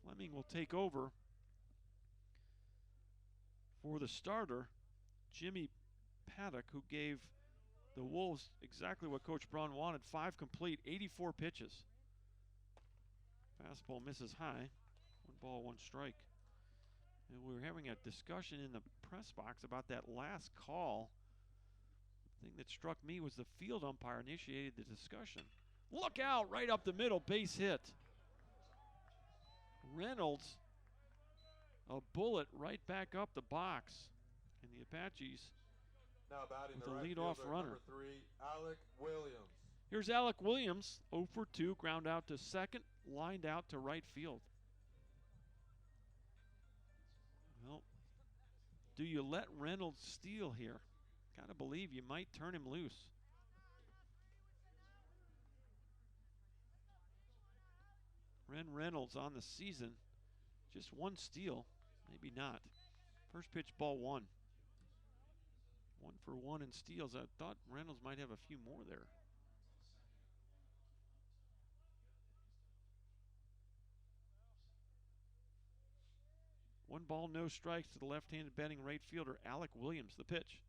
Fleming will take over for the starter, Jimmy Paddock, who gave the Wolves exactly what Coach Braun wanted, 5 complete, 84 pitches. Fastball misses high, 1 ball, 1 strike. And we were having a discussion in the press box about that last call. The thing that struck me was the field umpire initiated the discussion. Look out, right up the middle, base hit. Reynolds, a bullet right back up the box. And the Apaches Now batting with the a right leadoff fielder, runner. number 3, Alec Williams. Here's Alec Williams, 0 for 2, ground out to second, lined out to right field. Well, do you let Reynolds steal here? Gotta believe you might turn him loose. Ren Reynolds on the season, just 1 steal, maybe not. First pitch, ball 1. 1 for 1 in steals. I thought Reynolds might have a few more there. One ball, no strikes to the left-handed batting right fielder, Alec Williams. The pitch.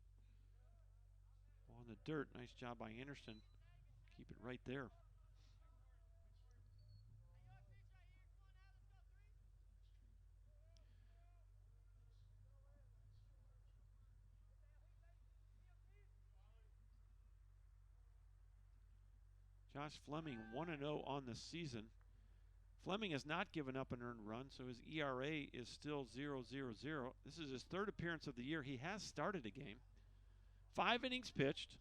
Ball in the dirt. Nice job by Anderson. Keep it right there. Josh Fleming, 1-0 on the season. Fleming has not given up an earned run, so his ERA is still 0-0-0. This is his 3rd appearance of the year. He has started a game. 5 innings pitched,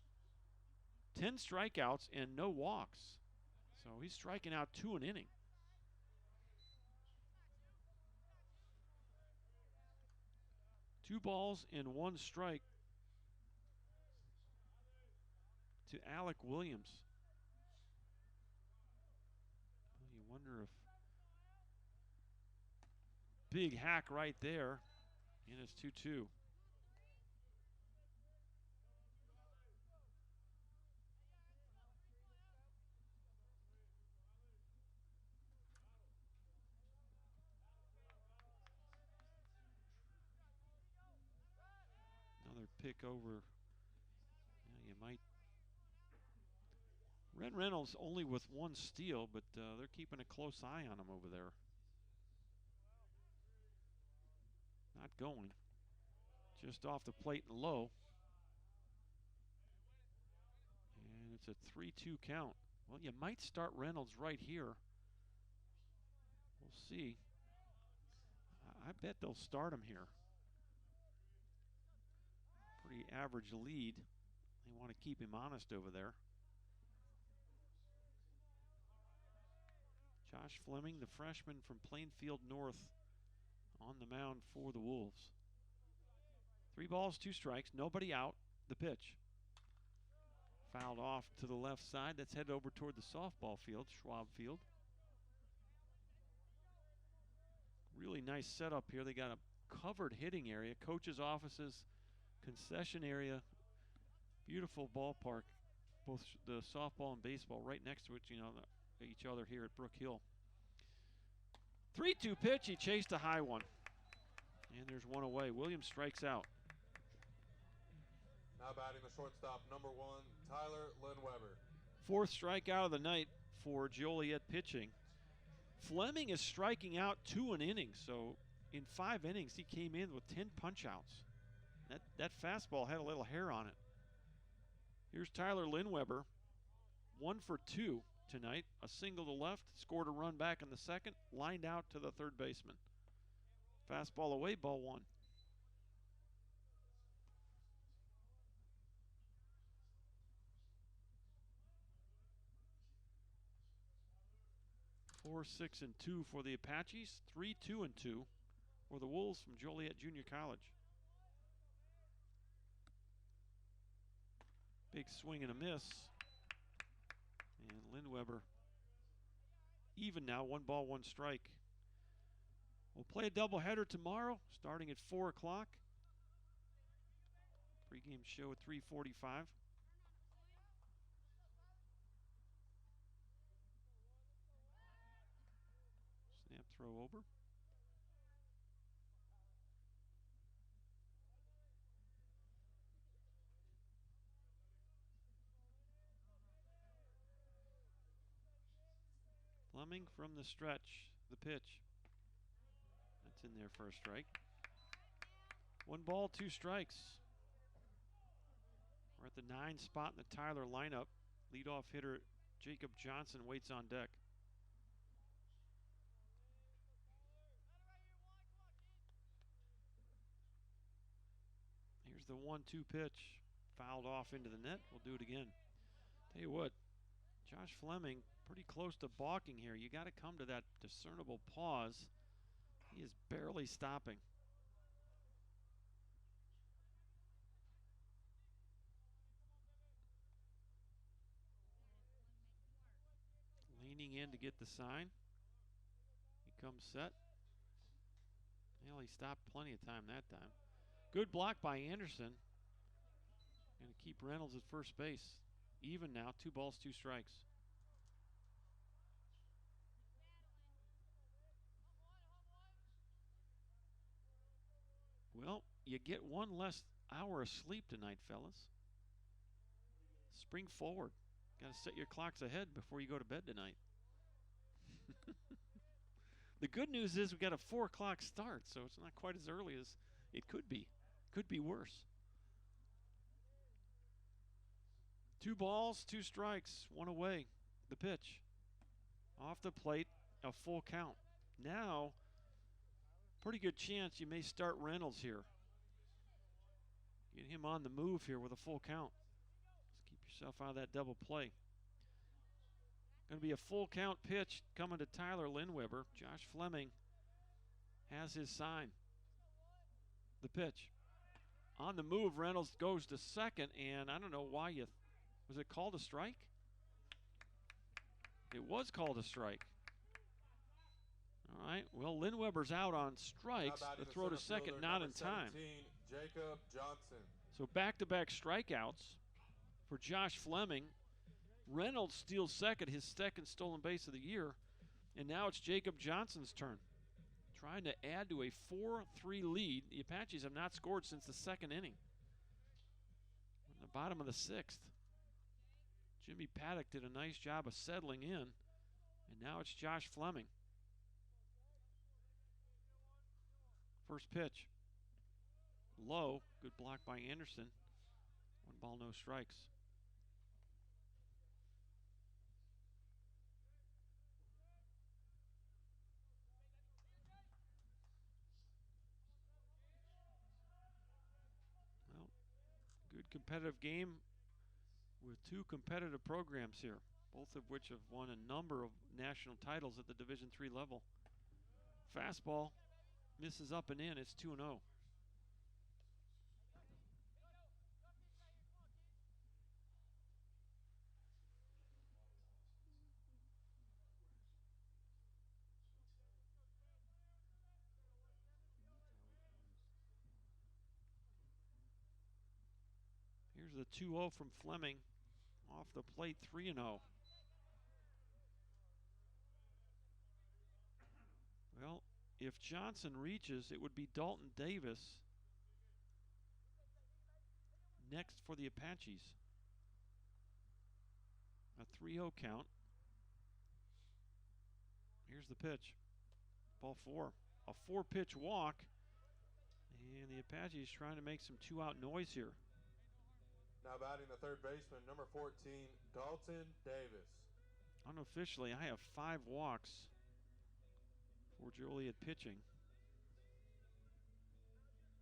10 strikeouts, and no walks. So he's striking out 2 an inning. Two balls and 1 strike to Alec Williams. You wonder if big hack right there, and it's 2-2. Another pick over. Yeah, you might. Ren Reynolds only with 1 steal, but they're keeping a close eye on him over there. Not going. Just off the plate and low. And it's a 3-2 count. Well, you might start Reynolds right here. We'll see. I bet they'll start him here. Pretty average lead. They want to keep him honest over there. Josh Fleming, the freshman from Plainfield North, on the mound for the Wolves. 3 balls, 2 strikes, nobody out. The pitch. Fouled off to the left side. That's headed over toward the softball field, Schwab Field. Really nice setup here. They got a covered hitting area, coaches' offices, concession area. Beautiful ballpark. Both the softball and baseball right next to it, each other here at Brook Hill. 3-2 pitch. He chased a high one. And there's 1 away. Williams strikes out. Now batting the shortstop, number 1, Tyler Linweber. 4th strikeout of the night for Joliet pitching. Fleming is striking out 2 an inning, so in 5 innings he came in with 10 punch-outs. That fastball had a little hair on it. Here's Tyler Linweber, 1 for 2 tonight. A single to left, scored a run back in the 2nd, lined out to the 3rd baseman. Fastball away, ball 1. Four, 6, and 2 for the Apaches. 3, 2, and 2 for the Wolves from Joliet Junior College. Big swing and a miss. And Linweber even now, 1 ball, 1 strike. We'll play a doubleheader tomorrow, starting at 4 o'clock. Pre-game show at 3:45. Snap throw over. Fleming from the stretch, the pitch. That's in there for a strike. 1 ball, 2 strikes. We're at the 9 spot in the Tyler lineup. Leadoff hitter Jacob Johnson waits on deck. Here's the 1-2 pitch. Fouled off into the net. We'll do it again. Tell you what, Josh Fleming pretty close to balking here. You got to come to that discernible pause. He is barely stopping. Leaning in to get the sign. He comes set. Well, he stopped plenty of time that time. Good block by Anderson. Going to keep Reynolds at first base. Even now, 2 balls, 2 strikes. Well, you get 1 less hour of sleep tonight, fellas. Spring forward. Got to set your clocks ahead before you go to bed tonight. The good news is we got a 4 o'clock start, so it's not quite as early as it could be. Could be worse. 2 balls, 2 strikes, 1 away. The pitch. Off the plate, a full count. Now, pretty good chance you may start Reynolds here. Get him on the move here with a full count. Let's keep yourself out of that double play. Going to be a full count pitch coming to Tyler Linweber. Josh Fleming has his sign. The pitch. On the move, Reynolds goes to second, and I don't know why you... Was it called a strike? It was called a strike. All right, well, Lindweber's out on strikes. The throw to second, not in time. Jacob Johnson. So back-to-back strikeouts for Josh Fleming. Reynolds steals second, his second stolen base of the year. And now it's Jacob Johnson's turn. Trying to add to a 4-3 lead. The Apaches have not scored since the second inning. In the bottom of the sixth. Jimmy Paddock did a nice job of settling in. And now it's Josh Fleming. First pitch. Low. Good block by Anderson. 1 ball, no strikes. Well, good competitive game with two competitive programs here, both of which have won a number of national titles at the Division III level. Fastball misses up and in. It's 2-0. Here's the 2-0 from Fleming. Off the plate, 3-0. Well, if Johnson reaches, it would be Dalton Davis next for the Apaches. A 3-0 count. Here's the pitch. Ball 4. A 4-pitch walk. And the Apaches trying to make some 2-out noise here. Now batting the third baseman, number 14, Dalton Davis. Unofficially, I have 5 walks for Joliet pitching.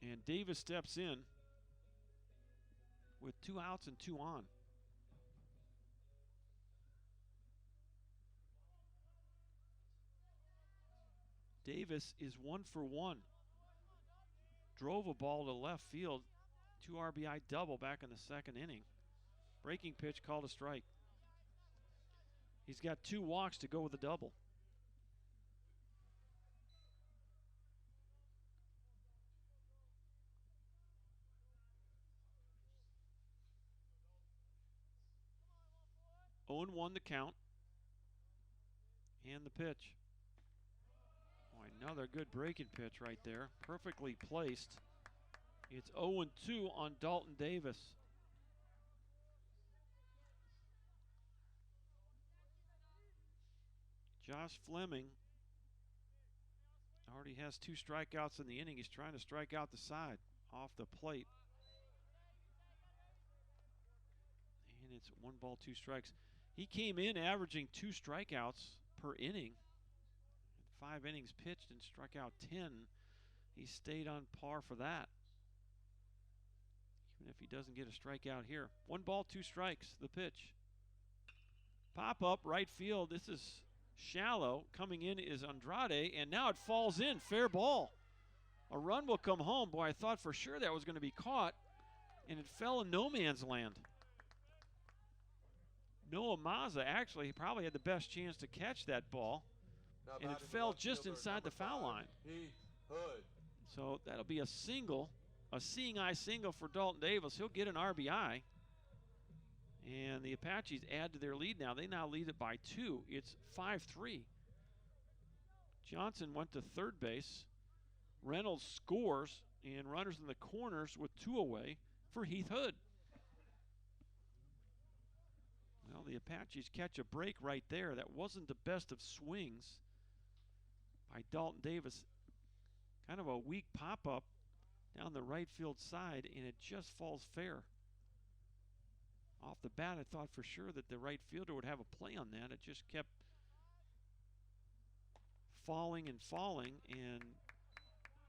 And Davis steps in with 2 outs and 2 on. Davis is 1 for 1. Drove a ball to left field. 2 RBI double back in the second inning. Breaking pitch called a strike. He's got 2 walks to go with a double. Oh and 1 the count. And the pitch. Boy, another good breaking pitch right there. Perfectly placed. It's 0-2 on Dalton Davis. Josh Fleming already has 2 strikeouts in the inning. He's trying to strike out the side off the plate. And it's 1 ball, 2 strikes. He came in averaging 2 strikeouts per inning. 5 innings pitched and struck out 10. He stayed on par for that. Even if he doesn't get a strikeout here. 1 ball, 2 strikes, the pitch. Pop up, right field. This is shallow. Coming in is Andrade, and now it falls in. Fair ball. A run will come home. Boy, I thought for sure that was going to be caught, and it fell in no man's land. Noah Mazza actually he probably had the best chance to catch that ball, and it fell just inside the foul line. So that'll be a single, a seeing eye single for Dalton Davis. He'll get an RBI. And the Apaches add to their lead now. They now lead it by 2. It's 5-3. Johnson went to third base. Reynolds scores, and runners in the corners with 2 away for Heath Hood. Well, the Apaches catch a break right there. That wasn't the best of swings by Dalton Davis. Kind of a weak pop-up down the right field side, and it just falls fair. Off the bat, I thought for sure that the right fielder would have a play on that. It just kept falling and falling and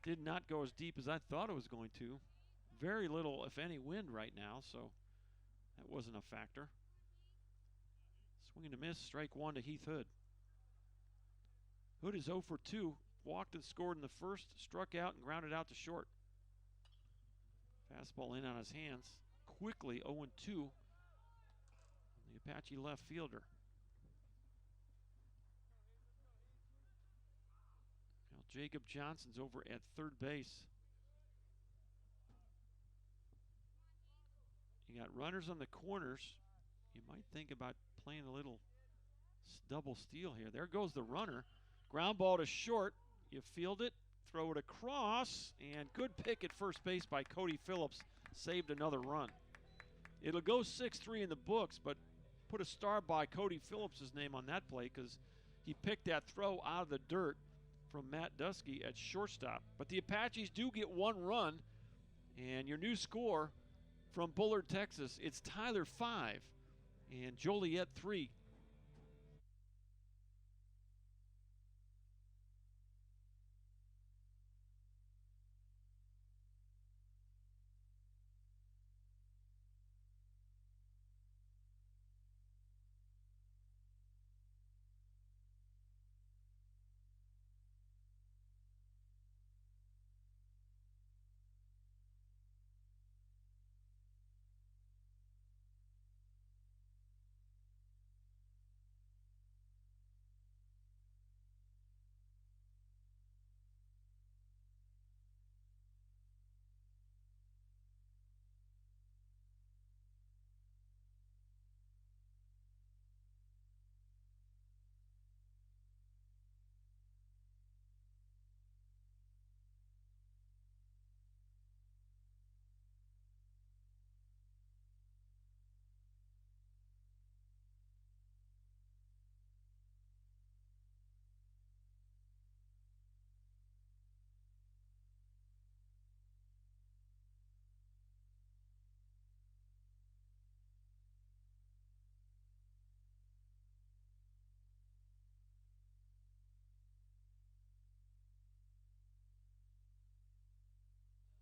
did not go as deep as I thought it was going to. Very little, if any, wind right now, so that wasn't a factor. Swing and a miss, strike 1 to Heath Hood. Hood is 0 for 2. Walked and scored in the first, struck out and grounded out to short. Fastball in on his hands. Quickly 0-2. The Apache left fielder. Jacob Johnson's over at third base. You got runners on the corners. You might think about playing a little double steal here. There goes the runner. Ground ball to short. You field it, throw it across, and good pick at first base by Cody Phillips. Saved another run. It'll go 6-3 in the books, but put a star by Cody Phillips' name on that play because he picked that throw out of the dirt from Matt Dusky at shortstop. But the Apaches do get one run, and your new score from Bullard, Texas, it's Tyler 5 and Joliet 3.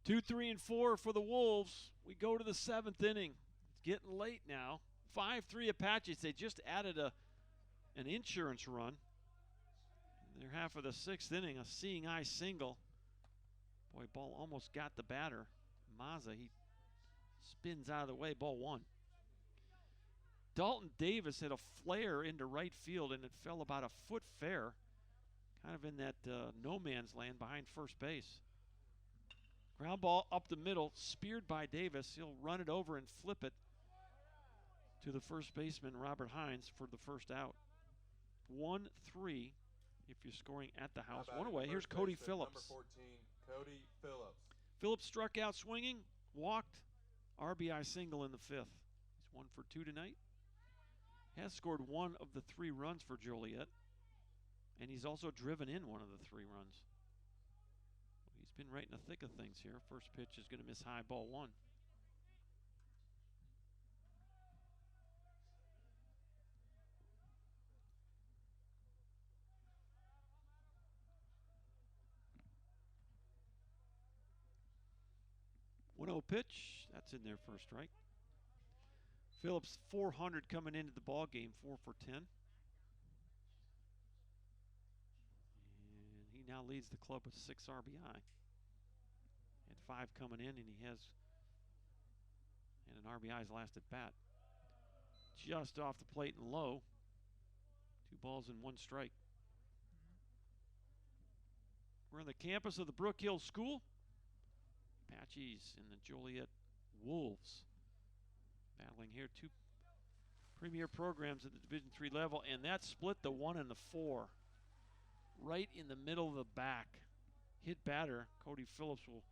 Two, 3, and 4 for the Wolves. We go to the 7th inning. It's getting late now. 5-3 Apaches. They just added an insurance run. They're half of the 6th inning, a seeing eye single. Boy, ball almost got the batter. Mazza, he spins out of the way, ball 1. Dalton Davis hit a flare into right field, and it fell about a foot fair, kind of in that no man's land behind first base. Ground ball up the middle, speared by Davis. He'll run it over and flip it to the first baseman, Robert Hines, for the first out. 1-3 if you're scoring at the house. One away. Here's Cody Phillips. Number 14, Cody Phillips. Phillips struck out swinging, walked, RBI single in the 5th. He's 1 for 2 tonight. Has scored 1 of the 3 runs for Joliet, and he's also driven in 1 of the 3 runs. He's been right in the thick of things here. First pitch is going to miss high, ball 1. One-0 pitch. That's in there for a strike. Phillips 400 coming into the ball game, 4 for 10. And he now leads the club with 6 RBI. Had 5 coming in, and he has an RBI's last at bat. Just off the plate and low. 2 balls and 1 strike. We're on the campus of the Brook Hill School. Apaches and the Joliet Wolves battling here. 2 premier programs at the Division III level, and that split the 1 and the 4. Right in the middle of the back. Hit batter, Cody Phillips will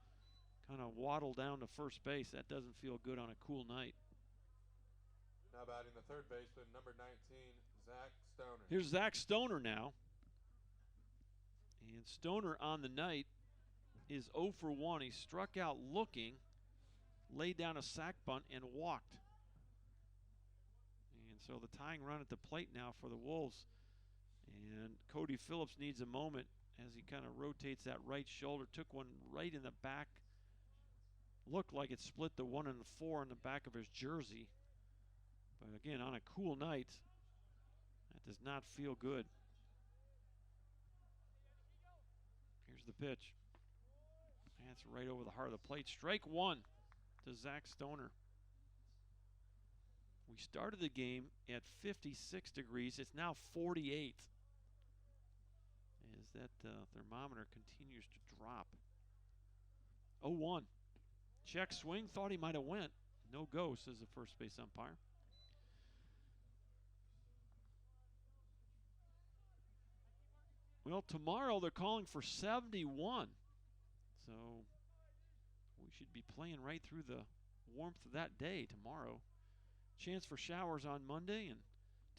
kind of waddle down to first base. That doesn't feel good on a cool night. Now batting the third baseman, number 19, Zach Stoner. Here's Zach Stoner now. And Stoner on the night is 0 for 1. He struck out looking, laid down a sac bunt, and walked. And so the tying run at the plate now for the Wolves. And Cody Phillips needs a moment as he kind of rotates that right shoulder. Took one right in the back. Looked like it split the 1 and the 4 in the back of his jersey. But again, on a cool night, that does not feel good. Here's the pitch. That's right over the heart of the plate. Strike 1 to Zach Stoner. We started the game at 56 degrees. It's now 48. As that thermometer continues to drop. 0-1. Check swing. Thought he might have went. No go, says the first base umpire. Well, tomorrow they're calling for 71. So we should be playing right through the warmth of that day tomorrow. Chance for showers on Monday, and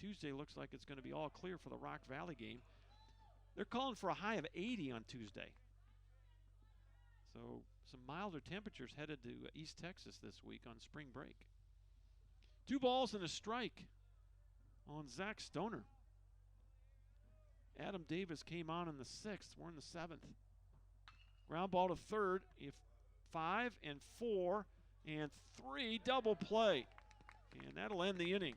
Tuesday looks like it's going to be all clear for the Rock Valley game. They're calling for a high of 80 on Tuesday. So some milder temperatures headed to East Texas this week on spring break. 2 balls and a strike on Zach Stoner. Adam Davis came on in the 6th. We're in the 7th. Ground ball to third. If 5 and 4 and 3, double play. And that'll end the inning.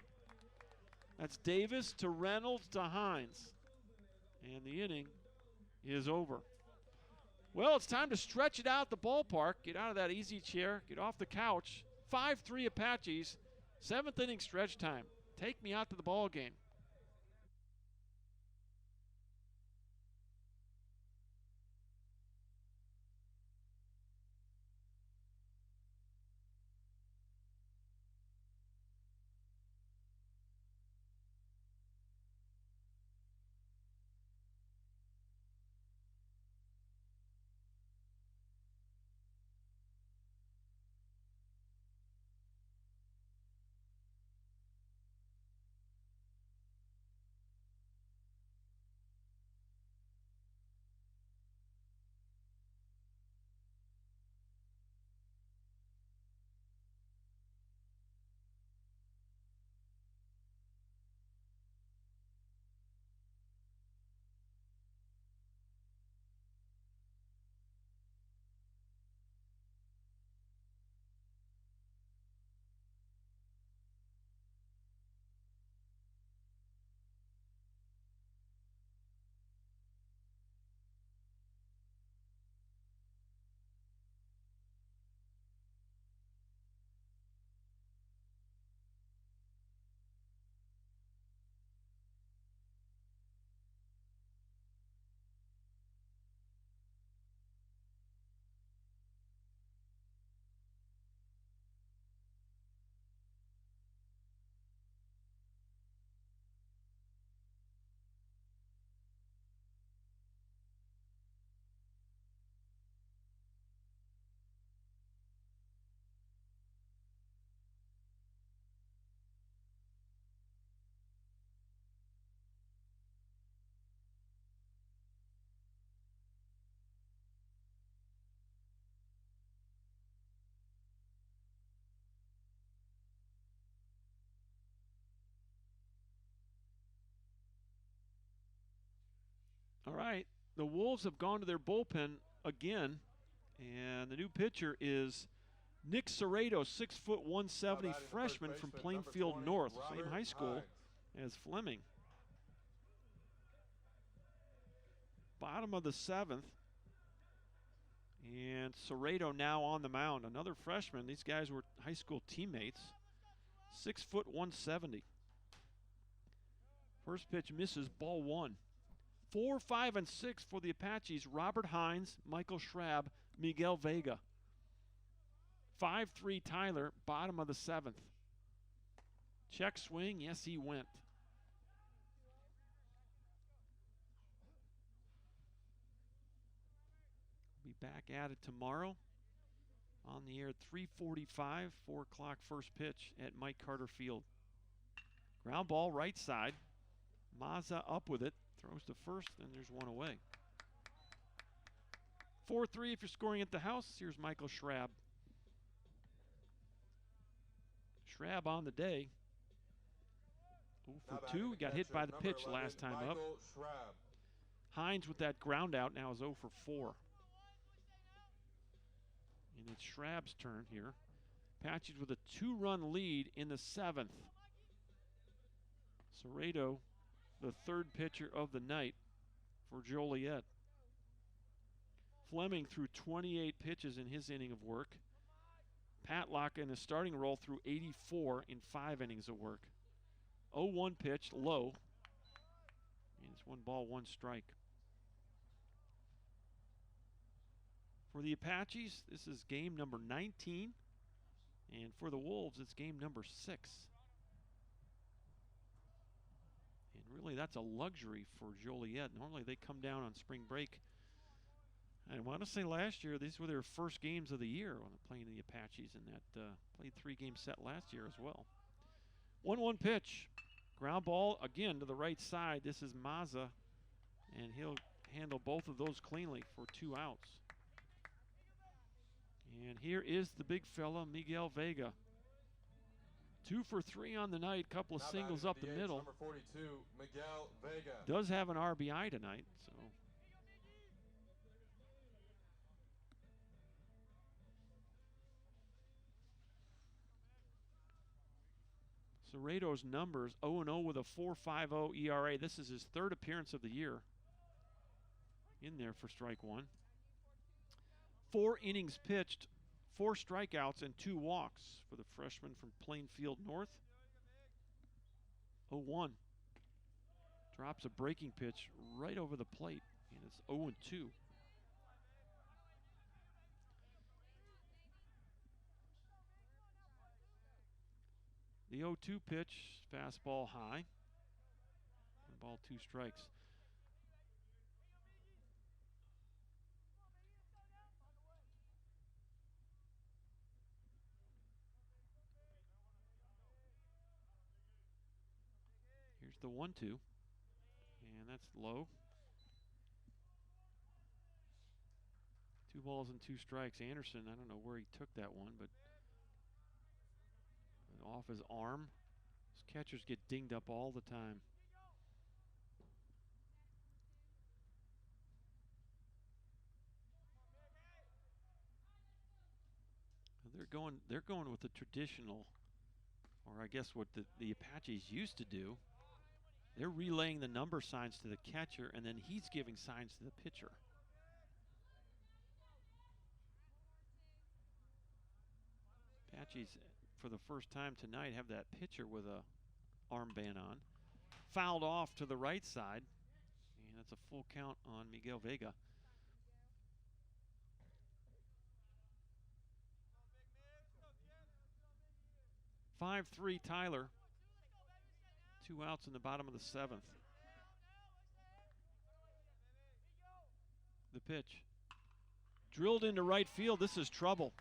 That's Davis to Reynolds to Hines. And the inning is over. Well, it's time to stretch it out at the ballpark. Get out of that easy chair. Get off the couch. 5-3 Apaches. 7th inning stretch time. Take me out to the ball game. All right, the Wolves have gone to their bullpen again, and the new pitcher is Nick Serrato, 6'1", 170 freshman from Plainfield North, same high school as Fleming. Bottom of the 7th, and Serrato now on the mound. Another freshman. These guys were high school teammates. 6'1", 170. First pitch misses, ball 1. 4, 5, and 6 for the Apaches. Robert Hines, Michael Schrab, Miguel Vega. 5-3 Tyler, bottom of the 7th. Check swing, yes, he went. Be back at it tomorrow. On the air at 3:45, 4 o'clock first pitch at Mike Carter Field. Ground ball right side. Mazza up with it. Throws to first, and there's one away. 4-3 if you're scoring at the house. Here's Michael Schrab. Schrab on the day. 0 for 2. He got hit by the pitch last time up. Hines with that ground out now is 0 for 4. And it's Schrab's turn here. Apaches with a 2-run lead in the 7th. Serrato, the 3rd pitcher of the night for Joliet. Fleming threw 28 pitches in his inning of work. Patlock in his starting role threw 84 in 5 innings of work. 0-1 pitch, low. And it's 1 ball, 1 strike. For the Apaches, this is game number 19. And for the Wolves, it's game number 6. And really, that's a luxury for Joliet. Normally, they come down on spring break. I want to say last year, these were their first games of the year when playing the Apaches, and that played 3-game set last year as well. 1-1 pitch. Ground ball again to the right side. This is Maza, and he'll handle both of those cleanly for 2 outs. And here is the big fella, Miguel Vega. 2 for 3 on the night, couple of singles up the middle. Number 42, Miguel Vega. Does have an RBI tonight, so. Cerrato's numbers, 0-0 with a 4.50 ERA. This is his 3rd appearance of the year. In there for strike 1. 4 innings pitched, 4 strikeouts, and 2 walks for the freshman from Plainfield North. 0-1. Drops a breaking pitch right over the plate, and it's 0-2. The 0-2 pitch, fastball high. 1 ball, 2 strikes. Here's the 1-2, and that's low. 2 balls and 2 strikes. Anderson, I don't know where he took that one, but off his arm. Those catchers get dinged up all the time. They're going with the traditional, or I guess what the Apaches used to do. They're relaying the number signs to the catcher, and then he's giving signs to the pitcher. Apaches, for the first time tonight, have that pitcher with a armband on. Fouled off to the right side, and that's a full count on Miguel Vega. (5-3) Tyler. 2 outs in the bottom of the 7th. The pitch. Drilled into right field. This is trouble.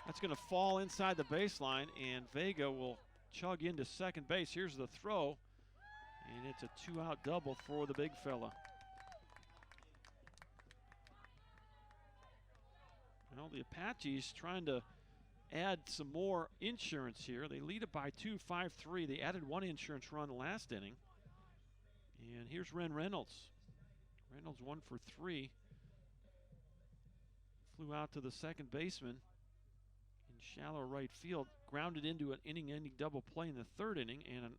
That's going to fall inside the baseline, and Vega will chug into second base. Here's the throw, and it's a 2-out double for the big fella. Well, the Apaches trying to add some more insurance here. They lead it by 2, 5-3. They added 1 insurance run last inning. And here's Reynolds. Reynolds 1 for 3. Flew out to the second baseman in shallow right field. Grounded into an inning-ending double play in the 3rd inning, and a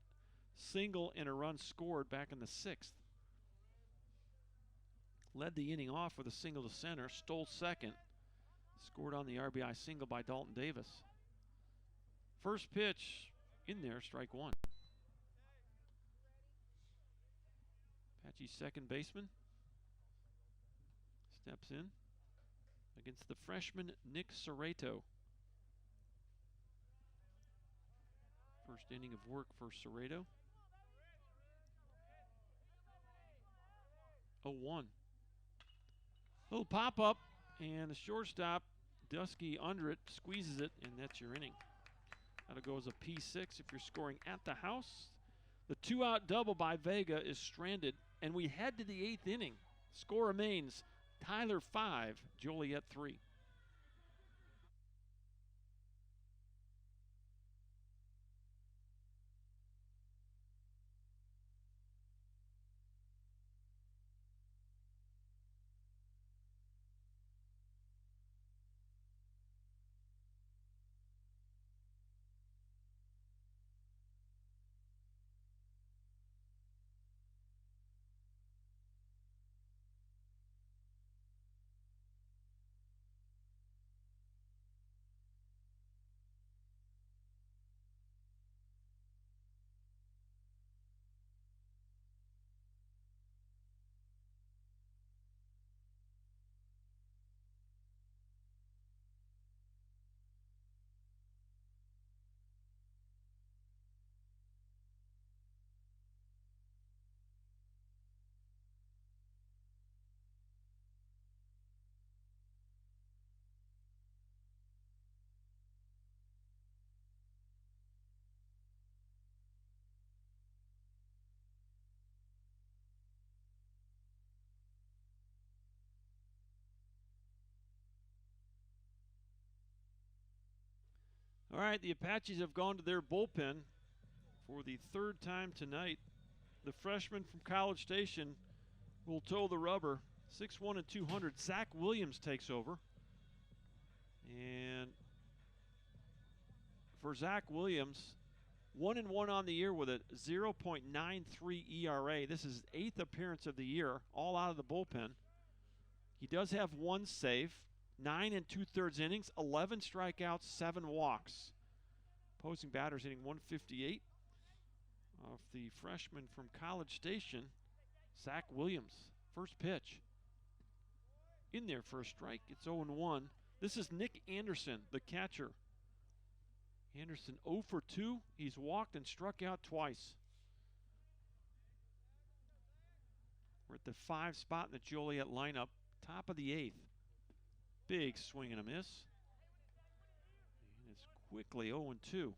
single and a run scored back in the 6th. Led the inning off with a single to center. Stole second. Scored on the RBI single by Dalton Davis. First pitch in there, strike 1. Apache second baseman steps in against the freshman Nick Cerrato. First inning of work for Cerrato. 0-1. Little pop-up, and the shortstop, Dusky, under it, squeezes it, and that's your inning. That'll go as a P6 if you're scoring at the house. The 2-out double by Vega is stranded, and we head to the 8th inning. Score remains Tyler 5, Joliet 3. right, the Apaches have gone to their bullpen for the third time tonight. The freshman from College Station will toe the rubber. 6'1" and 200. Zach Williams takes over. And for Zach Williams, 1-1 on the year with a 0.93 ERA. This is his 8th appearance of the year, all out of the bullpen. He does have 1 save, 9 2/3 innings, 11 strikeouts, 7 walks. Opposing batters hitting 158. Of the freshman from College Station, Zach Williams. First pitch. In there for a strike. It's 0-1. This is Nick Anderson, the catcher. Anderson 0 for 2. He's walked and struck out twice. We're at the 5 spot in the Joliet lineup. Top of the 8th. Big swing and a miss. And it's quickly 0-2.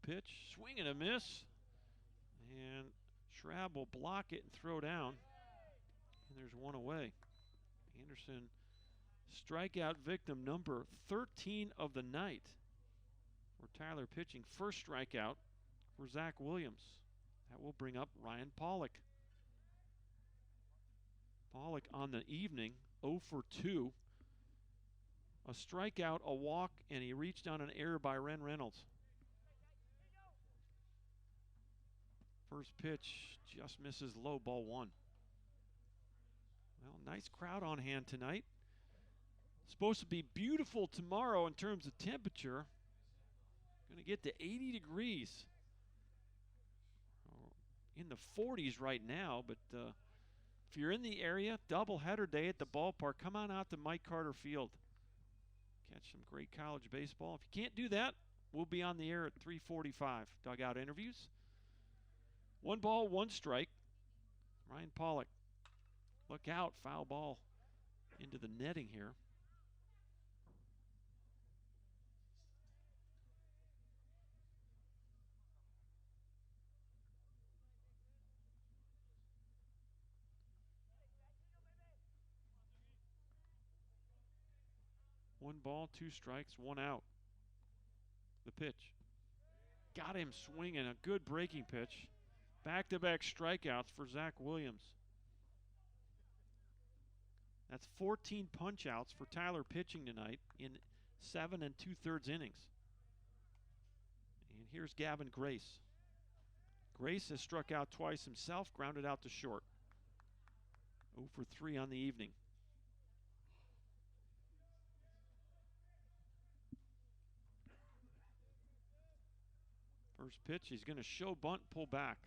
Pitch, swing and a miss, and Schrabb will block it and throw down, and there's 1 away. Anderson, strikeout victim number 13 of the night for Tyler pitching. First strikeout for Zach Williams. That will bring up Ryan Pollock. Pollock on the evening, 0 for 2. A strikeout, a walk, and he reached on an error by Ren Reynolds. First pitch just misses low, ball 1. Well, nice crowd on hand tonight. Supposed to be beautiful tomorrow in terms of temperature. Going to get to 80 degrees. In the 40s right now, but if you're in the area, doubleheader day at the ballpark, come on out to Mike Carter Field. Catch some great college baseball. If you can't do that, we'll be on the air at 3:45. Dugout interviews. 1 ball, 1 strike. Ryan Pollock. Look out, foul ball into the netting here. One ball, 2 strikes, 1 out. The pitch. Got him swinging, a good breaking pitch. Back-to-back strikeouts for Zach Williams. That's 14 punch-outs for Tyler pitching tonight in 7 2/3 innings. And here's Gavin Grace. Grace has struck out twice himself, grounded out to short. 0 for 3 on the evening. First pitch, he's going to show bunt, pull back.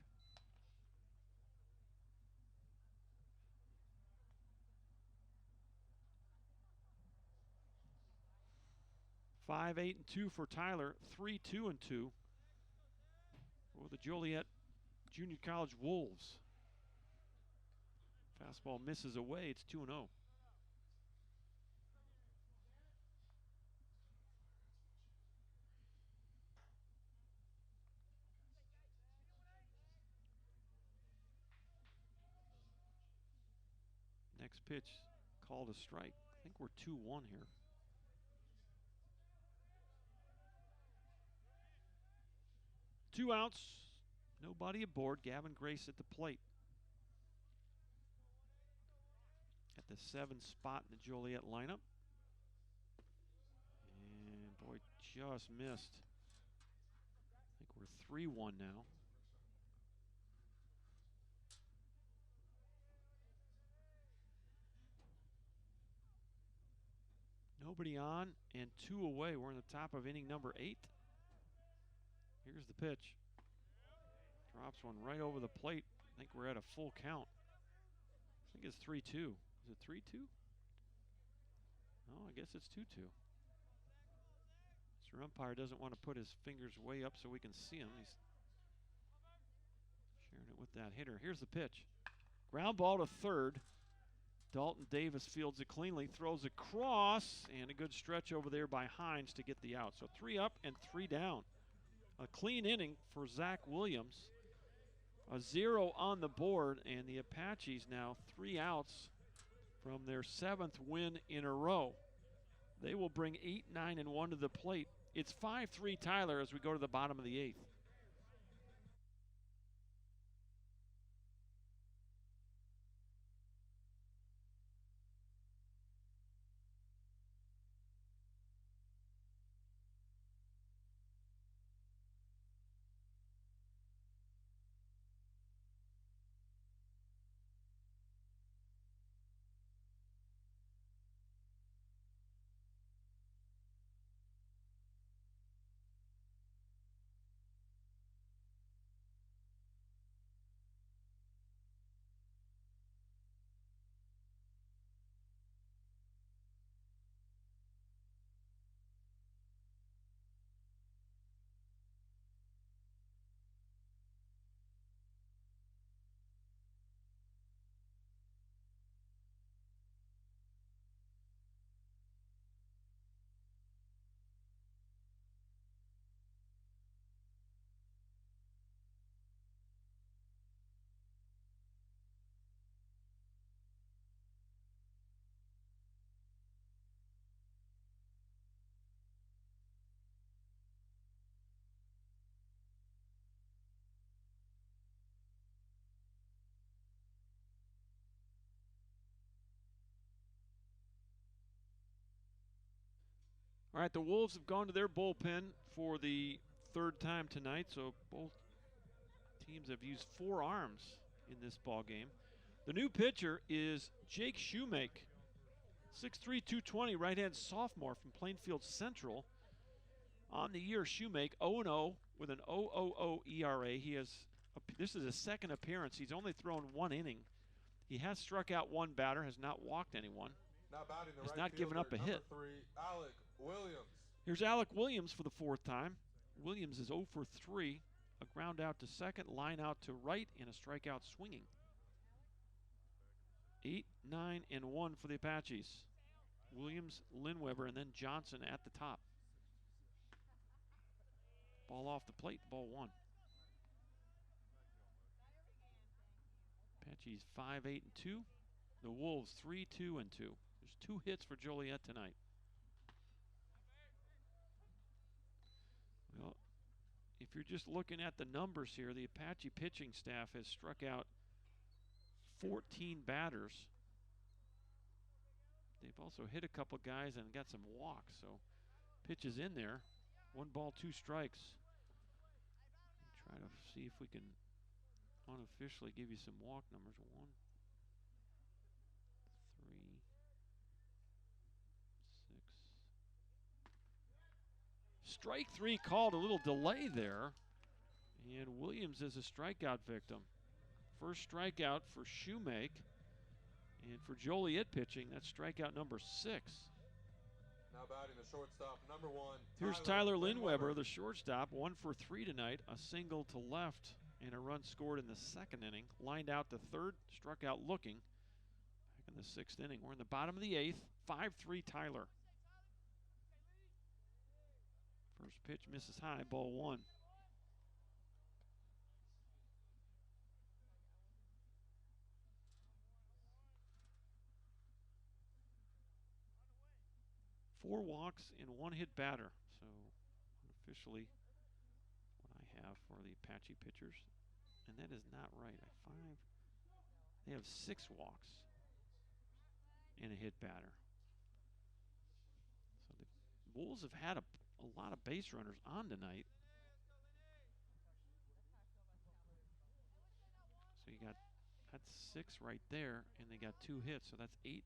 5-8-2 for Tyler, 3-2-2 for the Joliet Junior College Wolves. Fastball misses away, it's 2-0. Next pitch called a strike. I think we're 2-1 here. Two outs, nobody aboard. Gavin Grace at the plate. At the 7th spot in the Joliet lineup. And boy, just missed. I think we're 3-1 now. Nobody on and 2 away. We're in the top of inning number 8. Here's the pitch. Drops one right over the plate. I think we're at a full count. I think it's 3-2. Is it 3-2? No, I guess it's 2-2. Mr. Umpire doesn't want to put his fingers way up so we can see him. He's sharing it with that hitter. Here's the pitch. Ground ball to third. Dalton Davis fields it cleanly, throws across, and a good stretch over there by Hines to get the out. So 3 up and 3 down. A clean inning for Zach Williams. A 0 on the board, and the Apaches now 3 outs from their 7th win in a row. They will bring 8, 9, and 1 to the plate. It's 5-3 Tyler as we go to the bottom of the 8th. All right, the Wolves have gone to their bullpen for the 3rd time tonight, so both teams have used 4 arms in this ball game. The new pitcher is Jake Shoemake, 6'3", 220, right-hand sophomore from Plainfield Central. On the year, Shoemake 0-0 with an 0.00 ERA. This is his 2nd appearance. He's only thrown 1 inning. He has struck out 1 batter, has not walked anyone. Now batting the Has right not given fielder, up a hit. number 3, Alec Williams. Here's Alec Williams for the 4th time. Williams is 0 for 3. A ground out to second, line out to right, and a strikeout swinging. 8, 9, and 1 for the Apaches. Williams, Linweber, and then Johnson at the top. Ball off the plate, ball 1. Apaches 5, 8, and 2. The Wolves 3, 2, and 2. There's 2 hits for Joliet tonight. Well, if you're just looking at the numbers here, the Apache pitching staff has struck out 14 batters. They've also hit a couple guys and got some walks, so pitches in there. 1 ball, 2 strikes. Try to see if we can unofficially give you some walk numbers. 1, 3, 6. Strike 3 called, a little delay there. And Williams is a strikeout victim. First strikeout for Shoemake. And for Joliet pitching, that's strikeout number 6. Now batting the shortstop, number 1. Here's Tyler Linweber, the shortstop, 1 for 3 tonight. A single to left and a run scored in the 2nd inning. Lined out to 3rd, struck out looking. Back in the 6th inning. We're in the bottom of the 8th. 5-3 Tyler. First pitch misses high, ball 1. Four walks and 1 hit batter. So unofficially what I have for the Apache pitchers. And that is not right. They have 6 walks and a hit batter. So the Wolves have had a lot of base runners on tonight. So that's 6 right there, and they got 2 hits. So that's 8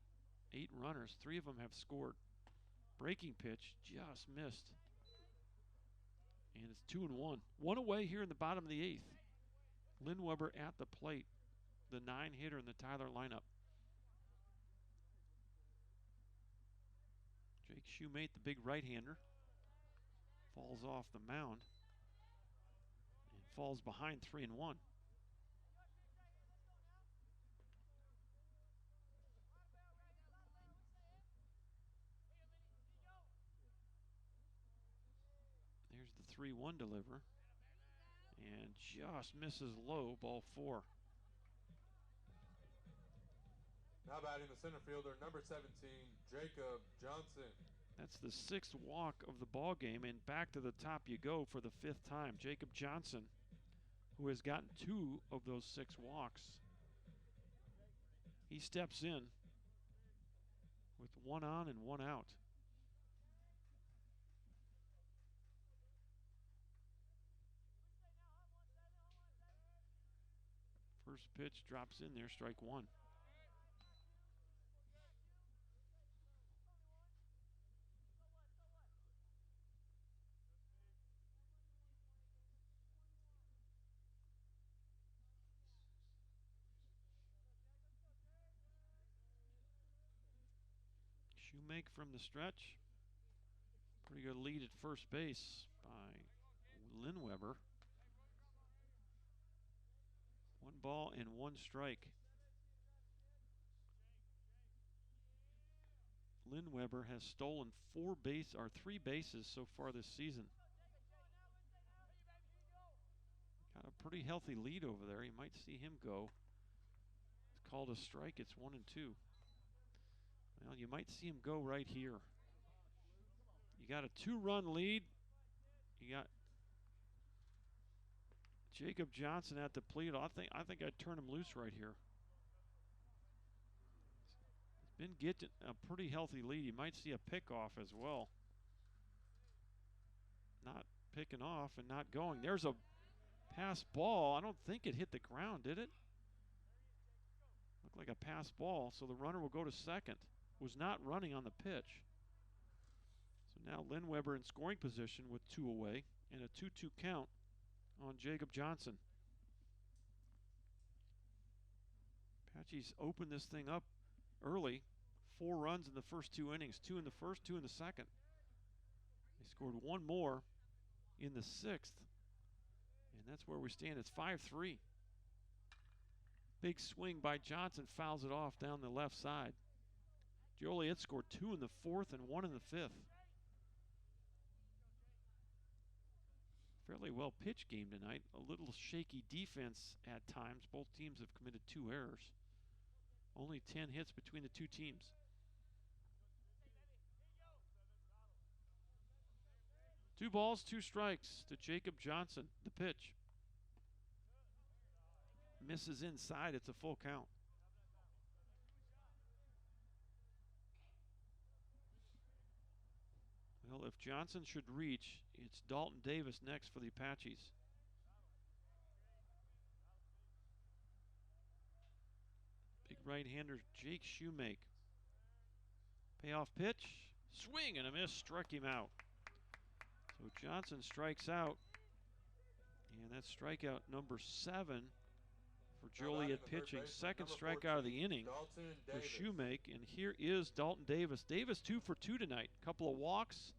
runners. 3 of them have scored. Breaking pitch just missed. And it's 2-1. 1 away here in the bottom of the 8th. Linweber at the plate, the 9-hitter in the Tyler lineup. Jake Shoemate, the big right-hander, falls off the mound and falls behind 3-1. There's the 3-1 deliver. And just misses low, ball 4. Now batting the center fielder, number 17, Jacob Johnson. That's the 6th walk of the ball game, and back to the top you go for the 5th time. Jacob Johnson, who has gotten 2 of those 6 walks. He steps in with 1 on and 1 out. First pitch drops in there, strike 1. Shoemake from the stretch. Pretty good lead at first base by Linweber. 1 ball and 1 strike. Linweber has stolen 3 bases so far this season. Got a pretty healthy lead over there. You might see him go. It's called a strike. It's 1 and 2. Well, you might see him go right here. You got a 2-run lead. You got Jacob Johnson at the plate. I think I'd turn him loose right here. He's been getting a pretty healthy lead. You might see a pickoff as well. Not picking off and not going. There's a pass ball. I don't think it hit the ground, did it? Looked like a pass ball, so the runner will go to second. Was not running on the pitch. So now Linweber in scoring position with 2 away and a 2-2 count on Jacob Johnson. Apaches opened this thing up early. 4 runs in the first 2 innings. 2 in the first, 2 in the second. They scored 1 more in the 6th. And that's where we stand. It's 5-3. Big swing by Johnson, fouls it off down the left side. Joliet scored 2 in the 4th and 1 in the 5th. Fairly well pitched game tonight. A little shaky defense at times. Both teams have committed 2 errors. Only 10 hits between the 2 teams. Two balls, 2 strikes to Jacob Johnson. The pitch. Misses inside. It's a full count. Well, if Johnson should reach, it's Dalton Davis next for the Apaches. Big right-hander Jake Shoemake. Payoff pitch. Swing and a miss. Struck him out. So Johnson strikes out. And that's strikeout number 7 for Joliet pitching. Second strikeout of the inning for Shoemake. And here is Dalton Davis. Davis 2 for 2 tonight. Couple of walks,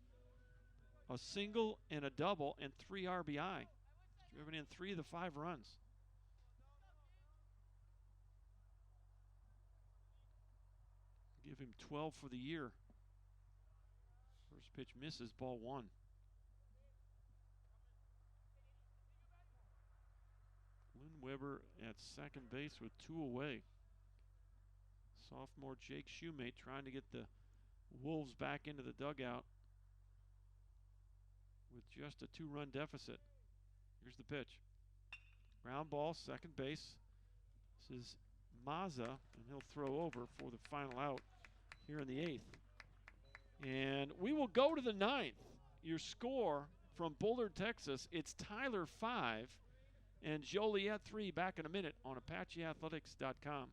a single and a double, and 3 RBI. Driven in 3 of the 5 runs. Give him 12 for the year. First pitch misses, ball 1. Linweber at second base with 2 away. Sophomore Jake Shoemate trying to get the Wolves back into the dugout with just a 2-run deficit. Here's the pitch. Ground ball, second base. This is Maza, and he'll throw over for the final out here in the 8th. And we will go to the 9th. Your score from Bullard, Texas, it's Tyler 5 and Joliet 3. Back in a minute on ApacheAthletics.com.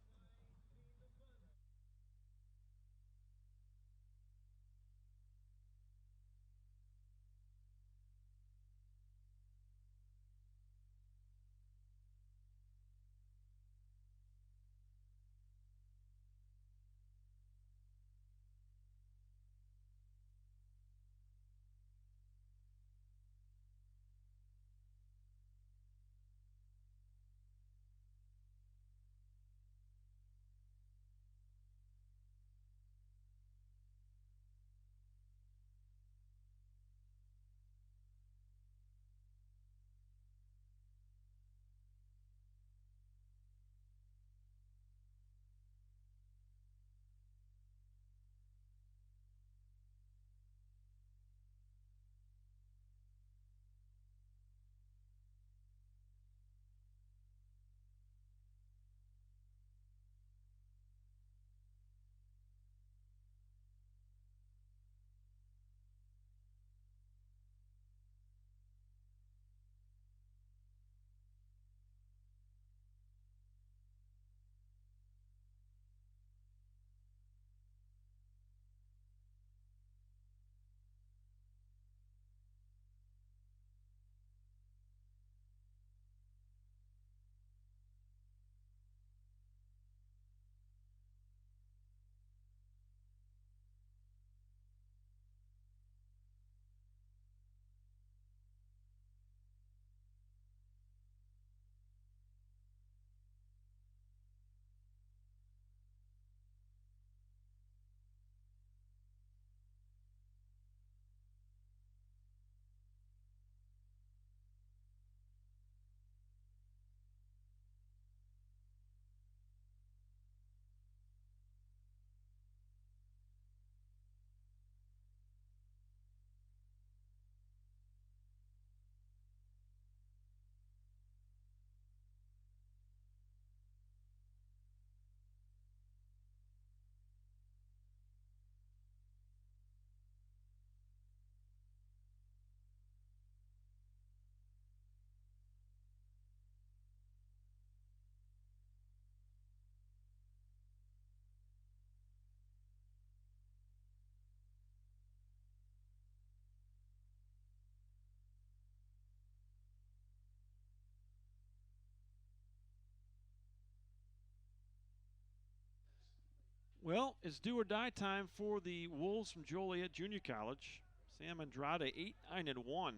Well, it's do or die time for the Wolves from Joliet Junior College. Sam Andrade, 8-9-1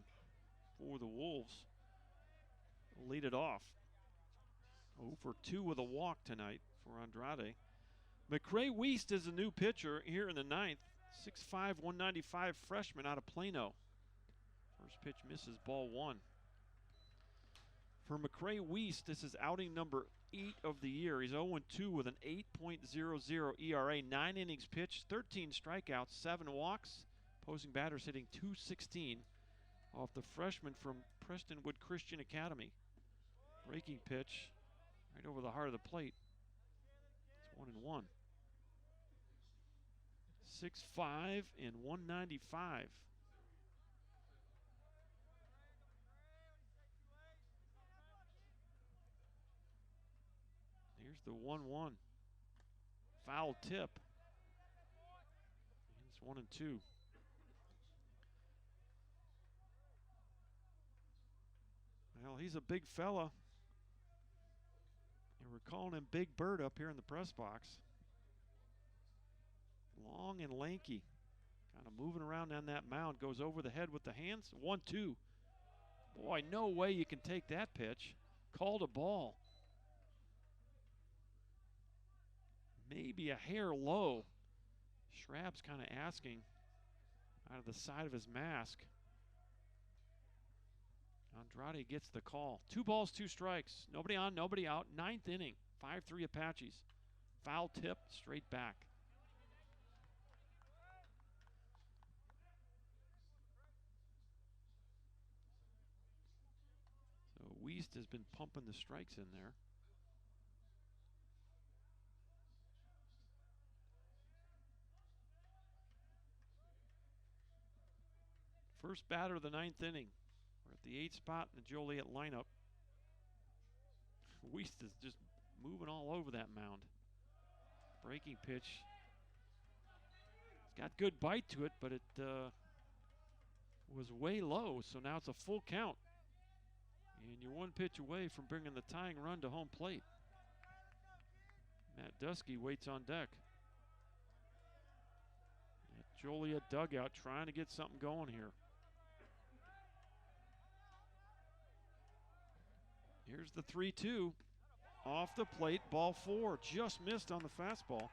for the Wolves. Will lead it off. 0 for 2 with a walk tonight for Andrade. McCray Wiest is a new pitcher here in the ninth. 6'5", 195 freshman out of Plano. First pitch misses, ball 1. For McCray Wiest, this is outing number 8 of the year. He's 0-2 with an 8.00 ERA, 9 innings pitched, 13 strikeouts, 7 walks. Opposing batters hitting .216 off the freshman from Prestonwood Christian Academy. Breaking pitch right over the heart of the plate. It's 1-1. 6'5" and 195. Here's the 1-1. Foul tip. And it's 1-2. Well, he's a big fella. And we're calling him Big Bird up here in the press box. Long and lanky. Kind of moving around on that mound. Goes over the head with the hands. 1-2. Boy, no way you can take that pitch. Called a ball. Maybe a hair low. Schrabb's kind of asking out of the side of his mask. Andrade gets the call. 2 balls, 2 strikes. Nobody on, nobody out. 9th inning. 5-3 Apaches. Foul tip, straight back. So Wiest has been pumping the strikes in there. First batter of the 9th inning. We're at the 8th spot in the Joliet lineup. Wiest is just moving all over that mound. Breaking pitch. It's got good bite to it, but it was way low, so now it's a full count. And you're 1 pitch away from bringing the tying run to home plate. Matt Dusky waits on deck. That Joliet dugout trying to get something going here. Here's the 3-2. Off the plate, ball 4. Just missed on the fastball.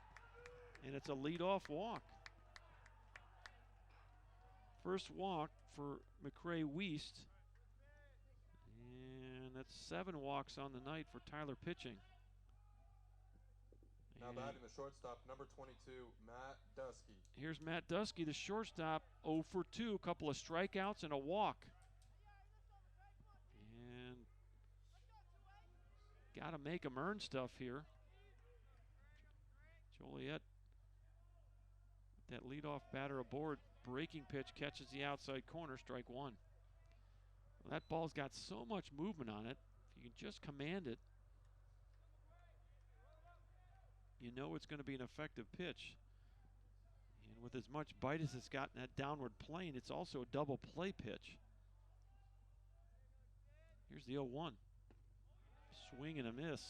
And it's a leadoff walk. First walk for McCray Wiest. And that's 7 walks on the night for Tyler pitching. Now batting the shortstop, number 22, Matt Dusky. Here's Matt Dusky, the shortstop, 0 for 2. A couple of strikeouts and a walk. And got to make him earn stuff here. Joliet, that leadoff batter aboard. Breaking pitch catches the outside corner, strike 1. Well, that ball's got so much movement on it. If you can just command it, you know it's going to be an effective pitch. And with as much bite as it's got in that downward plane, it's also a double play pitch. Here's the 0-1. Swing and a miss.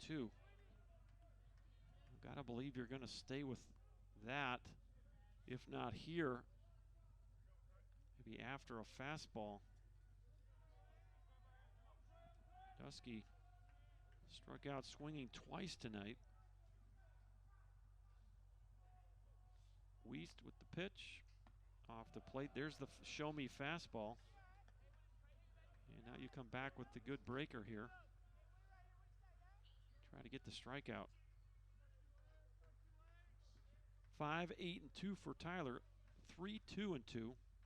0-2. Got to believe you're going to stay with that. If not here, maybe after a fastball. Dusky struck out swinging twice tonight. Wiest with the pitch. Off the plate. There's the show me fastball. And now you come back with the good breaker here. Try to get the strikeout. 5-8-2 for Tyler. 3-2-2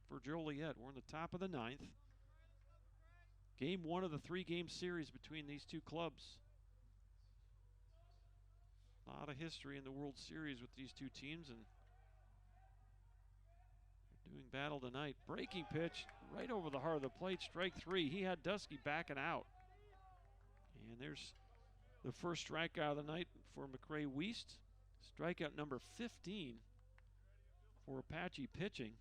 for Joliet. We're in the top of the 9th. Game 1 of the 3-game series between these two clubs. A lot of history in the World Series with these two teams, and they're doing battle tonight. Breaking pitch right over the heart of the plate, strike 3. He had Dusky backing out. And there's the first strikeout of the night for McCray Wiest. Strikeout number 15 for Apache pitching.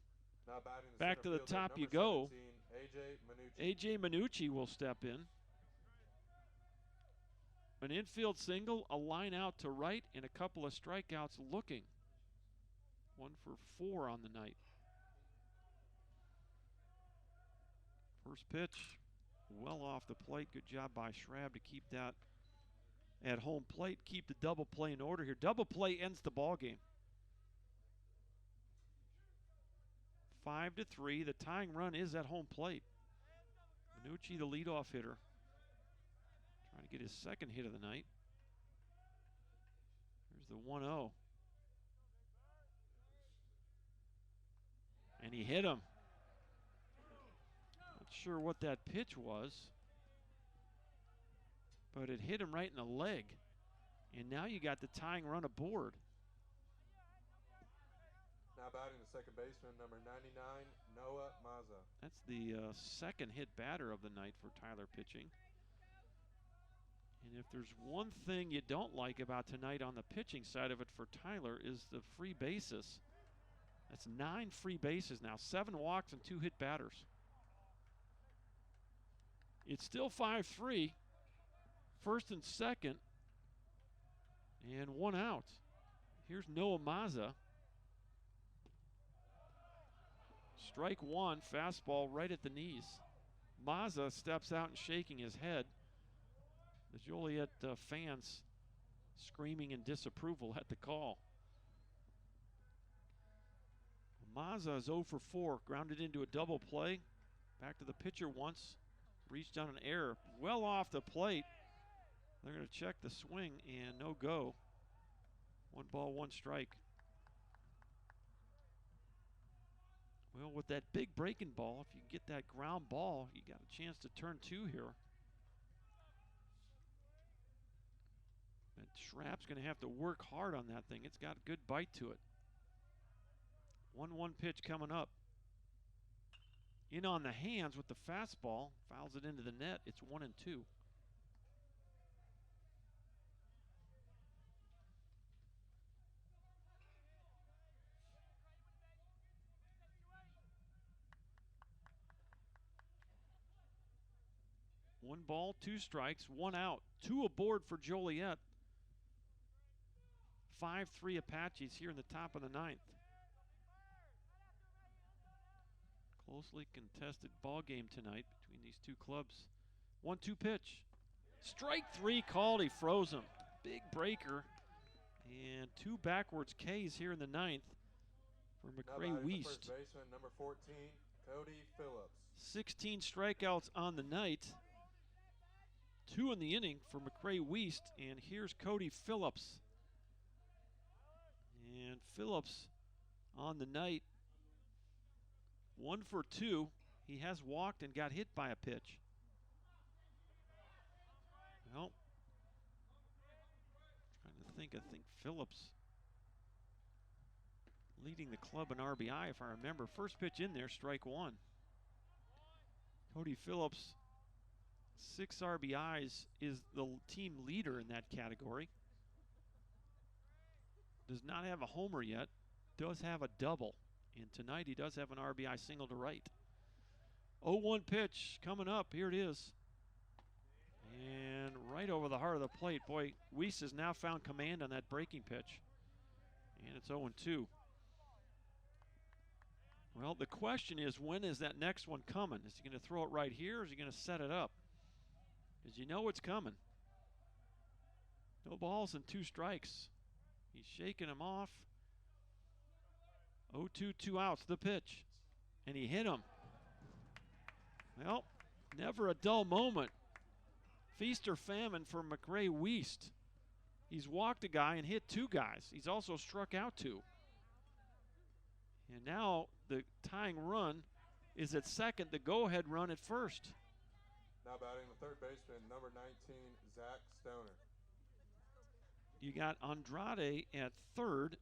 Now batting the back to the fielder, top you number go. 17, AJ Minucci. AJ Minucci will step in. An infield single, a line out to right, and a couple of strikeouts looking. 1 for 4 on the night. First pitch, well off the plate. Good job by Schrabb to keep that at home plate. Keep the double play in order here. Double play ends the ball game. 5-3. The tying run is at home plate. Minucci, the leadoff hitter, trying to get his second hit of the night. Here's the 1-0. And he hit him. Not sure what that pitch was, but it hit him right in the leg. And now you got the tying run aboard. Now batting the second baseman, number 99, Noah Maza. That's the second hit batter of the night for Tyler pitching. And if there's one thing you don't like about tonight on the pitching side of it for Tyler is the free bases. That's 9 free bases now, 7 walks and 2 hit batters. It's still 5-3, first and second, and 1 out. Here's Noah Maza. Strike 1, fastball right at the knees. Maza steps out and shaking his head. The Joliet fans screaming in disapproval at the call. Maza is 0 for 4, grounded into a double play. Back to the pitcher once, reached on an error, well off the plate. They're going to check the swing and no go. 1 ball, 1 strike. Well, with that big breaking ball, if you get that ground ball, you got a chance to turn 2 here. But Schrapp's going to have to work hard on that thing. It's got a good bite to it. 1-1 pitch coming up. In on the hands with the fastball, fouls it into the net. It's 1-2. One ball, 2 strikes, 1 out. 2 aboard for Joliet. 5-3 Apaches here in the top of the 9th. Closely contested ball game tonight between these 2 clubs. 1-2 pitch. Strike 3 called. He froze him. Big breaker. And 2 backwards Ks here in the 9th for McRae Wiest. First baseman, number 14, Cody Phillips. 16 strikeouts on the night. 2 in the inning for McRae Wiest. And here's Cody Phillips. And Phillips on the night, 1 for 2. He has walked and got hit by a pitch. Well, trying to think, I think Phillips leading the club in RBI, if I remember. First pitch in there, strike 1. Cody Phillips, 6 RBIs, is the team leader in that category. Does not have a homer yet, does have a double. And tonight he does have an RBI single to right. 0-1 pitch coming up. Here it is. And right over the heart of the plate. Boy, Wiest has now found command on that breaking pitch. And it's 0-2. Well, the question is, when is that next one coming? Is he going to throw it right here, or is he going to set it up? Because you know it's coming. No balls and 2 strikes. He's shaking him off. 0-2, 2 outs, the pitch. And he hit him. Well, never a dull moment. Feast or famine for McRae Wiest. He's walked a guy and hit 2 guys. He's also struck out 2. And now the tying run is at second, the go-ahead run at first. Now batting the third baseman, number 19, Zach Stoner. You got Andrade at third,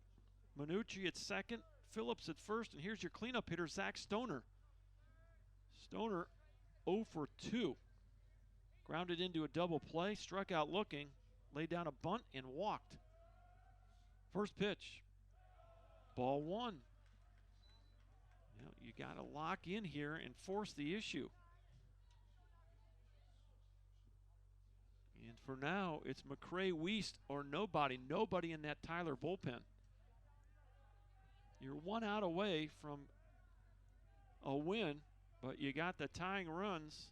Minucci at second, Phillips at first, and here's your cleanup hitter, Zach Stoner. Stoner 0 for 2. Grounded into a double play, struck out looking, laid down a bunt, and walked. First pitch, ball 1. You got to lock in here and force the issue. And for now, it's McCray Weist or nobody. Nobody in that Tyler bullpen. You're 1 out away from a win, but you got the tying runs,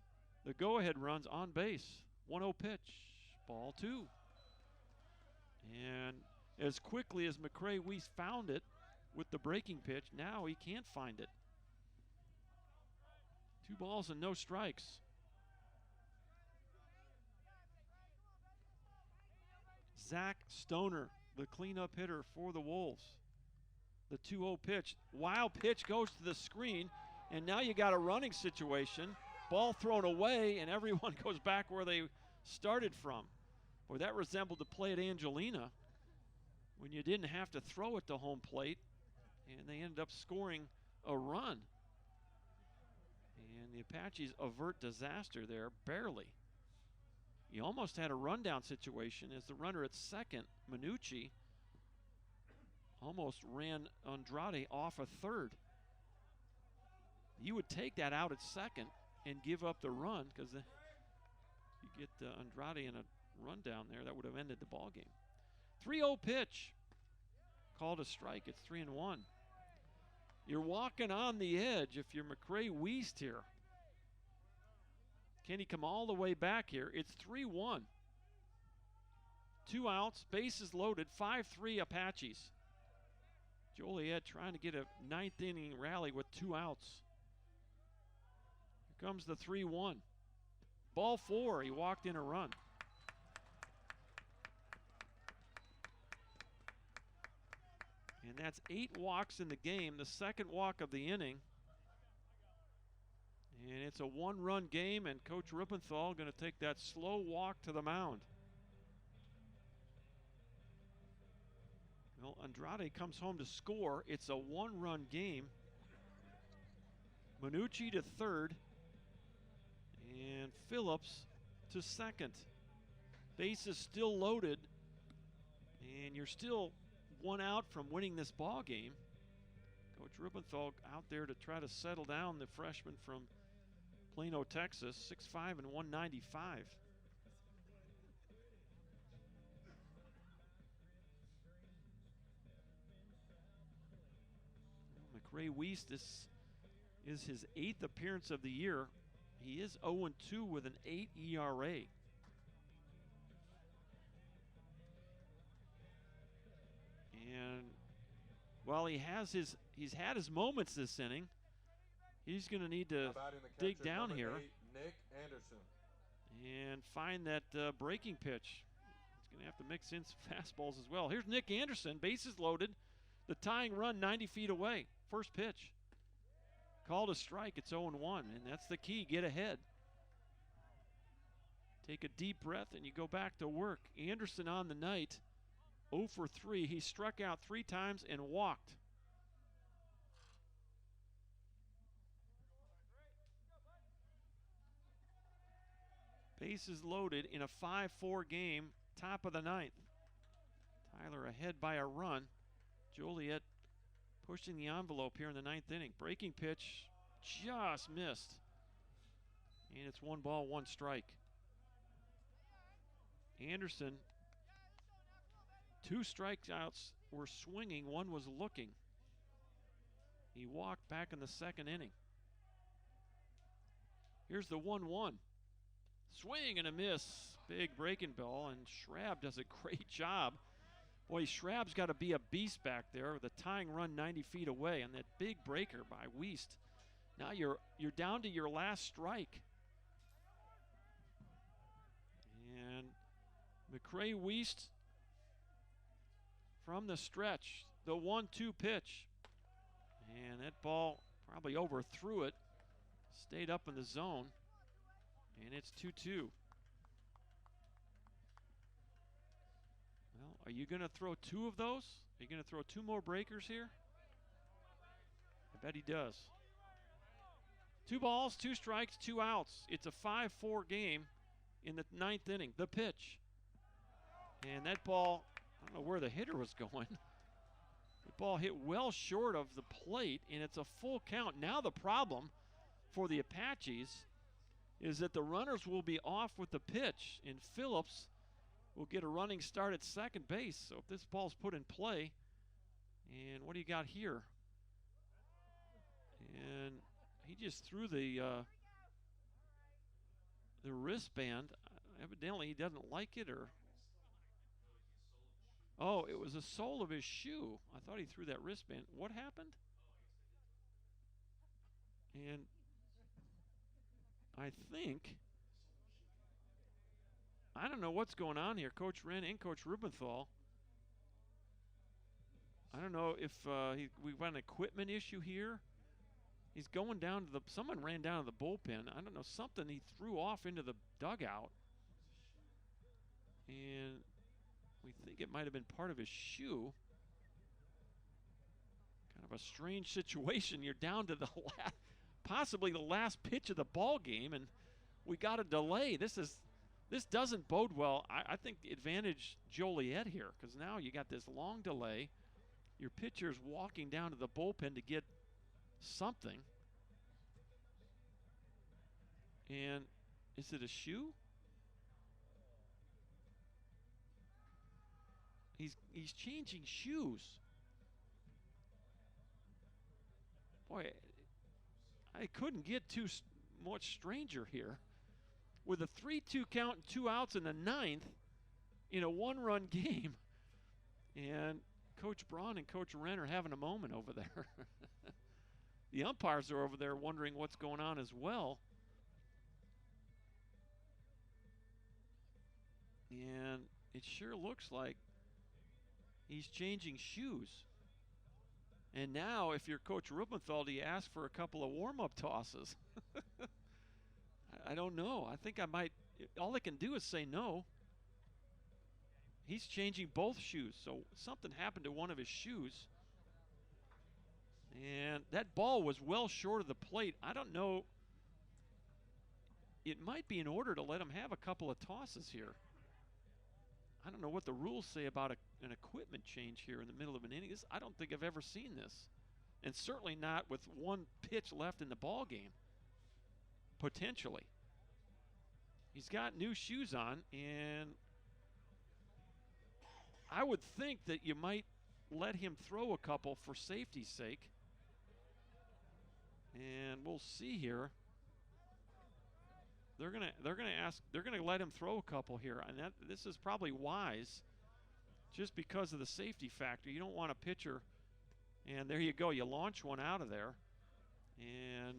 the go-ahead runs on base. 1-0 pitch, ball 2. And as quickly as McCray Weist found it with the breaking pitch, now he can't find it. 2 balls and no strikes. Zach Stoner, the cleanup hitter for the Wolves. The 2-0 pitch. Wild pitch goes to the screen, and now you got a running situation. Ball thrown away, and everyone goes back where they started from. Boy, that resembled the play at Angelina when you didn't have to throw it to home plate, and they ended up scoring a run. And the Apaches avert disaster there, barely. You almost had a rundown situation as the runner at second, Minucci, almost ran Andrade off a third. You would take that out at second and give up the run because you get Andrade in a rundown there. That would have ended the ball game. 3-0 pitch. Called a strike. It's 3-1. You're walking on the edge if you're McCray Weist here. Can he come all the way back here? It's 3-1. 2 outs, bases loaded, 5-3 Apaches. Joliet trying to get a 9th inning rally with 2 outs. Here comes the 3-1. Ball 4, he walked in a run. And that's 8 walks in the game, the second walk of the inning. And it's a 1-run game, and Coach Rippenthal going to take that slow walk to the mound. Well, Andrade comes home to score. It's a 1-run game. Minucci to third, and Phillips to second. Bases still loaded, and you're still 1 out from winning this ball game. Coach Rippenthal out there to try to settle down the freshman from Plano, Texas, 6'5" and 195. McCray Weist, this is his 8th appearance of the year. He is 0-2 with an 8 ERA. And while he's had his moments this inning, he's going to need to dig down here 8, Nick Anderson, and find that breaking pitch. He's going to have to mix in some fastballs as well. Here's Nick Anderson, bases loaded. The tying run 90 feet away. First pitch. Called a strike. It's 0-1, and that's the key. Get ahead. Take a deep breath, and you go back to work. Anderson on the night, 0 for 3. He struck out 3 times and walked. Bases loaded in a 5-4 game, top of the 9th. Tyler ahead by a run. Joliet pushing the envelope here in the 9th inning. Breaking pitch just missed. And it's 1 ball, 1 strike. Anderson, 2 strikeouts were swinging, 1 was looking. He walked back in the 2nd inning. Here's the 1-1. Swing and a miss. Big breaking ball, and Schrabb does a great job. Boy, Schrabb's got to be a beast back there with a tying run 90 feet away and that big breaker by Weist. Now you're down to your last strike. And McCray Weist from the stretch, the 1-2 pitch. And that ball probably overthrew it, stayed up in the zone. And it's 2-2. Well, are you going to throw 2 of those? Are you going to throw 2 more breakers here? I bet he does. 2 balls, 2 strikes, 2 outs. It's a 5-4 game in the 9th inning. The pitch. And that ball, I don't know where the hitter was going. The ball hit well short of the plate, and it's a full count. Now the problem for the Apaches is that the runners will be off with the pitch, and Phillips will get a running start at second base. So if this ball's put in play, and what do you got here? And he just threw the wristband. Evidently he doesn't like it, or oh, it was the sole of his shoe. I thought he threw that wristband. What happened? And I think, I don't know what's going on here. Coach Ren and Coach Rubenthal, I don't know if we've got an equipment issue here. He's going down to someone ran down to the bullpen. I don't know, something he threw off into the dugout. And we think it might have been part of his shoe. Kind of a strange situation. You're down to the possibly the last pitch of the ball game, and we got a delay. This doesn't bode well. I think advantage Joliet here, because now you got this long delay. Your pitcher's walking down to the bullpen to get something. And is it a shoe? He's changing shoes. Boy, I couldn't get too much stranger here. With a 3-2 count and 2 outs in the ninth in a one-run game. And Coach Braun and Coach Ren are having a moment over there. The umpires are over there wondering what's going on as well. And it sure looks like he's changing shoes. And now, if you're Coach Rubenthal, do you ask for a couple of warm-up tosses? I don't know. I think I might. All I can do is say no. He's changing both shoes, so something happened to one of his shoes. And that ball was well short of the plate. I don't know. It might be in order to let him have a couple of tosses here. I don't know what the rules say about an equipment change here in the middle of an inning. I don't think I've ever seen this. And certainly not with one pitch left in the ball game. Potentially. He's got new shoes on, and I would think that you might let him throw a couple for safety's sake. And we'll see here. They're gonna let him throw a couple here, and this is probably wise, just because of the safety factor. You don't want a pitcher, and there you go. You launch one out of there, and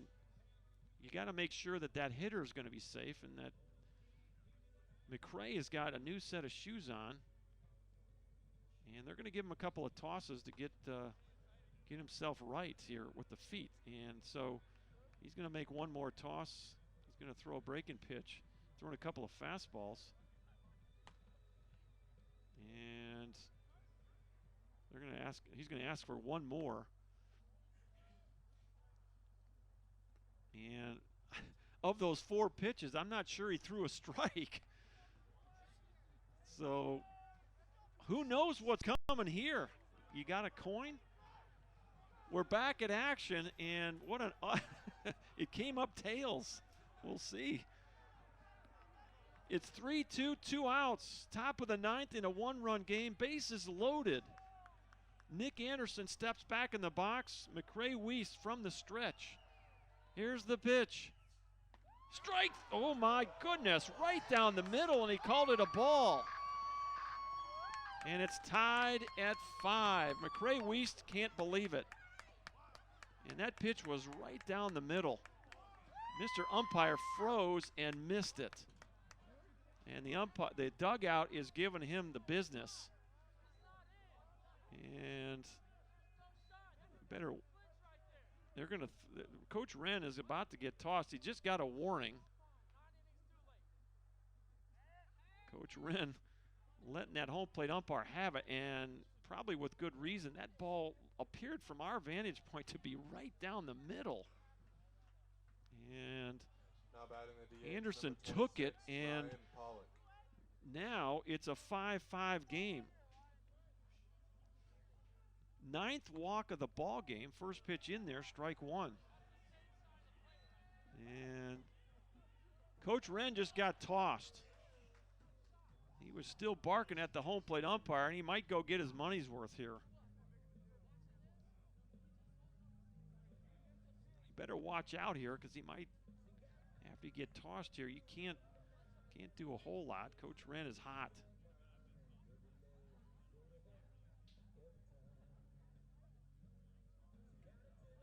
you got to make sure that that hitter is going to be safe, and that McRae has got a new set of shoes on, and they're going to give him a couple of tosses to get himself right here with the feet. And so he's going to make one more toss. He's going to throw a breaking pitch, throwing a couple of fastballs. And he's going to ask for one more. And of those 4 pitches, I'm not sure he threw a strike. So who knows what's coming here? You got a coin? We're back at action, and what an it came up tails. We'll see. It's 3-2, 2 outs. Top of the ninth in a one-run game. Bases loaded. Nick Anderson steps back in the box. McRae Weiss from the stretch. Here's the pitch. Strike. Oh, my goodness. Right down the middle, and he called it a ball. And it's tied at 5. McRae Weiss can't believe it. And that pitch was right down the middle. Mr. Umpire froze and missed it. And the dugout is giving him the business. And Coach Ren is about to get tossed. He just got a warning. Coach Ren letting that home plate umpire have it, and probably with good reason. That ball appeared from our vantage point to be right down the middle. And Anderson took it, and now it's a 5-5 game. 9th walk of the ball game. First pitch in there, strike 1. And Coach Ren just got tossed. He was still barking at the home plate umpire, and he might go get his money's worth here. You better watch out here because he might, after you get tossed here, you can't do a whole lot. Coach Ren is hot.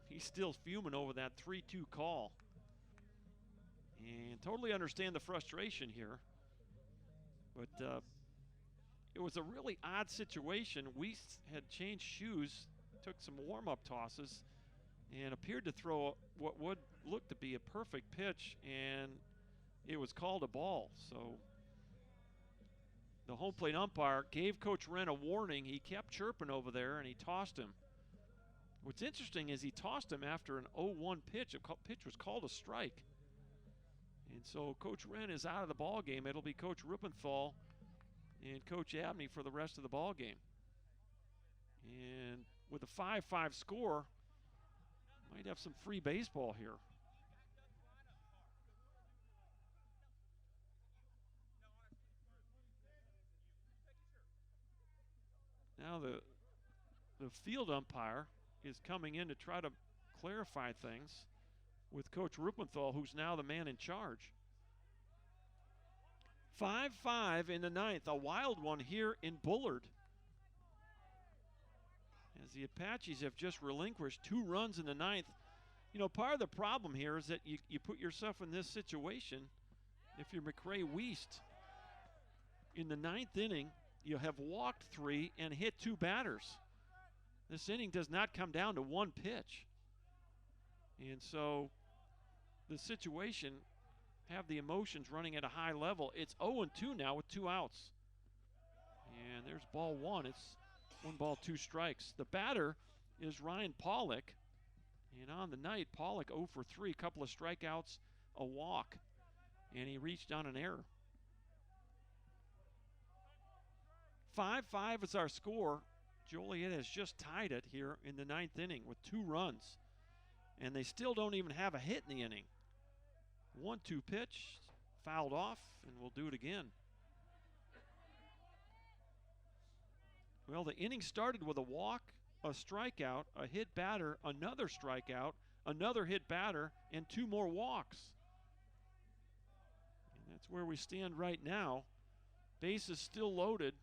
He's still fuming over that 3-2 call. And totally understand the frustration here. But it was a really odd situation. We had changed shoes, took some warm-up tosses, and appeared to throw what would look to be a perfect pitch, and it was called a ball. So the home plate umpire gave Coach Ren a warning. He kept chirping over there, and he tossed him. What's interesting is he tossed him after an 0-1 pitch. A pitch was called a strike. And so Coach Ren is out of the ball game. It'll be Coach Ruppenthal and Coach Abney for the rest of the ball game. And with a 5-5 score, might have some free baseball here. Now the field umpire is coming in to try to clarify things with Coach Ruppenthal, who's now the man in charge. 5-5 in the ninth, a wild one here in Bullard. As the Apaches have just relinquished 2 runs in the ninth. You know, part of the problem here is that you put yourself in this situation if you're McRae Wiest. In the ninth inning, you have walked 3 and hit 2 batters. This inning does not come down to 1 pitch. And so the situation, have the emotions running at a high level. It's 0-2 now with 2 outs. And there's ball 1. It's 1 ball, 2 strikes. The batter is Ryan Pollock. And on the night, Pollock 0 for 3, a couple of strikeouts, a walk. And he reached on an error. 5-5 is our score. Joliet has just tied it here in the ninth inning with 2 runs. And they still don't even have a hit in the inning. 1-2 pitch, fouled off, and we'll do it again. Well, the inning started with a walk, a strikeout, a hit batter, another strikeout, another hit batter, and 2 more walks. And that's where we stand right now. Bases still loaded.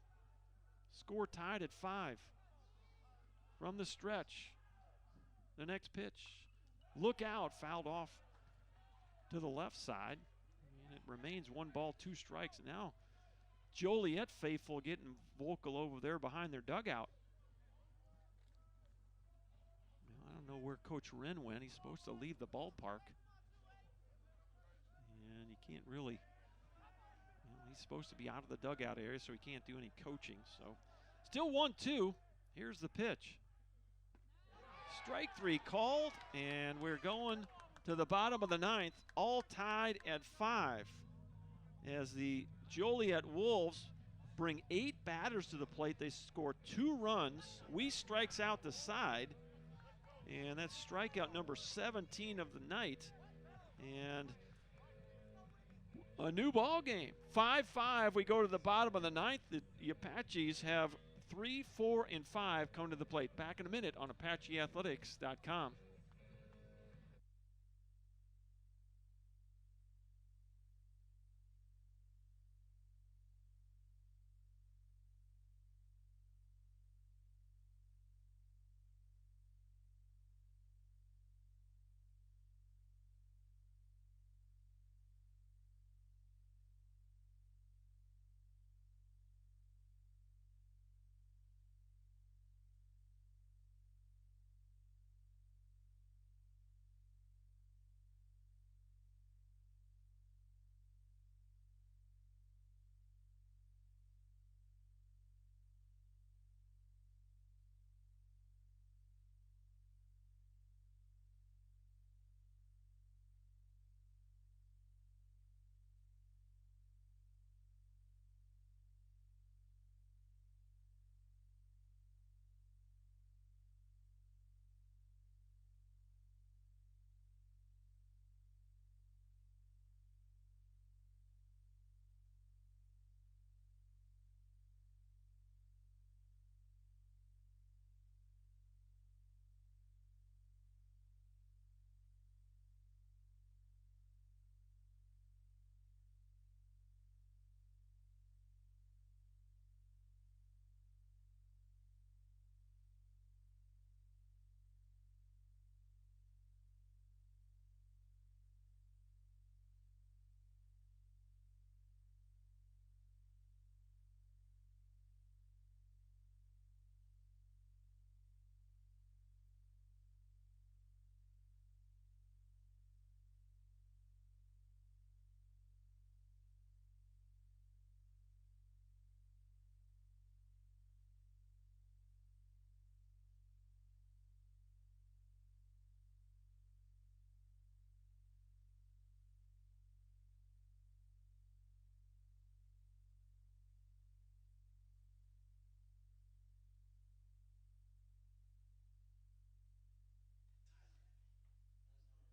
Score tied at 5. From the stretch, the next pitch. Look out, fouled off to the left side. And it remains 1 ball, 2 strikes. Now, Joliet faithful getting vocal over there behind their dugout. Well, I don't know where Coach Ren went. He's supposed to leave the ballpark. And he can't really, he's supposed to be out of the dugout area, so he can't do any coaching. So, still 1-2. Here's the pitch. Strike 3 called, and we're going to the bottom of the ninth, all tied at 5. As the Joliet Wolves bring 8 batters to the plate, they score 2 runs. Wiest strikes out the side, and that's strikeout number 17 of the night. And a new ball game. 5-5, we go to the bottom of the ninth. The Apaches have 3, 4, and 5 come to the plate. Back in a minute on ApacheAthletics.com.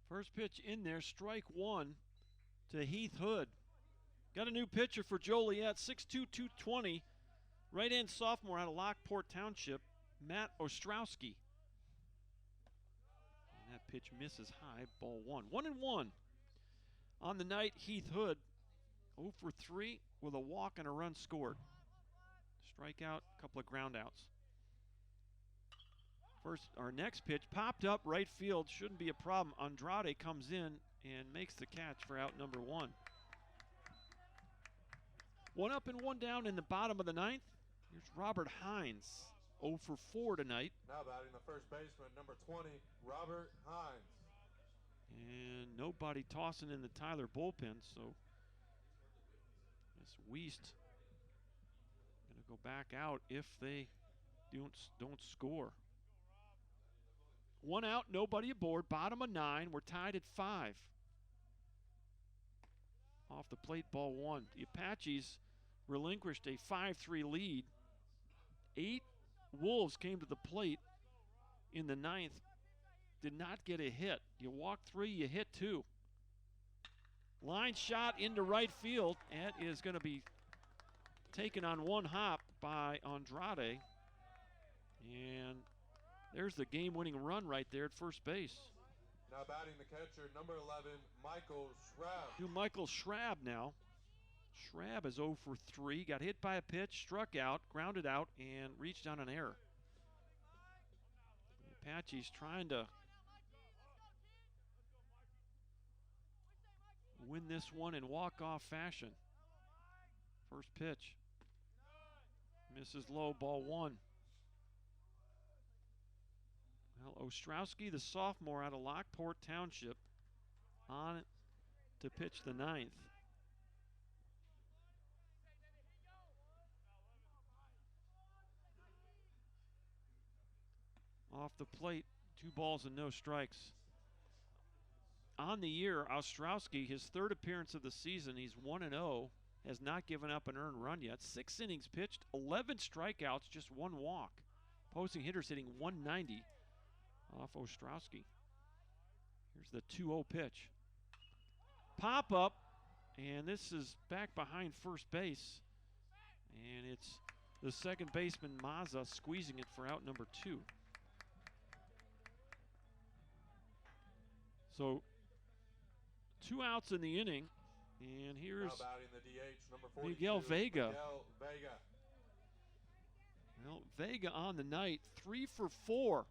First pitch in there, strike one to Heath Hood. Got a new pitcher for Joliet, 6'2", 220. Right-hand sophomore out of Lockport Township, Matt Ostrowski. And that pitch misses high, ball one. 1-1. On the night, Heath Hood 0 for 3 with a walk and a run scored. Strikeout, a couple of groundouts. Our next pitch popped up right field, shouldn't be a problem. Andrade comes in and makes the catch for out number 1. 1 up and 1 down in the bottom of the 9th. Here's Robert Hines, 0 for 4 tonight. Now batting the first baseman, number 20, Robert Hines. And nobody tossing in the Tyler bullpen, so this Wiest going to go back out if they don't score. 1 out, nobody aboard, bottom of 9. We're tied at 5. Off the plate, ball 1. The Apaches relinquished a 5-3 lead. 8 Wolves came to the plate in the 9th. Did not get a hit. You walk 3, you hit 2. Line shot into right field. It is going to be taken on one hop by Andrade. And there's the game-winning run right there at first base. Now batting the catcher, number 11, Michael Schrabb. To Michael Schrabb now. Schrabb is 0 for 3. Got hit by a pitch, struck out, grounded out, and reached on an error. The Apaches trying to win this one in walk-off fashion. First pitch. Misses low, ball 1. Well, Ostrowski, the sophomore out of Lockport Township, on to pitch the 9th. Off the plate, 2 balls and no strikes. On the year, Ostrowski, his 3rd appearance of the season, he's 1-0, has not given up an earned run yet. 6 innings pitched, 11 strikeouts, just 1 walk. Opposing hitters hitting 190 off Ostrowski. Here's the 2-0 pitch. Pop up, and this is back behind first base. And it's the second baseman, Mazza, squeezing it for out number 2. So 2 outs in the inning, and here's now batting the DH, number 42, Miguel Vega. Miguel Vega. Well, Vega on the night, 3 for 4.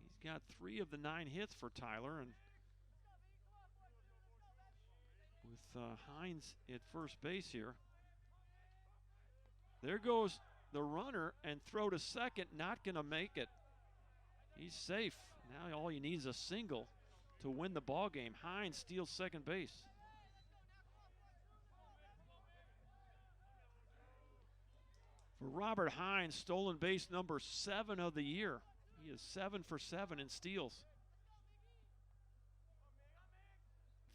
He's got 3 of the 9 hits for Tyler, and with Hines at first base here. There goes the runner, and throw to second, not going to make it. He's safe. Now all you need is a single to win the ball game. Hines steals second base. For Robert Hines, stolen base number 7 of the year. He is 7 for 7 in steals.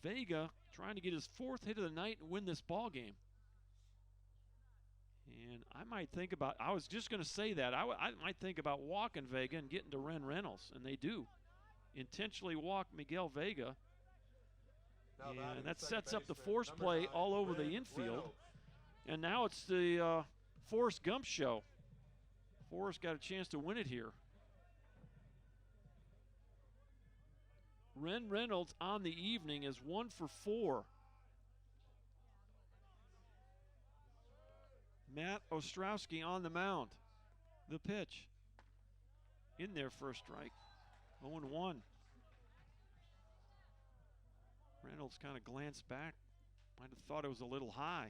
Vega trying to get his 4th hit of the night and win this ball game. And I might think about, I was just going to say that, I might think about walking Vega and getting to Ren Reynolds, and they do. Intentionally walk Miguel Vega. And that sets up the force play all over the infield. And now it's the Forrest Gump show. Forrest got a chance to win it here. Ren Reynolds on the evening is 1 for 4. Matt Ostrowski on the mound. The pitch. In there for a strike. 0-1. Reynolds kind of glanced back. Might have thought it was a little high.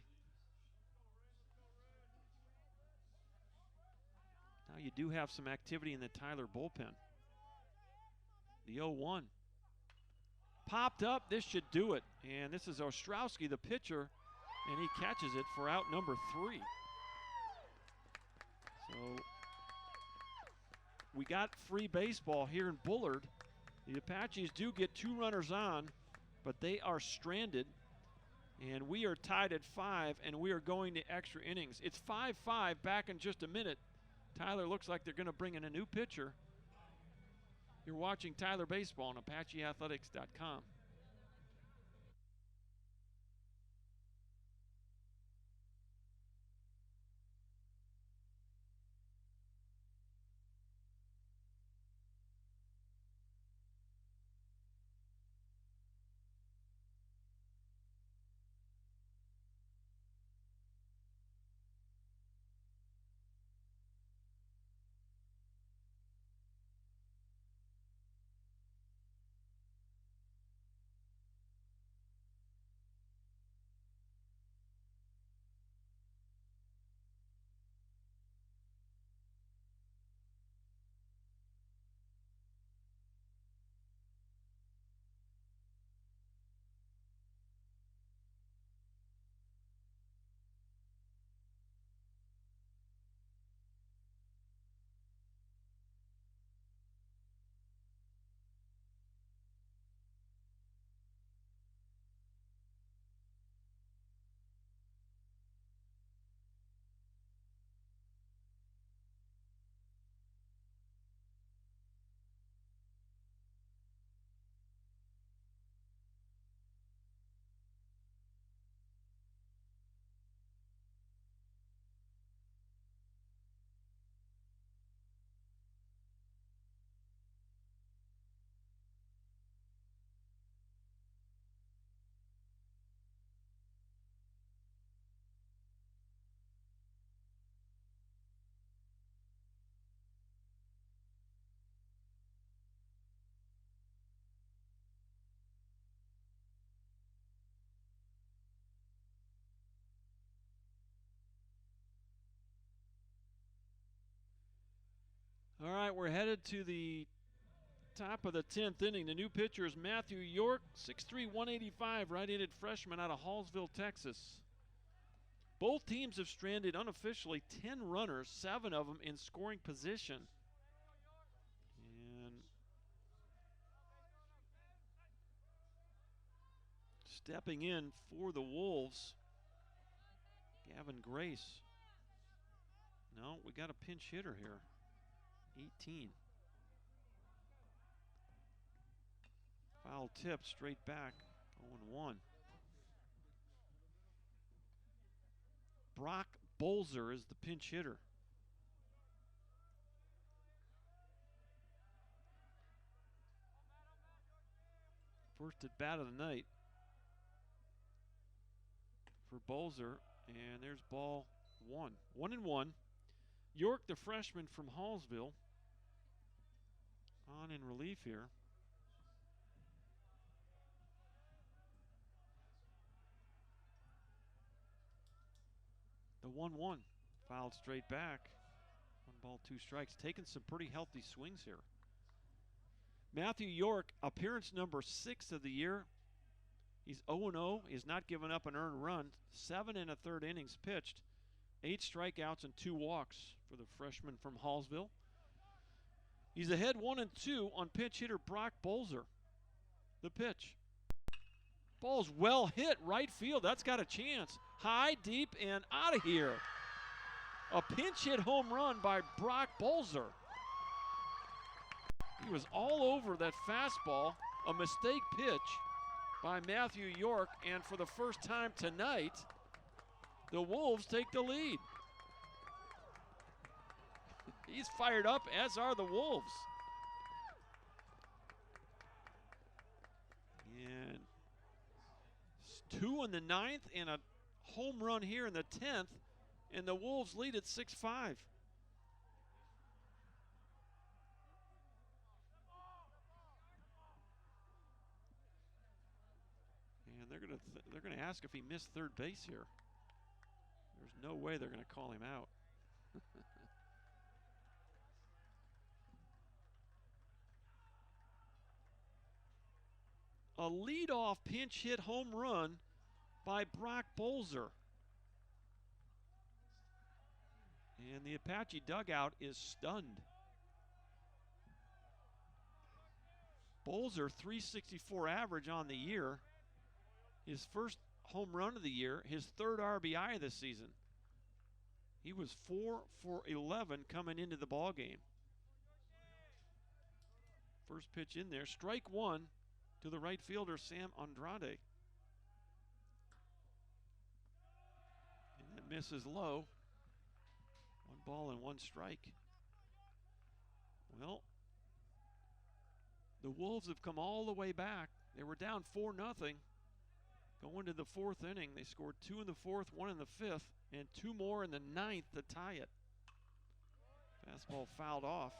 Now you do have some activity in the Tyler bullpen. The 0-1. Popped up. This should do it. And this is Ostrowski, the pitcher, and he catches it for out number 3. So we got free baseball here in Bullard. The Apaches do get 2 runners on, but they are stranded. And we are tied at 5, and we are going to extra innings. It's 5-5 back in just a minute. Tyler looks like they're going to bring in a new pitcher. You're watching Tyler Baseball on ApacheAthletics.com. All right, we're headed to the top of the 10th inning. The new pitcher is Matthew York, 6'3", 185, right-handed freshman out of Hallsville, Texas. Both teams have stranded unofficially 10 runners, 7 of them in scoring position. And stepping in for the Wolves, Gavin Grace. No, we got a pinch hitter here, 18. Foul tip straight back, 0-1. Brock Bolzer is the pinch hitter. First at bat of the night for Bolzer, and there's ball 1. 1-1. York, the freshman from Hallsville, on in relief here. The 1-1, fouled straight back. 1 ball, 2 strikes, taking some pretty healthy swings here. Matthew York, appearance number 6 of the year. He's 0-0. He's not given up an earned run. 7 1/3 innings pitched. 8 strikeouts and 2 walks for the freshman from Hallsville. He's ahead 1-2 on pinch hitter Brock Bolzer. The pitch. Ball's well hit right field. That's got a chance. High, deep, and out of here. A pinch hit home run by Brock Bolzer. He was all over that fastball. A mistake pitch by Matthew York, and for the first time tonight, the Wolves take the lead. He's fired up, as are the Wolves. And 2 in the 9th and a home run here in the 10th, and the Wolves lead at 6-5. And they're gonna ask if he missed third base here. There's no way they're gonna call him out. A leadoff pinch hit home run by Brock Bolzer. And the Apache dugout is stunned. Bolzer, 364 average on the year. His first home run of the year, his 3rd RBI of the season. He was 4 for 11 coming into the ball game. First pitch in there. Strike one to the right fielder, Sam Andrade. And it misses low. 1 ball and 1 strike. Well, the Wolves have come all the way back. They were down 4-0. Going to the 4th inning, they scored 2 in the 4th, 1 in the 5th, and 2 more in the 9th to tie it. Fastball fouled off.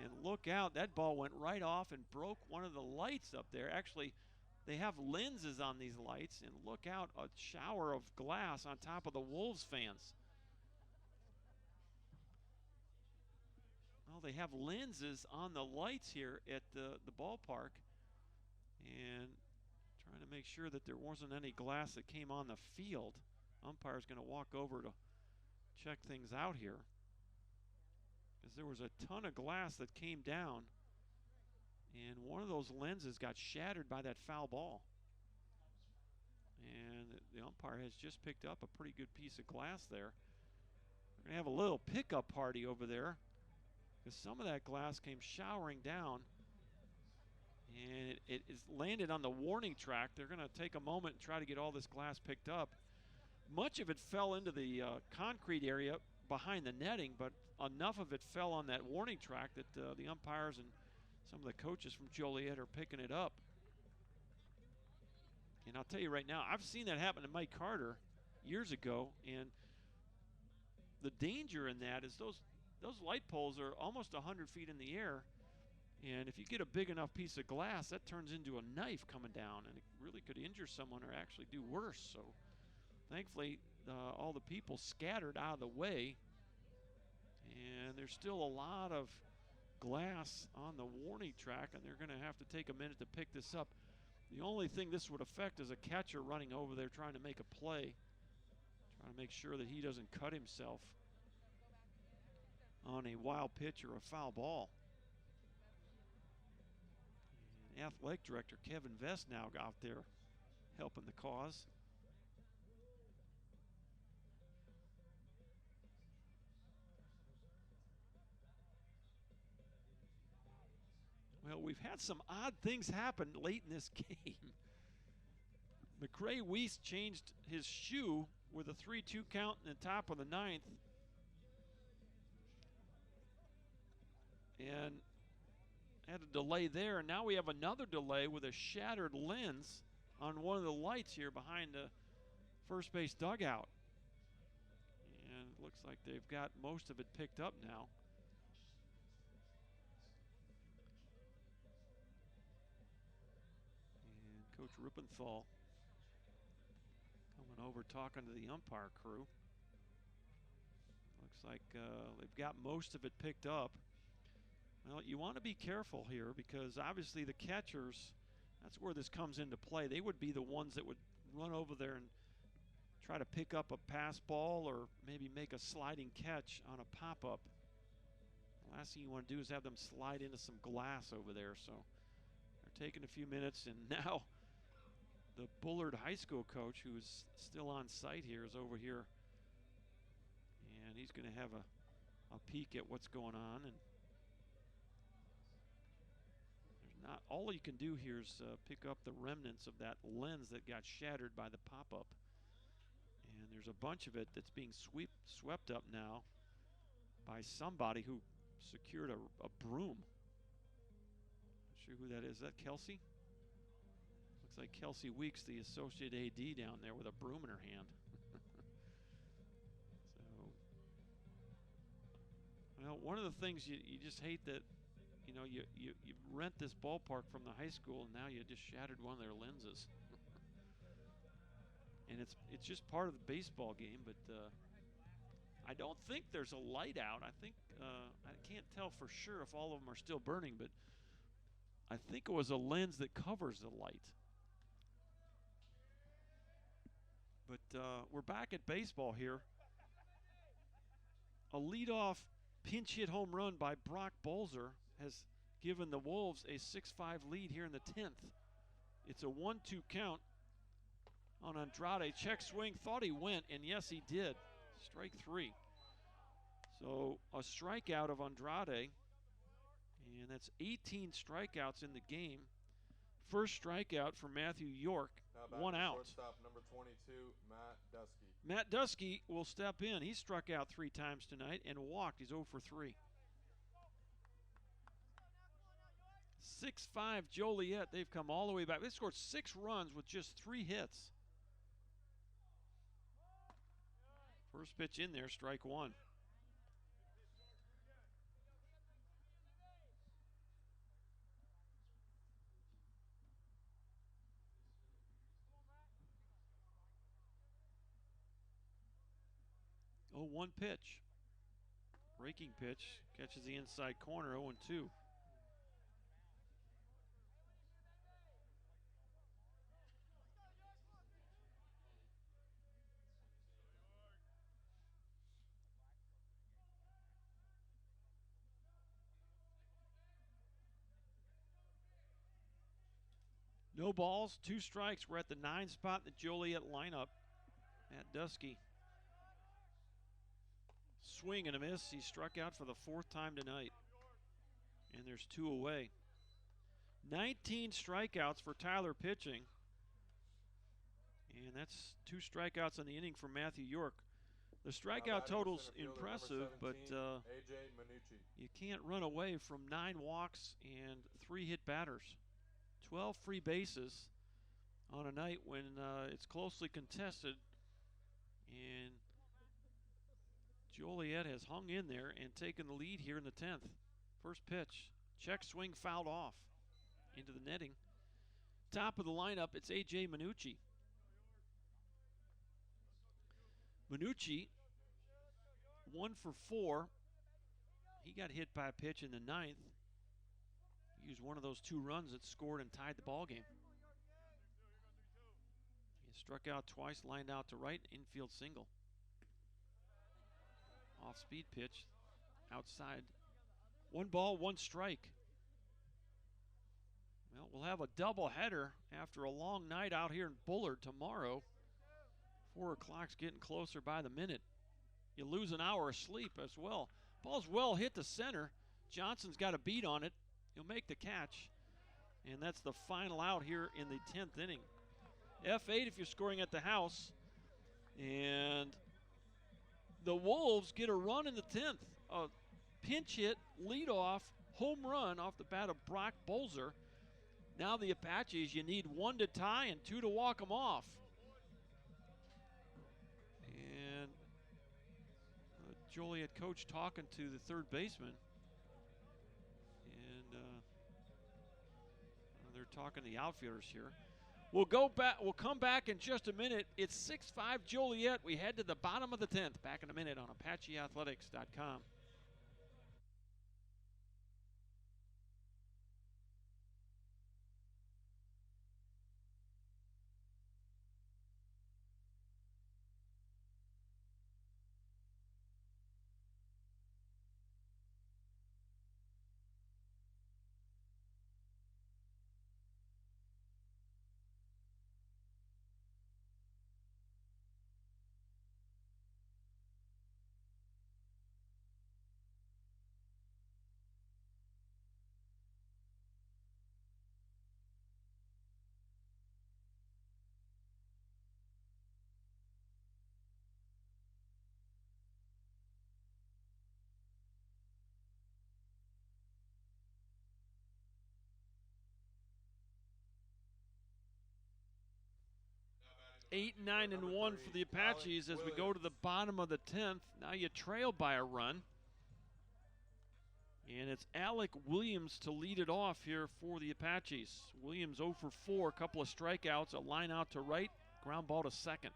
And look out, that ball went right off and broke one of the lights up there. Actually, they have lenses on these lights, and look out, a shower of glass on top of the Wolves fans. Well, they have lenses on the lights here at the ballpark, and trying to make sure that there wasn't any glass that came on the field. Umpire's going to walk over to check things out here, because there was a ton of glass that came down, and one of those lenses got shattered by that foul ball. And the umpire has just picked up a pretty good piece of glass there. We're going to have a little pickup party over there, because some of that glass came showering down, and it is landed on the warning track. They're going to take a moment and try to get all this glass picked up. Much of it fell into the concrete area behind the netting, but enough of it fell on that warning track that the umpires and some of the coaches from Joliet are picking it up. And I'll tell you right now, I've seen that happen to Mike Carter years ago, and the danger in that is those light poles are almost 100 feet in the air, and if you get a big enough piece of glass, that turns into a knife coming down, and it really could injure someone or actually do worse. So thankfully, all the people scattered out of the way, and there's still a lot of glass on the warning track, and they're going to have to take a minute to pick this up. The only thing this would affect is a catcher running over there trying to make a play, trying to make sure that he doesn't cut himself on a wild pitch or a foul ball. And athletic director Kevin Vest now out there helping the cause. Well, we've had some odd things happen late in this game. McCray Weiss changed his shoe with a 3-2 count in the top of the 9th. And had a delay there, and now we have another delay with a shattered lens on one of the lights here behind the first base dugout. And it looks like they've got most of it picked up now. And Coach Rippenthal coming over talking to the umpire crew. Looks like they've got most of it picked up. Well, you want to be careful here, because obviously the catchers, that's where this comes into play. They would be the ones that would run over there and try to pick up a pass ball or maybe make a sliding catch on a pop-up. The last thing you want to do is have them slide into some glass over there. So they're taking a few minutes, and now the Bullard High School coach, who is still on site here, is over here, and he's going to have a peek at what's going on. And not all you can do here is pick up the remnants of that lens that got shattered by the pop-up. And there's a bunch of it that's being swept up now by somebody who secured a broom. Not sure who that is. Is that Kelsey? Looks like Kelsey Weeks, the associate AD down there with a broom in her hand. So, well, one of the things you just hate that, you know, you rent this ballpark from the high school, and now you just shattered one of their lenses. And it's just part of the baseball game, but I don't think there's a light out. I think I can't tell for sure if all of them are still burning, but I think it was a lens that covers the light. But we're back at baseball here. A leadoff pinch hit home run by Brock Bolzer has given the Wolves a 6-5 lead here in the 10th. It's a 1-2 count on Andrade. Check swing, thought he went, and yes, he did. Strike 3. So a strikeout of Andrade, And that's 18 strikeouts in the game. First strikeout for Matthew York, Now one out. Shortstop number 22, Matt Dusky. Matt Dusky will step in. He struck out 3 times tonight and walked. He's 0 for 3. 6-5 Joliet. They've come all the way back. They scored 6 runs with just 3 hits. First pitch in there, strike 1. Oh, 1 pitch. Breaking pitch. Catches the inside corner, 0-2. No balls, 2 strikes. We're at the 9 spot in the Joliet lineup. Matt Dusky. Swing and a miss. He struck out for the 4th time tonight. And there's 2 away. 19 strikeouts for Tyler pitching. And that's 2 strikeouts on the inning for Matthew York. The strikeout total's impressive, but you can't run away from 9 walks and 3 hit batters. 12 free bases on a night when it's closely contested. And Joliet has hung in there and taken the lead here in the 10th. First pitch, check swing fouled off into the netting. Top of the lineup, it's A.J. Minucci. Minucci, 1 for 4. He got hit by a pitch in the 9th. He used one of those 2 runs that scored and tied the ball game. He struck out twice, lined out to right, infield single. Off-speed pitch, outside. 1 ball, 1 strike. Well, we'll have a doubleheader after a long night out here in Bullard tomorrow. 4 o'clock's getting closer by the minute. You lose an hour of sleep as well. Ball's well hit to center. Johnson's got a beat on it. He'll make the catch. And that's the final out here in the 10th inning. F8 if you're scoring at the house. And the Wolves get a run in the 10th. A pinch hit, leadoff, home run off the bat of Brock Bolzer. Now the Apaches, you need 1 to tie and 2 to walk them off. And Joliet coach talking to the third baseman. And they're talking to the outfielders here. We'll go back. We'll come back in just a minute. It's 6-5 Joliet. We head to the bottom of the 10th. Back in a minute on ApacheAthletics.com. Eight, 9, and 1 for the Apaches as we go to the bottom of the 10th. Now you trail by a run. And it's Alec Williams to lead it off here for the Apaches. Williams 0 for 4, a couple of strikeouts, a line out to right, ground ball to second.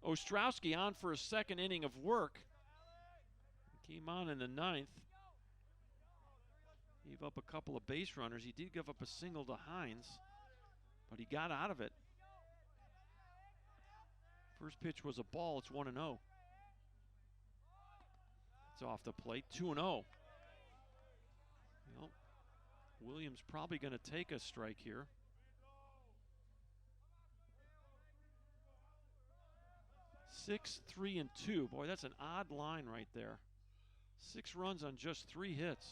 Ostrowski on for a 2nd inning of work. Came on in the 9th. Gave up a couple of base runners. He did give up a single to Hines, but he got out of it. First pitch was a ball. It's 1-0. It's off the plate. 2-0. Well, Williams probably going to take a strike here. 6, 3, and 2. Boy, that's an odd line right there. 6 runs on just 3 hits.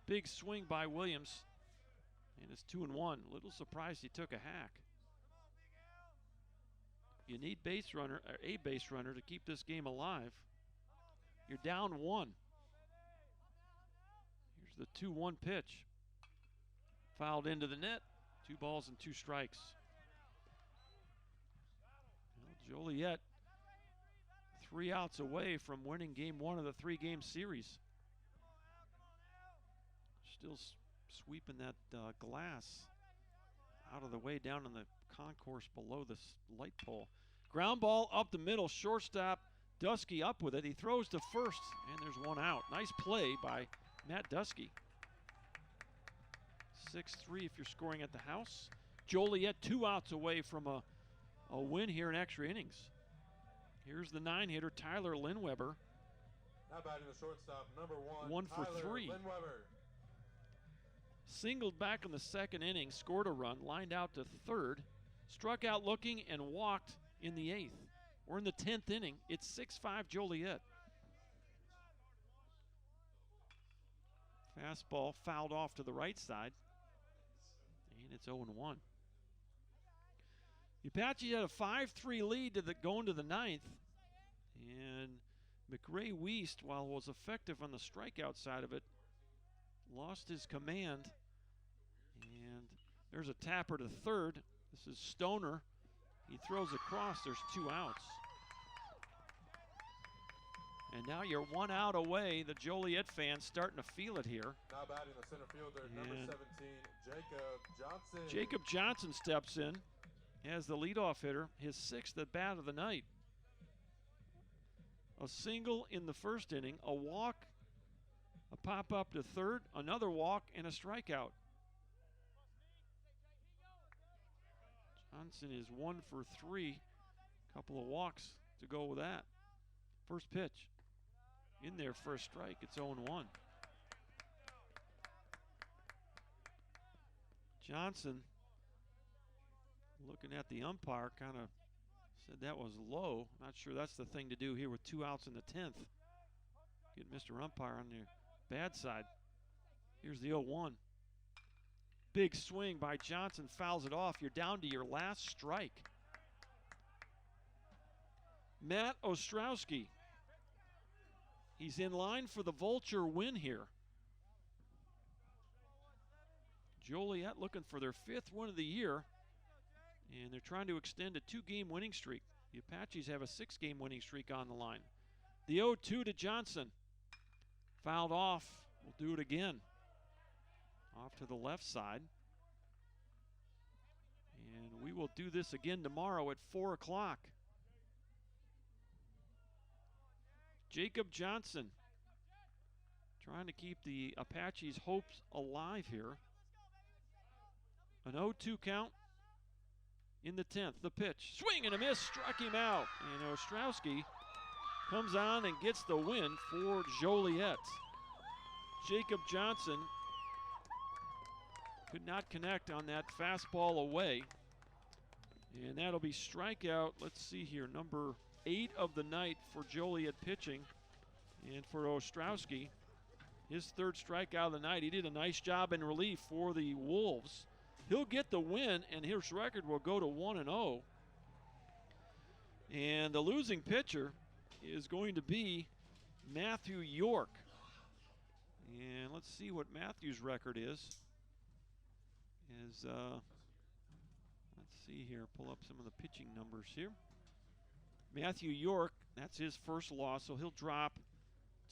Big swing by Williams. And it's 2-1. Little surprised he took a hack. You need a base runner to keep this game alive. You're down 1. Here's the 2-1 pitch. Fouled into the net. 2 balls and 2 strikes. Well, Joliet 3 outs away from winning game 1 of the 3-game series. Still sweeping that glass out of the way down in the concourse below this light pole. Ground ball up the middle, shortstop Dusky up with it. He throws to first, and there's 1 out. Nice play by Matt Dusky. 6-3 if you're scoring at the house. Joliet 2 outs away from a win here in extra innings. Here's the 9-hitter, Tyler Linweber. Now batting the shortstop, number 1, 1 for Tyler 3. Linweber. Singled back in the 2nd inning, scored a run, lined out to 3rd, struck out looking, and walked in the 8th. We're in the 10th inning. It's 6-5 Joliet. Fastball fouled off to the right side, and it's 0-1. The Apaches had a 5-3 lead going to the 9th, and McRae Wiest, while was effective on the strikeout side of it, lost his command, and there's a tapper to 3rd. This is Stoner. He throws across. There's 2 outs. And now you're 1 out away. The Joliet fans starting to feel it here. Now batting the center fielder, number 17, Jacob Johnson. Jacob Johnson steps in as the leadoff hitter, his 6th at bat of the night. A single in the 1st inning, a walk, a pop up to 3rd, another walk, and a strikeout. Johnson is 1 for 3. Couple of walks to go with that. First pitch. In there for a strike. It's 0-1. Johnson, looking at the umpire, kind of said that was low. Not sure that's the thing to do here with 2 outs in the 10th. Get Mr. Umpire on the bad side. Here's the 0-1. Big swing by Johnson, fouls it off. You're down to your last strike. Matt Ostrowski. He's in line for the Vulture win here. Joliet looking for their 5th win of the year, and they're trying to extend a 2-game winning streak. The Apaches have a 6-game winning streak on the line. The 0-2 to Johnson. Fouled off. We'll do it again. Off to the left side. And we will do this again tomorrow at 4 o'clock. Jacob Johnson trying to keep the Apaches' hopes alive here. An 0-2 count in the 10th. The pitch. Swing and a miss. Struck him out. And Ostrowski comes on and gets the win for Joliet. Jacob Johnson could not connect on that fastball away. And that'll be strikeout, let's see here, number 8 of the night for Joliet pitching. And for Ostrowski, his 3rd strikeout of the night. He did a nice job in relief for the Wolves. He'll get the win, and his record will go to 1-0. And the losing pitcher is going to be Matthew York. And let's see what Matthew's record is. Let's see here, pull up some of the pitching numbers here. Matthew York, that's his first loss, so he'll drop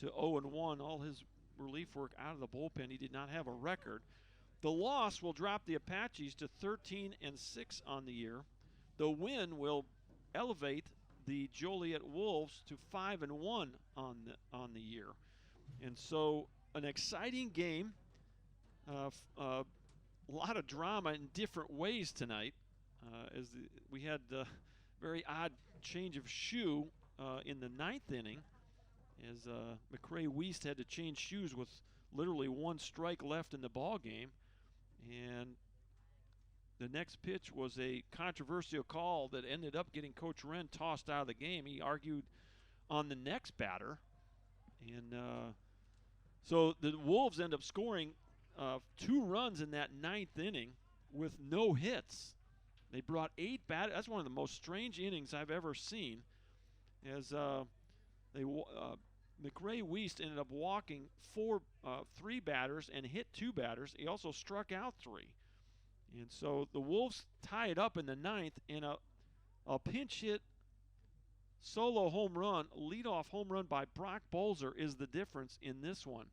to 0-1. All his relief work out of the bullpen. He did not have a record. The loss will drop the Apaches to 13-6 on the year. The win will elevate the Joliet Wolves to 5-1 on the year. And so an exciting game. A lot of drama in different ways tonight. We had a very odd change of shoe in the 9th inning, as McRae Wiest had to change shoes with literally 1 strike left in the ball game. And the next pitch was a controversial call that ended up getting Coach Ren tossed out of the game. He argued on the next batter, and So the Wolves end up scoring 2 runs in that 9th inning with no hits. They brought 8 batters. That's one of the most strange innings I've ever seen. As McRae Wiest ended up walking 3 batters and hit 2 batters. He also struck out 3. And so the Wolves tie it up in the 9th, and a pinch hit solo home run, leadoff home run by Brock Bolzer is the difference in this one.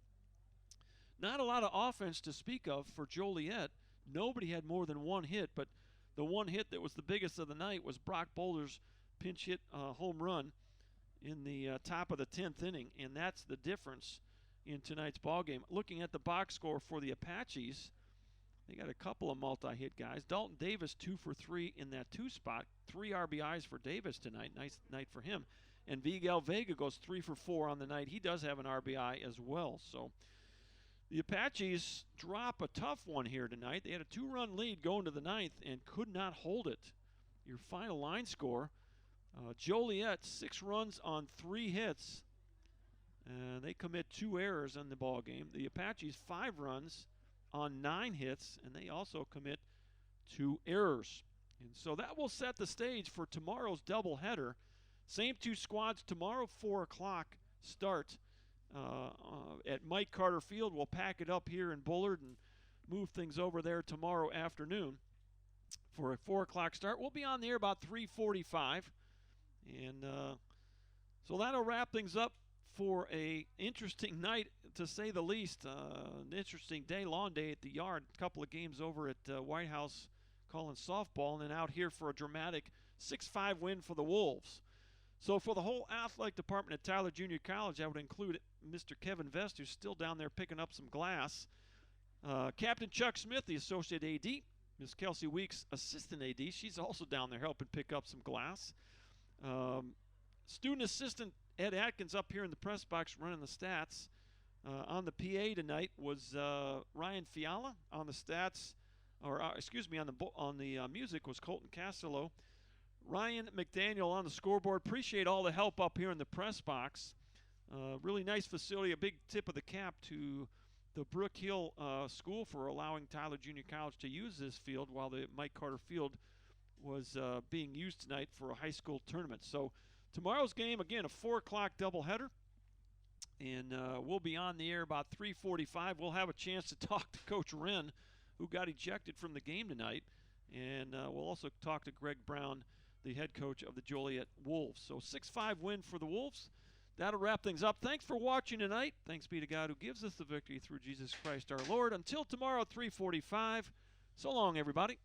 Not a lot of offense to speak of for Joliet. Nobody had more than 1 hit, but the 1 hit that was the biggest of the night was Brock Bolzer's pinch hit home run in the top of the 10th inning, and that's the difference in tonight's ballgame. Looking at the box score for the Apaches, they got a couple of multi-hit guys. Dalton Davis 2 for 3 in that 2 spot. 3 RBIs for Davis tonight. Nice night for him. And Miguel Vega goes 3 for 4 on the night. He does have an RBI as well. So the Apaches drop a tough one here tonight. They had a 2-run lead going to the 9th and could not hold it. Your final line score, Joliet 6 runs on 3 hits. And they commit 2 errors in the ball game. The Apaches 5 runs on 9 hits, and they also commit 2 errors. And so that will set the stage for tomorrow's doubleheader. Same 2 squads tomorrow, 4 o'clock start at Mike Carter Field. We'll pack it up here in Bullard and move things over there tomorrow afternoon for a 4 o'clock start. We'll be on the air about 3:45. And so that'll wrap things up for a interesting night, to say the least. An interesting day, long day at the yard. A couple of games over at White House calling softball, and then out here for a dramatic 6-5 win for the Wolves. So for the whole athletic department at Tyler Junior College, that would include Mr. Kevin Vest, who's still down there picking up some glass. Captain Chuck Smith, the associate AD. Miss Kelsey Weeks, assistant AD. She's also down there helping pick up some glass. Student assistant Ed Atkins up here in the press box running the stats. On the PA tonight was Ryan Fiala. On the stats, or excuse me, on the music was Colton Castello. Ryan McDaniel on the scoreboard. Appreciate all the help up here in the press box. Really nice facility. A big tip of the cap to the Brook Hill School for allowing Tyler Junior College to use this field while the Mike Carter Field was being used tonight for a high school tournament. So tomorrow's game, again, a 4 o'clock doubleheader. And we'll be on the air about 3:45. We'll have a chance to talk to Coach Ren, who got ejected from the game tonight. And we'll also talk to Greg Brown, the head coach of the Joliet Wolves. So 6-5 win for the Wolves. That'll wrap things up. Thanks for watching tonight. Thanks be to God who gives us the victory through Jesus Christ our Lord. Until tomorrow, 3:45. So long, everybody.